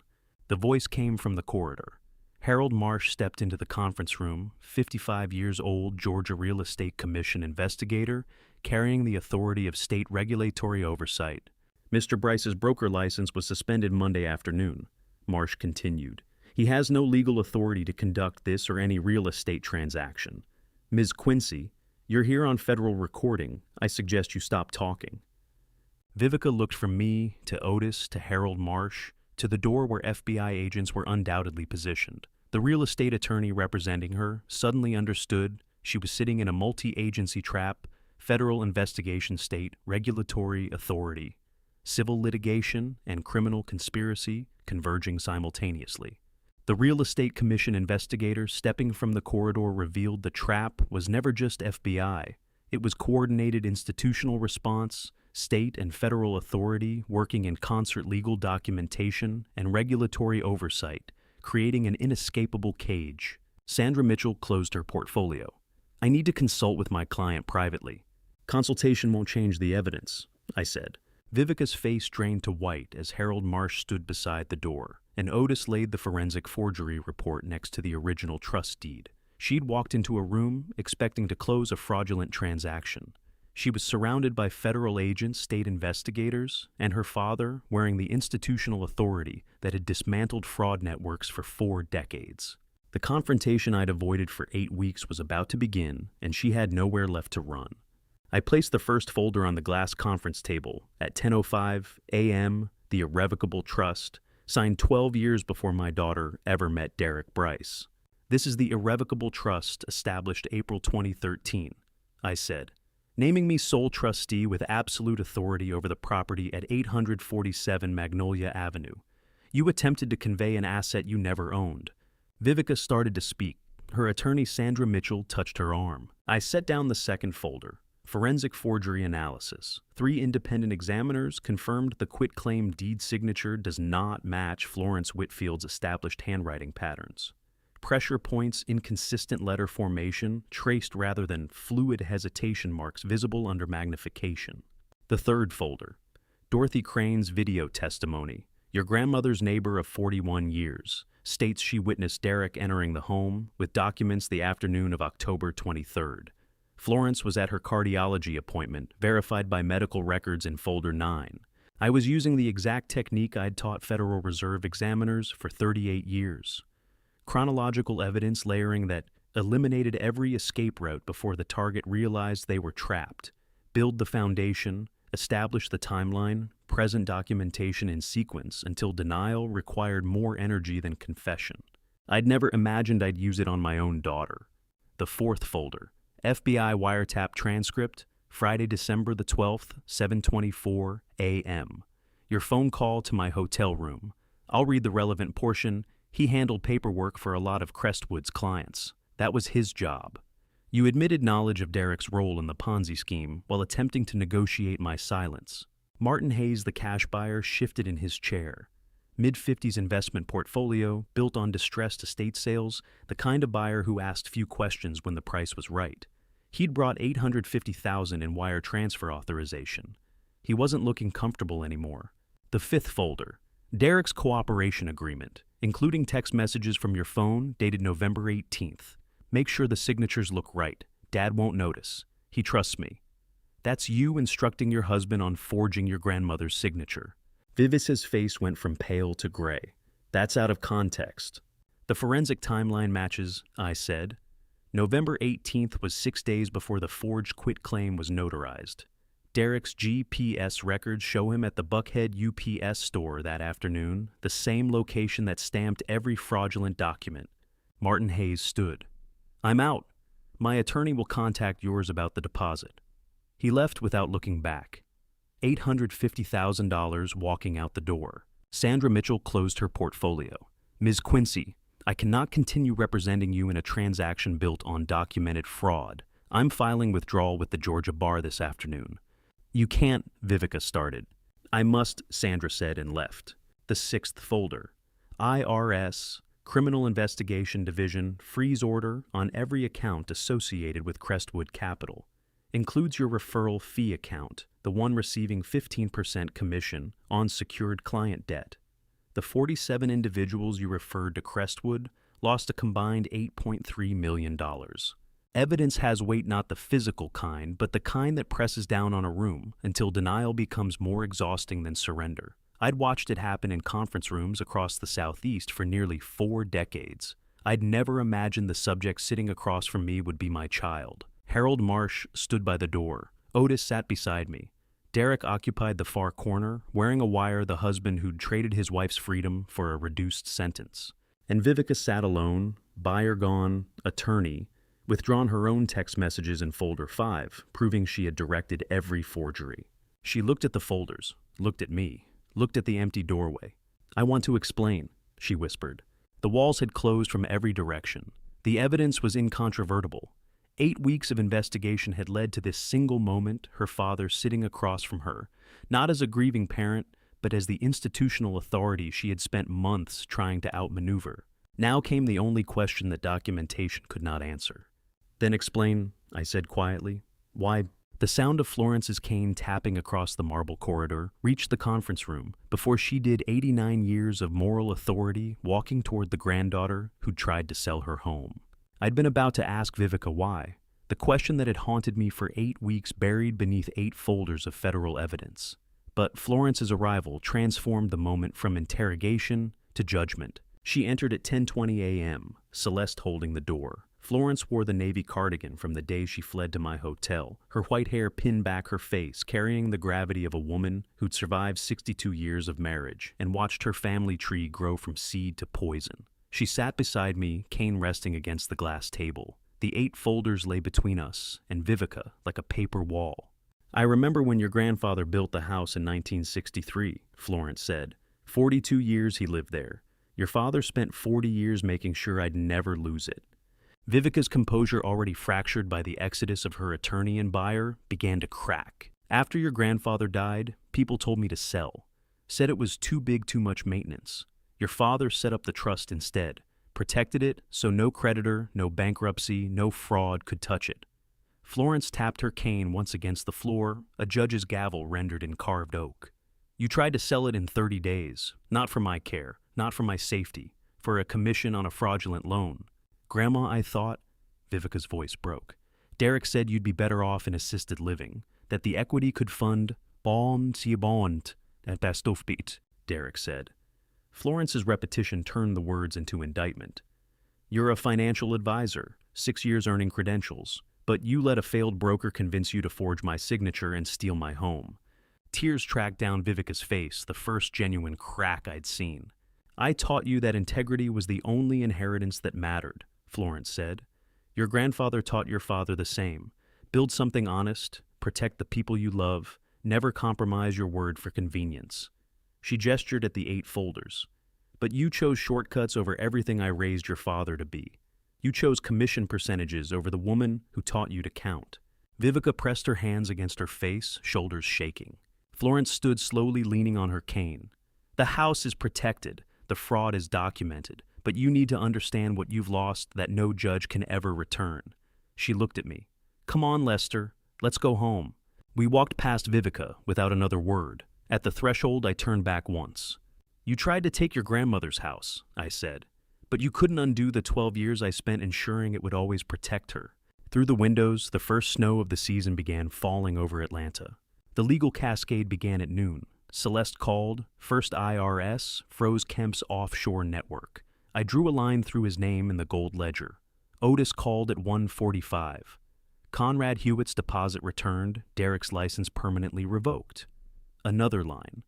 The voice came from the corridor. Harold Marsh stepped into the conference room, 55 years old Georgia Real Estate Commission investigator, carrying the authority of state regulatory oversight. "Mr. Bryce's broker license was suspended Monday afternoon," Marsh continued. "He has no legal authority to conduct this or any real estate transaction. Ms. Quincy, you're here on federal recording. I suggest you stop talking." Vivica looked from me to Otis to Harold Marsh, to the door where FBI agents were undoubtedly positioned. The real estate attorney representing her suddenly understood she was sitting in a multi-agency trap, federal investigation state, regulatory authority, civil litigation, and criminal conspiracy converging simultaneously. The Real Estate Commission investigator stepping from the corridor revealed the trap was never just FBI. It was coordinated institutional response, state and federal authority working in concert, legal documentation and regulatory oversight, creating an inescapable cage. Sandra Mitchell closed her portfolio. I need to consult with my client privately. Consultation won't change the evidence, I said. Vivica's face drained to white as Harold Marsh stood beside the door, and Otis laid the forensic forgery report next to the original trust deed. She'd walked into a room expecting to close a fraudulent transaction. She was surrounded by federal agents, state investigators, and her father wearing the institutional authority that had dismantled fraud networks for 4 decades. The confrontation I'd avoided for 8 weeks was about to begin, and she had nowhere left to run. I placed the first folder on the glass conference table at 10:05 a.m., the irrevocable trust, signed 12 years before my daughter ever met Derek Bryce. This is the irrevocable trust established April 2013, I said, naming me sole trustee with absolute authority over the property at 847 Magnolia Avenue. You attempted to convey an asset you never owned. Vivica started to speak. Her attorney Sandra Mitchell touched her arm. I set down the second folder. Forensic forgery analysis. 3 independent examiners confirmed the quitclaim deed signature does not match Florence Whitfield's established handwriting patterns. Pressure points, inconsistent letter formation, traced rather than fluid hesitation marks visible under magnification. The third folder. Dorothy Crane's video testimony. Your grandmother's neighbor of 41 years. States she witnessed Derek entering the home with documents the afternoon of October 23rd. Florence was at her cardiology appointment, verified by medical records in folder 9. I was using the exact technique I'd taught Federal Reserve examiners for 38 years. Chronological evidence layering that eliminated every escape route before the target realized they were trapped. Build the foundation, establish the timeline, present documentation in sequence until denial required more energy than confession. I'd never imagined I'd use it on my own daughter. The fourth folder. FBI wiretap transcript, Friday, December the 12th, 7:24 a.m. Your phone call to my hotel room. I'll read the relevant portion. He handled paperwork for a lot of Crestwood's clients. That was his job. You admitted knowledge of Derek's role in the Ponzi scheme while attempting to negotiate my silence. Martin Hayes, the cash buyer, shifted in his chair. Mid-50s investment portfolio, built on distressed estate sales, the kind of buyer who asked few questions when the price was right. He'd brought $850,000 in wire transfer authorization. He wasn't looking comfortable anymore. The fifth folder. Derek's cooperation agreement, including text messages from your phone dated November 18th. Make sure the signatures look right. Dad won't notice. He trusts me. That's you instructing your husband on forging your grandmother's signature. Vivis's face went from pale to gray. That's out of context. The forensic timeline matches, I said. November 18th was 6 days before the forged quitclaim was notarized. Derek's GPS records show him at the Buckhead UPS store that afternoon, the same location that stamped every fraudulent document. Martin Hayes stood. I'm out. My attorney will contact yours about the deposit. He left without looking back. $850,000 walking out the door. Sandra Mitchell closed her portfolio. Ms. Quincy, I cannot continue representing you in a transaction built on documented fraud. I'm filing withdrawal with the Georgia Bar this afternoon. You can't, Vivica started. I must, Sandra said and left. The sixth folder. IRS, Criminal Investigation Division, freeze order on every account associated with Crestwood Capital. Includes your referral fee account, the one receiving 15% commission on secured client debt. The 47 individuals you referred to Crestwood lost a combined $8.3 million. Evidence has weight not the physical kind, but the kind that presses down on a room until denial becomes more exhausting than surrender. I'd watched it happen in conference rooms across the Southeast for nearly 4 decades. I'd never imagined the subject sitting across from me would be my child. Harold Marsh stood by the door. Otis sat beside me. Derek occupied the far corner, wearing a wire the husband who'd traded his wife's freedom for a reduced sentence. And Vivica sat alone, buyer gone, attorney, withdrawn her own text messages in folder 5, proving she had directed every forgery. She looked at the folders, looked at me, looked at the empty doorway. I want to explain, she whispered. The walls had closed from every direction. The evidence was incontrovertible. 8 weeks of investigation had led to this single moment, her father sitting across from her, not as a grieving parent, but as the institutional authority she had spent months trying to outmaneuver. Now came the only question that documentation could not answer. Then explain, I said quietly. Why? The sound of Florence's cane tapping across the marble corridor reached the conference room before she did 89 years of moral authority walking toward the granddaughter who'd tried to sell her home. I'd been about to ask Vivica why, the question that had haunted me for 8 weeks buried beneath 8 folders of federal evidence. But Florence's arrival transformed the moment from interrogation to judgment. She entered at 10:20 a.m., Celeste holding the door. Florence wore the navy cardigan from the day she fled to my hotel, her white hair pinned back her face, carrying the gravity of a woman who'd survived 62 years of marriage and watched her family tree grow from seed to poison. She sat beside me, cane resting against the glass table. The 8 folders lay between us, and Vivica like a paper wall. I remember when your grandfather built the house in 1963, Florence said. 42 years he lived there. Your father spent 40 years making sure I'd never lose it. Vivica's composure, already fractured by the exodus of her attorney and buyer, began to crack. After your grandfather died, people told me to sell. Said it was too big, too much maintenance. Your father set up the trust instead, protected it so no creditor, no bankruptcy, no fraud could touch it. Florence tapped her cane once against the floor, a judge's gavel rendered in carved oak. You tried to sell it in 30 days, not for my care, not for my safety, for a commission on a fraudulent loan. Grandma, I thought, Vivica's voice broke. Derek said you'd be better off in assisted living, that the equity could fund bond si bond at Bastofbeat, Derek said. Florence's repetition turned the words into indictment. You're a financial advisor, 6 years earning credentials, but you let a failed broker convince you to forge my signature and steal my home. Tears tracked down Vivica's face, the first genuine crack I'd seen. I taught you that integrity was the only inheritance that mattered, Florence said. Your grandfather taught your father the same. Build something honest, protect the people you love, never compromise your word for convenience. She gestured at the 8 folders. But you chose shortcuts over everything I raised your father to be. You chose commission percentages over the woman who taught you to count. Vivica pressed her hands against her face, shoulders shaking. Florence stood slowly leaning on her cane. The house is protected. The fraud is documented, but you need to understand what you've lost that no judge can ever return. She looked at me. Come on, Lester. Let's go home. We walked past Vivica without another word. At the threshold, I turned back once. You tried to take your grandmother's house, I said, but you couldn't undo the 12 years I spent ensuring it would always protect her. Through the windows, the first snow of the season began falling over Atlanta. The legal cascade began at noon. Celeste called. First IRS froze Kemp's offshore network. I drew a line through his name in the gold ledger. Otis called at 1:45. Conrad Hewitt's deposit returned, Derek's license permanently revoked. Another line.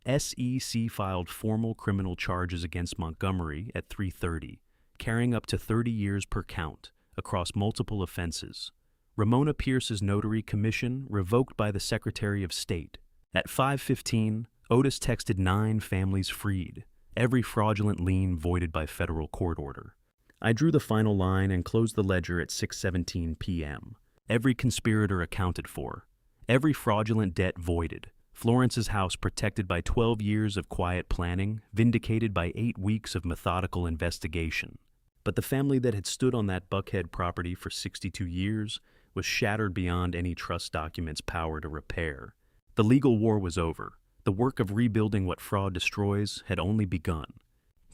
SEC filed formal criminal charges against Montgomery at 3:30, carrying up to 30 years per count, across multiple offenses. Ramona Pierce's notary commission revoked by the Secretary of State. At 5:15, Otis texted 9 families freed, every fraudulent lien voided by federal court order. I drew the final line and closed the ledger at 6:17 p.m. Every conspirator accounted for, every fraudulent debt voided, Florence's house protected by 12 years of quiet planning, vindicated by 8 weeks of methodical investigation. But the family that had stood on that Buckhead property for 62 years was shattered beyond any trust document's power to repair. The legal war was over. The work of rebuilding what fraud destroys had only begun.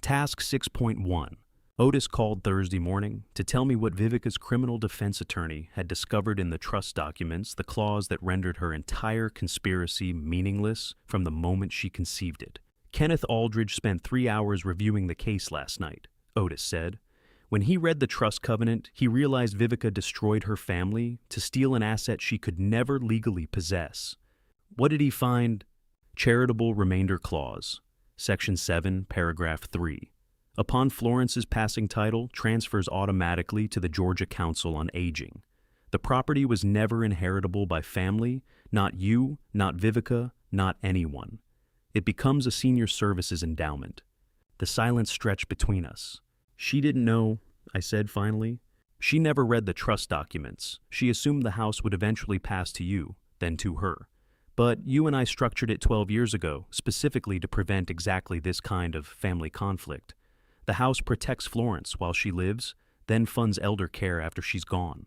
Task 6.1. Otis called Thursday morning to tell me what Vivica's criminal defense attorney had discovered in the trust documents, the clause that rendered her entire conspiracy meaningless from the moment she conceived it. Kenneth Aldridge spent 3 hours reviewing the case last night, Otis said. When he read the trust covenant, he realized Vivica destroyed her family to steal an asset she could never legally possess. What did he find? Charitable remainder clause, Section 7, Paragraph 3. Upon Florence's passing title, transfers automatically to the Georgia Council on Aging. The property was never inheritable by family, not you, not Vivica, not anyone. It becomes a senior services endowment. The silence stretched between us. She didn't know, I said finally. She never read the trust documents. She assumed the house would eventually pass to you, then to her. But you and I structured it 12 years ago, specifically to prevent exactly this kind of family conflict. The house protects Florence while she lives, then funds elder care after she's gone.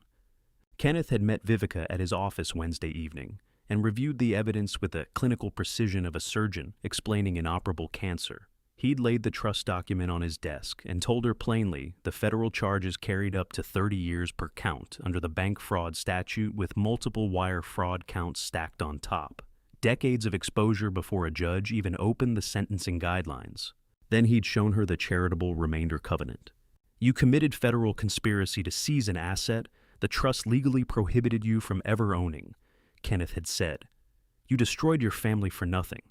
Kenneth had met Vivica at his office Wednesday evening and reviewed the evidence with the clinical precision of a surgeon explaining inoperable cancer. He'd laid the trust document on his desk and told her plainly the federal charges carried up to 30 years per count under the bank fraud statute, with multiple wire fraud counts stacked on top. Decades of exposure before a judge even opened the sentencing guidelines. Then he'd shown her the charitable remainder covenant. You committed federal conspiracy to seize an asset the trust legally prohibited you from ever owning, Kenneth had said. You destroyed your family for nothing.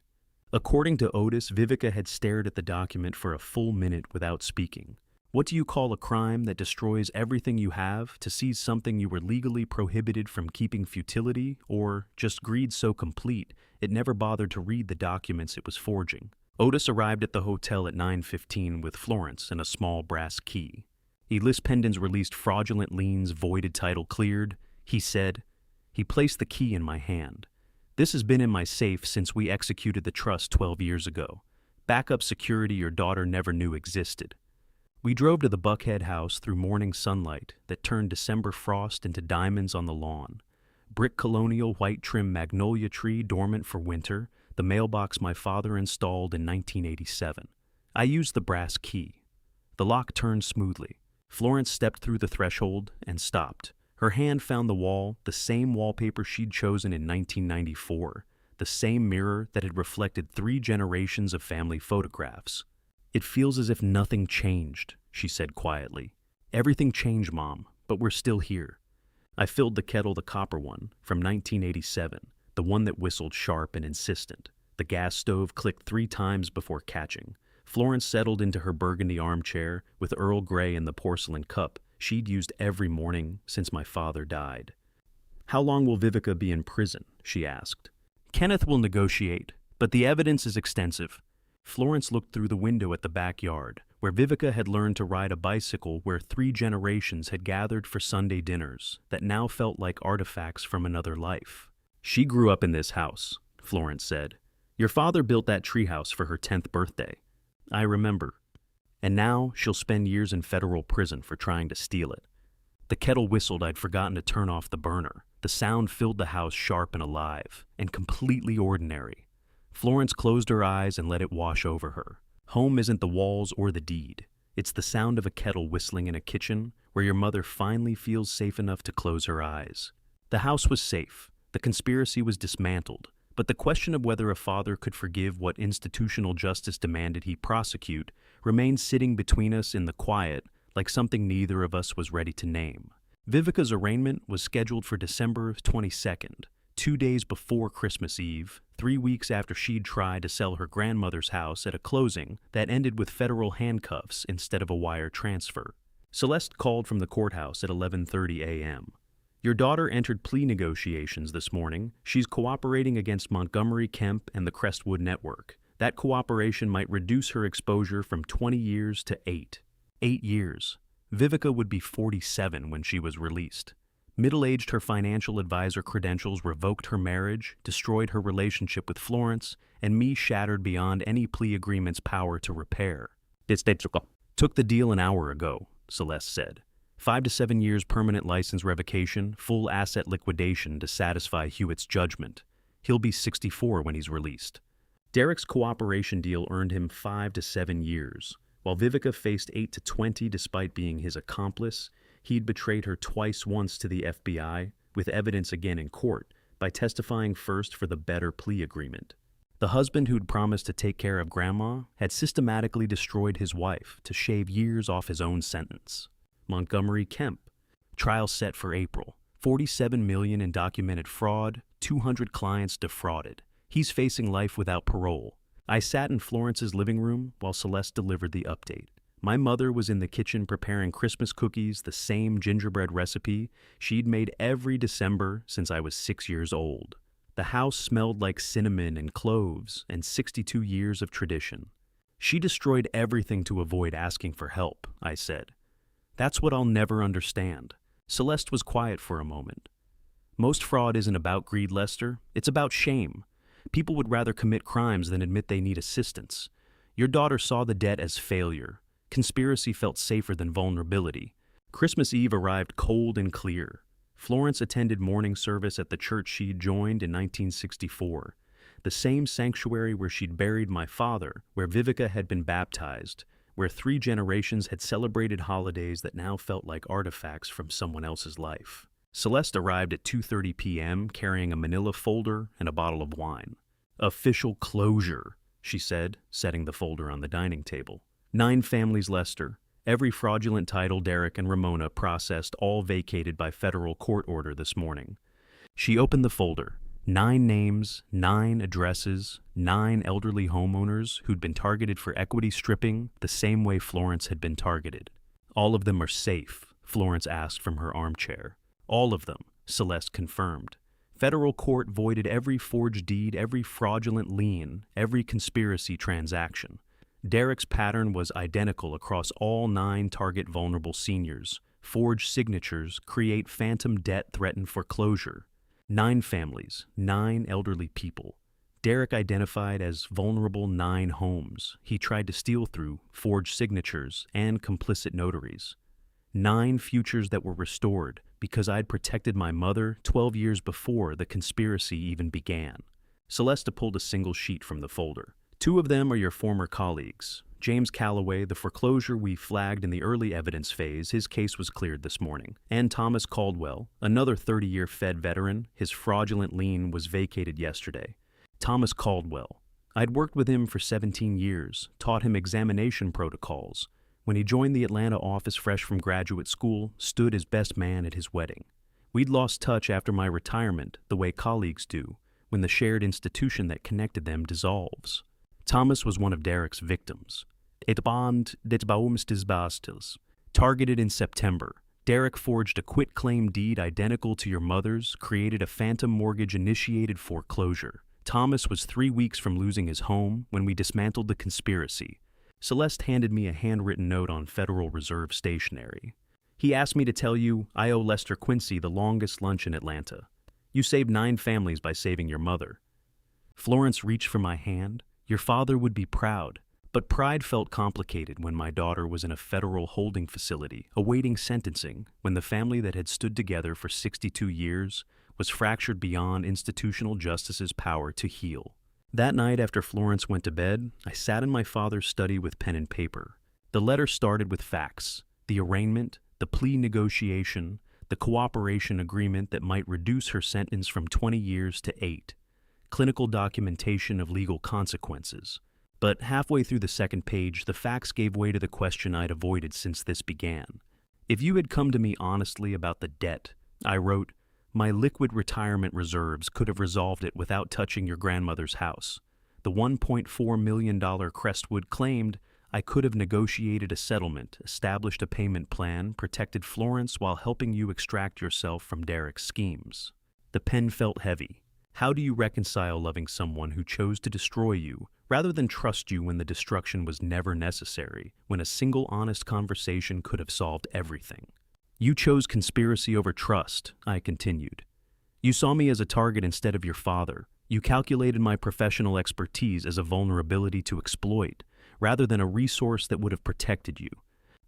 According to Otis, Vivica had stared at the document for a full minute without speaking. What do you call a crime that destroys everything you have to seize something you were legally prohibited from keeping? Futility, or just greed so complete it never bothered to read the documents it was forging? Otis arrived at the hotel at 9:15 with Florence and a small brass key. Elis Pendens released fraudulent liens, voided title cleared, he said. He placed the key in my hand. This has been in my safe since we executed the trust 12 years ago. Backup security your daughter never knew existed. We drove to the Buckhead house through morning sunlight that turned December frost into diamonds on the lawn. Brick colonial white trim magnolia tree dormant for winter, the mailbox my father installed in 1987. I used the brass key. The lock turned smoothly. Florence stepped through the threshold and stopped. Her hand found the wall, the same wallpaper she'd chosen in 1994, the same mirror that had reflected 3 generations of family photographs. It feels as if nothing changed, she said quietly. Everything changed, Mom, but we're still here. I filled the kettle, the copper one, from 1987, the one that whistled sharp and insistent. The gas stove clicked 3 times before catching. Florence settled into her burgundy armchair with Earl Grey in the porcelain cup she'd used every morning since my father died. How long will Vivica be in prison? She asked. Kenneth will negotiate, but the evidence is extensive. Florence looked through the window at the backyard, where Vivica had learned to ride a bicycle, where 3 generations had gathered for Sunday dinners that now felt like artifacts from another life. She grew up in this house, Florence said. Your father built that treehouse for her 10th birthday. I remember. And now she'll spend years in federal prison for trying to steal it. The kettle whistled. I'd forgotten to turn off the burner. The sound filled the house sharp and alive, and completely ordinary. Florence closed her eyes and let it wash over her. Home isn't the walls or the deed. It's the sound of a kettle whistling in a kitchen where your mother finally feels safe enough to close her eyes. The house was safe. The conspiracy was dismantled. But the question of whether a father could forgive what institutional justice demanded he prosecute remained sitting between us in the quiet, like something neither of us was ready to name. Vivica's arraignment was scheduled for December 22nd, 2 days before Christmas Eve, 3 weeks after she'd tried to sell her grandmother's house at a closing that ended with federal handcuffs instead of a wire transfer. Celeste called from the courthouse at 11:30 a.m. Your daughter entered plea negotiations this morning. She's cooperating against Montgomery Kemp and the Crestwood Network. That cooperation might reduce her exposure from 20 years to 8. 8 years. Vivica would be 47 when she was released. Middle-aged, her financial advisor credentials revoked her marriage, destroyed her relationship with Florence, and me shattered beyond any plea agreement's power to repair. Took the deal an hour ago, Celeste said. 5 to 7 years permanent license revocation, full asset liquidation to satisfy Hewitt's judgment. He'll be 64 when he's released. Derek's cooperation deal earned him 5 to 7 years. While Vivica faced 8 to 20 despite being his accomplice, he'd betrayed her once to the FBI, with evidence again in court, by testifying first for the better plea agreement. The husband who'd promised to take care of Grandma had systematically destroyed his wife to shave years off his own sentence. Montgomery Kemp. Trial set for April. $47 million in documented fraud, 200 clients defrauded. He's facing life without parole. I sat in Florence's living room while Celeste delivered the update. My mother was in the kitchen preparing Christmas cookies, the same gingerbread recipe she'd made every December since I was 6 years old. The house smelled like cinnamon and cloves and 62 years of tradition. She destroyed everything to avoid asking for help, I said. That's what I'll never understand. Celeste was quiet for a moment. Most fraud isn't about greed, Lester. It's about shame. People would rather commit crimes than admit they need assistance. Your daughter saw the debt as failure. Conspiracy felt safer than vulnerability. Christmas Eve arrived cold and clear. Florence attended morning service at the church she'd joined in 1964, the same sanctuary where she'd buried my father, where Vivica had been baptized, where 3 generations had celebrated holidays that now felt like artifacts from someone else's life. Celeste arrived at 2:30 p.m. carrying a manila folder and a bottle of wine. "Official closure," she said, setting the folder on the dining table. 9 families, Lester. Every fraudulent title Derek and Ramona processed, all vacated by federal court order this morning. She opened the folder. 9 names, 9 addresses, 9 elderly homeowners who'd been targeted for equity stripping the same way Florence had been targeted. "All of them are safe," Florence asked from her armchair. "All of them," Celeste confirmed. Federal court voided every forged deed, every fraudulent lien, every conspiracy transaction. Derek's pattern was identical across all 9 target vulnerable seniors. Forged signatures create phantom debt, threaten foreclosure. 9 families, 9 elderly people. Derek identified as vulnerable 9 homes he tried to steal through forged signatures and complicit notaries. 9 futures that were restored because I'd protected my mother 12 years before the conspiracy even began. Celeste pulled a single sheet from the folder. 2 of them are your former colleagues. James Calloway, the foreclosure we flagged in the early evidence phase, his case was cleared this morning. And Thomas Caldwell, another 30-year Fed veteran, his fraudulent lien was vacated yesterday. Thomas Caldwell. I'd worked with him for 17 years, taught him examination protocols. When he joined the Atlanta office fresh from graduate school, stood as best man at his wedding. We'd lost touch after my retirement, the way colleagues do, when the shared institution that connected them dissolves. Thomas was one of Derek's victims. Ett band det baumstes bastos. Targeted in September, Derek forged a quitclaim deed identical to your mother's, created a phantom mortgage, initiated foreclosure. Thomas was 3 weeks from losing his home when we dismantled the conspiracy. Celeste handed me a handwritten note on Federal Reserve stationery. "He asked me to tell you I owe Lester Quincy the longest lunch in Atlanta. You saved 9 families by saving your mother." Florence reached for my hand. "Your father would be proud." But pride felt complicated when my daughter was in a federal holding facility, awaiting sentencing, when the family that had stood together for 62 years was fractured beyond institutional justice's power to heal. That night after Florence went to bed, I sat in my father's study with pen and paper. The letter started with facts: the arraignment, the plea negotiation, the cooperation agreement that might reduce her sentence from 20 years to 8, clinical documentation of legal consequences. But halfway through the second page, the facts gave way to the question I'd avoided since this began. "If you had come to me honestly about the debt," I wrote, "my liquid retirement reserves could have resolved it without touching your grandmother's house. The $1.4 million Crestwood claimed I could have negotiated a settlement, established a payment plan, protected Florence while helping you extract yourself from Derek's schemes." The pen felt heavy. How do you reconcile loving someone who chose to destroy you rather than trust you when the destruction was never necessary, when a single honest conversation could have solved everything? "You chose conspiracy over trust," I continued. "You saw me as a target instead of your father. You calculated my professional expertise as a vulnerability to exploit, rather than a resource that would have protected you."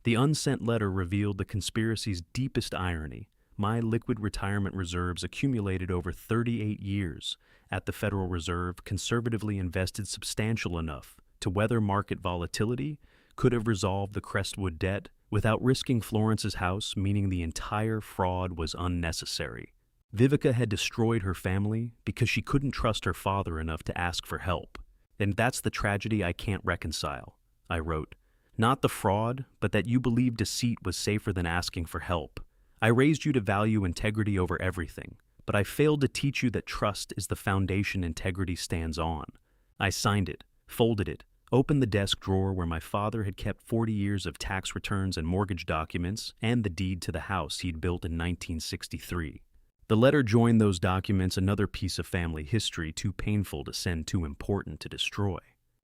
The unsent letter revealed the conspiracy's deepest irony. My liquid retirement reserves accumulated over 38 years at the Federal Reserve, conservatively invested substantial enough to weather market volatility, could have resolved the Crestwood debt without risking Florence's house, meaning the entire fraud was unnecessary. Vivica had destroyed her family because she couldn't trust her father enough to ask for help. And that's the tragedy I can't reconcile, I wrote. Not the fraud, but that you believed deceit was safer than asking for help. I raised you to value integrity over everything, but I failed to teach you that trust is the foundation integrity stands on. I signed it, folded it, opened the desk drawer where my father had kept 40 years of tax returns and mortgage documents and the deed to the house he'd built in 1963. The letter joined those documents another piece of family history too painful to send, too important to destroy.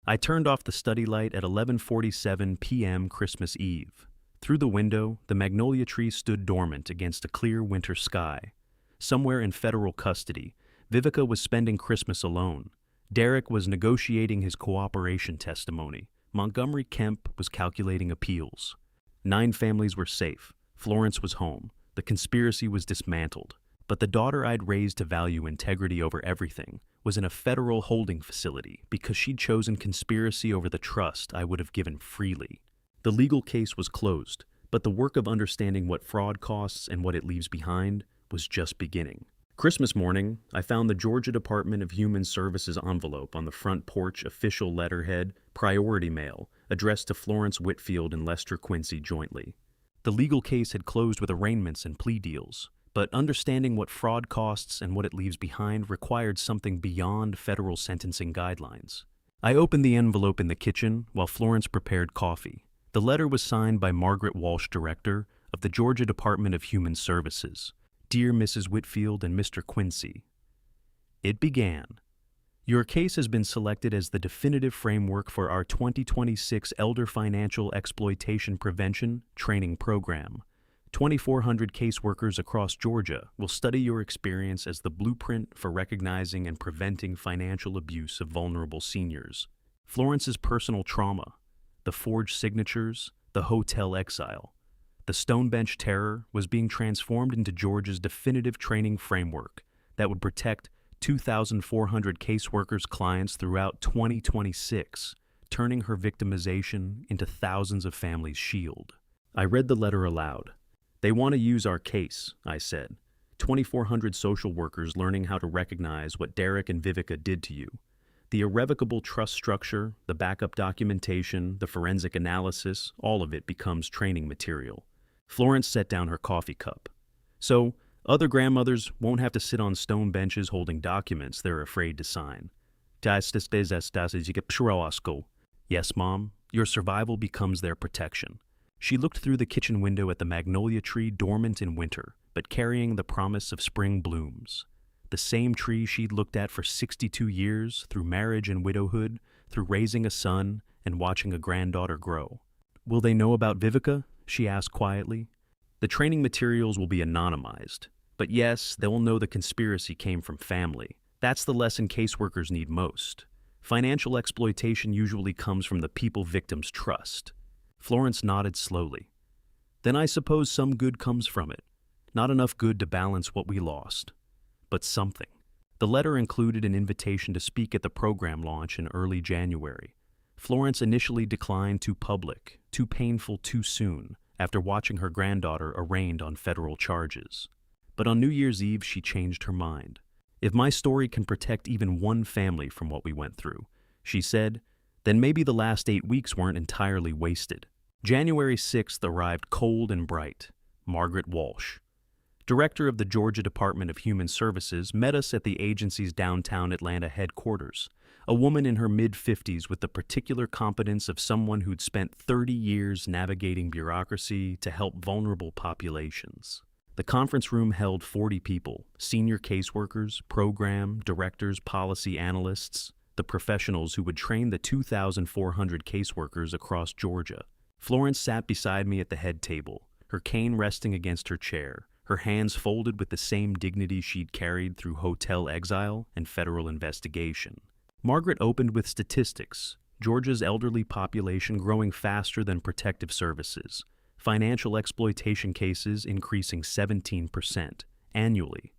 I turned off the study light at 11:47 p.m. Christmas Eve. Through the window, the magnolia tree stood dormant against a clear winter sky. Somewhere in federal custody, Vivica was spending Christmas alone. Derek was negotiating his cooperation testimony. Montgomery Kemp was calculating appeals. 9 families were safe. Florence was home. The conspiracy was dismantled, but the daughter I'd raised to value integrity over everything was in a federal holding facility because she'd chosen conspiracy over the trust I would have given freely. The legal case was closed, but the work of understanding what fraud costs and what it leaves behind was just beginning. Christmas morning, I found the Georgia Department of Human Services envelope on the front porch, official letterhead, priority mail, addressed to Florence Whitfield and Lester Quincy jointly. The legal case had closed with arraignments and plea deals, but understanding what fraud costs and what it leaves behind required something beyond federal sentencing guidelines. I opened the envelope in the kitchen while Florence prepared coffee. The letter was signed by Margaret Walsh, Director of the Georgia Department of Human Services. Dear Mrs. Whitfield and Mr. Quincy. It began. Your case has been selected as the definitive framework for our 2026 Elder Financial Exploitation Prevention Training Program. 2,400 caseworkers across Georgia will study your experience as the blueprint for recognizing and preventing financial abuse of vulnerable seniors. Florence's personal trauma, the forged signatures, the hotel exile, the stone bench terror was being transformed into Georgia's definitive training framework that would protect 2,400 caseworkers' clients throughout 2026, turning her victimization into thousands of families' shield. I read the letter aloud. They want to use our case, I said. 2,400 social workers learning how to recognize what Derek and Vivica did to you. The irrevocable trust structure, the backup documentation, the forensic analysis, all of it becomes training material. Florence set down her coffee cup. So, other grandmothers won't have to sit on stone benches holding documents they're afraid to sign. Yes, Mom, your survival becomes their protection. She looked through the kitchen window at the magnolia tree dormant in winter, but carrying the promise of spring blooms. The same tree she'd looked at for 62 years, through marriage and widowhood, through raising a son and watching a granddaughter grow. Will they know about Vivica? She asked quietly. The training materials will be anonymized, but yes, they'll know the conspiracy came from family. That's the lesson caseworkers need most. Financial exploitation usually comes from the people victims trust. Florence nodded slowly. Then I suppose some good comes from it. Not enough good to balance what we lost, but something. The letter included an invitation to speak at the program launch in early January. Florence initially declined too public, too painful too soon, after watching her granddaughter arraigned on federal charges. But on New Year's Eve, she changed her mind. If my story can protect even one family from what we went through, she said, then maybe the last 8 weeks weren't entirely wasted. January 6th arrived cold and bright. Margaret Walsh, Director of the Georgia Department of Human Services, met us at the agency's downtown Atlanta headquarters. A woman in her mid-50s with the particular competence of someone who'd spent 30 years navigating bureaucracy to help vulnerable populations. The conference room held 40 people, senior caseworkers, program, directors, policy analysts, the professionals who would train the 2,400 caseworkers across Georgia. Florence sat beside me at the head table, her cane resting against her chair, her hands folded with the same dignity she'd carried through hotel exile and federal investigation. Margaret opened with statistics. Georgia's elderly population growing faster than protective services. Financial exploitation cases increasing 17% annually.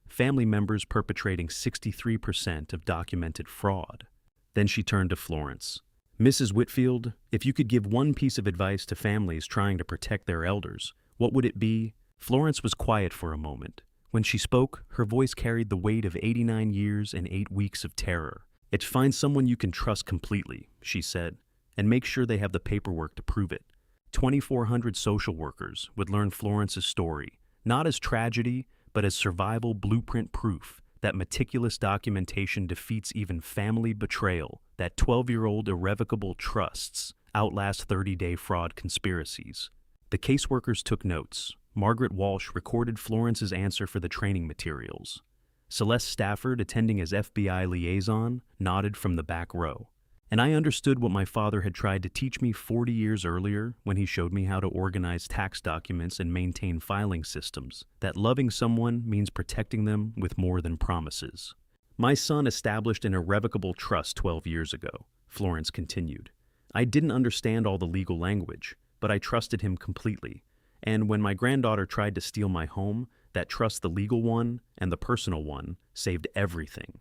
Family members perpetrating 63% of documented fraud. Then she turned to Florence. Mrs. Whitfield, if you could give one piece of advice to families trying to protect their elders, what would it be? Florence was quiet for a moment. When she spoke, her voice carried the weight of 89 years and 8 weeks of terror. It's find someone you can trust completely, she said, and make sure they have the paperwork to prove it. 2,400 social workers would learn Florence's story, not as tragedy, but as survival blueprint proof that meticulous documentation defeats even family betrayal, that 12-year-old irrevocable trusts outlast 30-day fraud conspiracies. The caseworkers took notes. Margaret Walsh recorded Florence's answer for the training materials. Celeste Stafford, attending as FBI liaison, nodded from the back row. And I understood what my father had tried to teach me 40 years earlier when he showed me how to organize tax documents and maintain filing systems, that loving someone means protecting them with more than promises. My son established an irrevocable trust 12 years ago, Florence continued. I didn't understand all the legal language, but I trusted him completely. And when my granddaughter tried to steal my home, that trust, the legal one and the personal one, saved everything.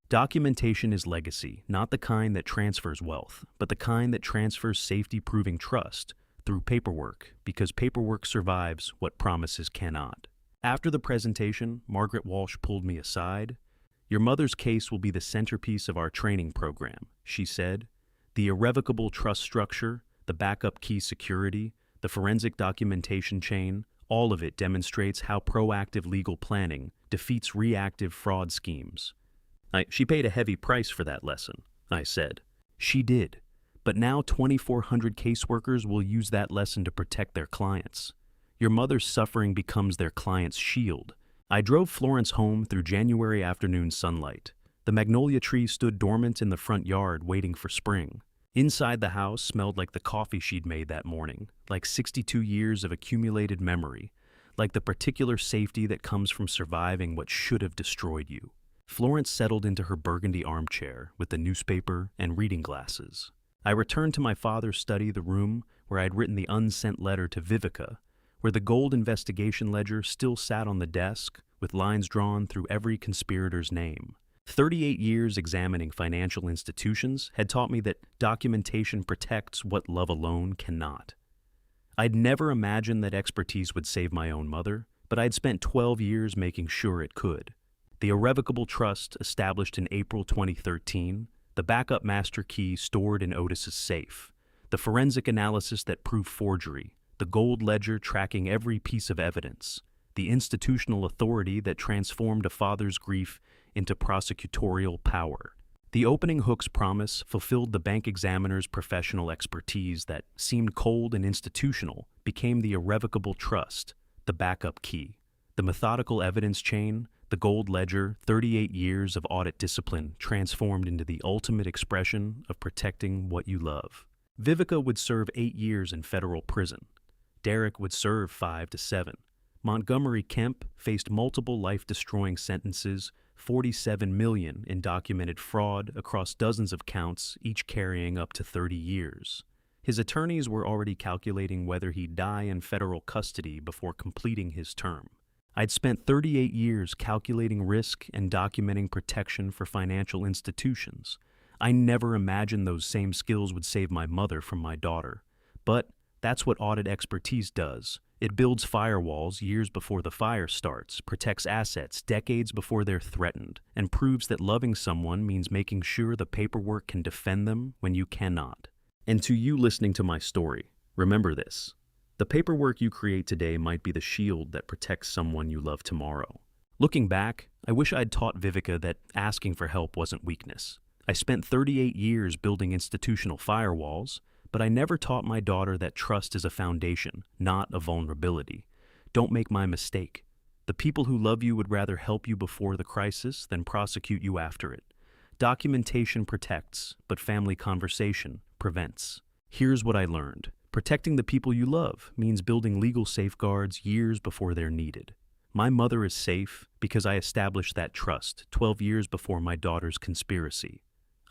Documentation is legacy, not the kind that transfers wealth, but the kind that transfers safety-proving trust through paperwork, because paperwork survives what promises cannot. After the presentation, Margaret Walsh pulled me aside. "Your mother's case will be the centerpiece of our training program," she said. "The irrevocable trust structure, the backup key security, the forensic documentation chain, all of it demonstrates how proactive legal planning defeats reactive fraud schemes." She paid a heavy price for that lesson, I said. She did. But now 2,400 caseworkers will use that lesson to protect their clients. Your mother's suffering becomes their client's shield. I drove Florence home through January afternoon sunlight. The magnolia trees stood dormant in the front yard waiting for spring. Inside the house smelled like the coffee she'd made that morning, like 62 years of accumulated memory, like the particular safety that comes from surviving what should have destroyed you. Florence settled into her burgundy armchair with the newspaper and reading glasses. I returned to my father's study, the room where I had written the unsent letter to Vivica, where the gold investigation ledger still sat on the desk with lines drawn through every conspirator's name. 38 years examining financial institutions had taught me that documentation protects what love alone cannot. I'd never imagined that expertise would save my own mother, but I'd spent 12 years making sure it could. The irrevocable trust established in April 2013, the backup master key stored in Otis's safe, the forensic analysis that proved forgery, the gold ledger tracking every piece of evidence, the institutional authority that transformed a father's grief into prosecutorial power. The opening hook's promise fulfilled the bank examiner's professional expertise that seemed cold and institutional, became the irrevocable trust, the backup key, the methodical evidence chain, the gold ledger, 38 years of audit discipline transformed into the ultimate expression of protecting what you love. Vivica would serve 8 years in federal prison. Derek would serve 5 to 7. Montgomery Kemp faced multiple life-destroying sentences, 47 million in documented fraud across dozens of counts, each carrying up to 30 years. His attorneys were already calculating whether he'd die in federal custody before completing his term. I'd spent 38 years calculating risk and documenting protection for financial institutions. I never imagined those same skills would save my mother from my daughter. But that's what audit expertise does. It builds firewalls years before the fire starts, protects assets decades before they're threatened, and proves that loving someone means making sure the paperwork can defend them when you cannot. And to you listening to my story, remember this. The paperwork you create today might be the shield that protects someone you love tomorrow. Looking back, I wish I'd taught Vivica that asking for help wasn't weakness. I spent 38 years building institutional firewalls, but I never taught my daughter that trust is a foundation, not a vulnerability. Don't make my mistake. The people who love you would rather help you before the crisis than prosecute you after it. Documentation protects, but family conversation prevents. Here's what I learned. Protecting the people you love means building legal safeguards years before they're needed. My mother is safe because I established that trust 12 years before my daughter's conspiracy.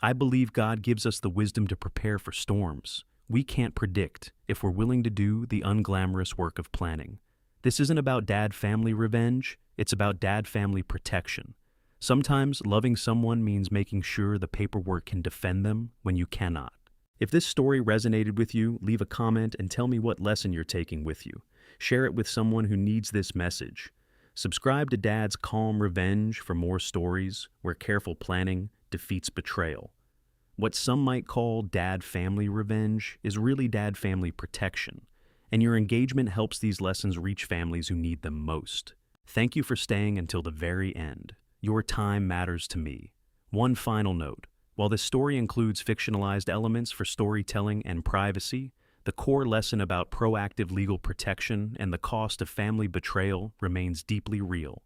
I believe God gives us the wisdom to prepare for storms we can't predict if we're willing to do the unglamorous work of planning. This isn't about dad-family revenge, it's about dad-family protection. Sometimes loving someone means making sure the paperwork can defend them when you cannot. If this story resonated with you, leave a comment and tell me what lesson you're taking with you. Share it with someone who needs this message. Subscribe to Dad's Calm Revenge for more stories where careful planning defeats betrayal. What some might call dad-family revenge is really dad-family protection, and your engagement helps these lessons reach families who need them most. Thank you for staying until the very end. Your time matters to me. One final note. While this story includes fictionalized elements for storytelling and privacy, the core lesson about proactive legal protection and the cost of family betrayal remains deeply real.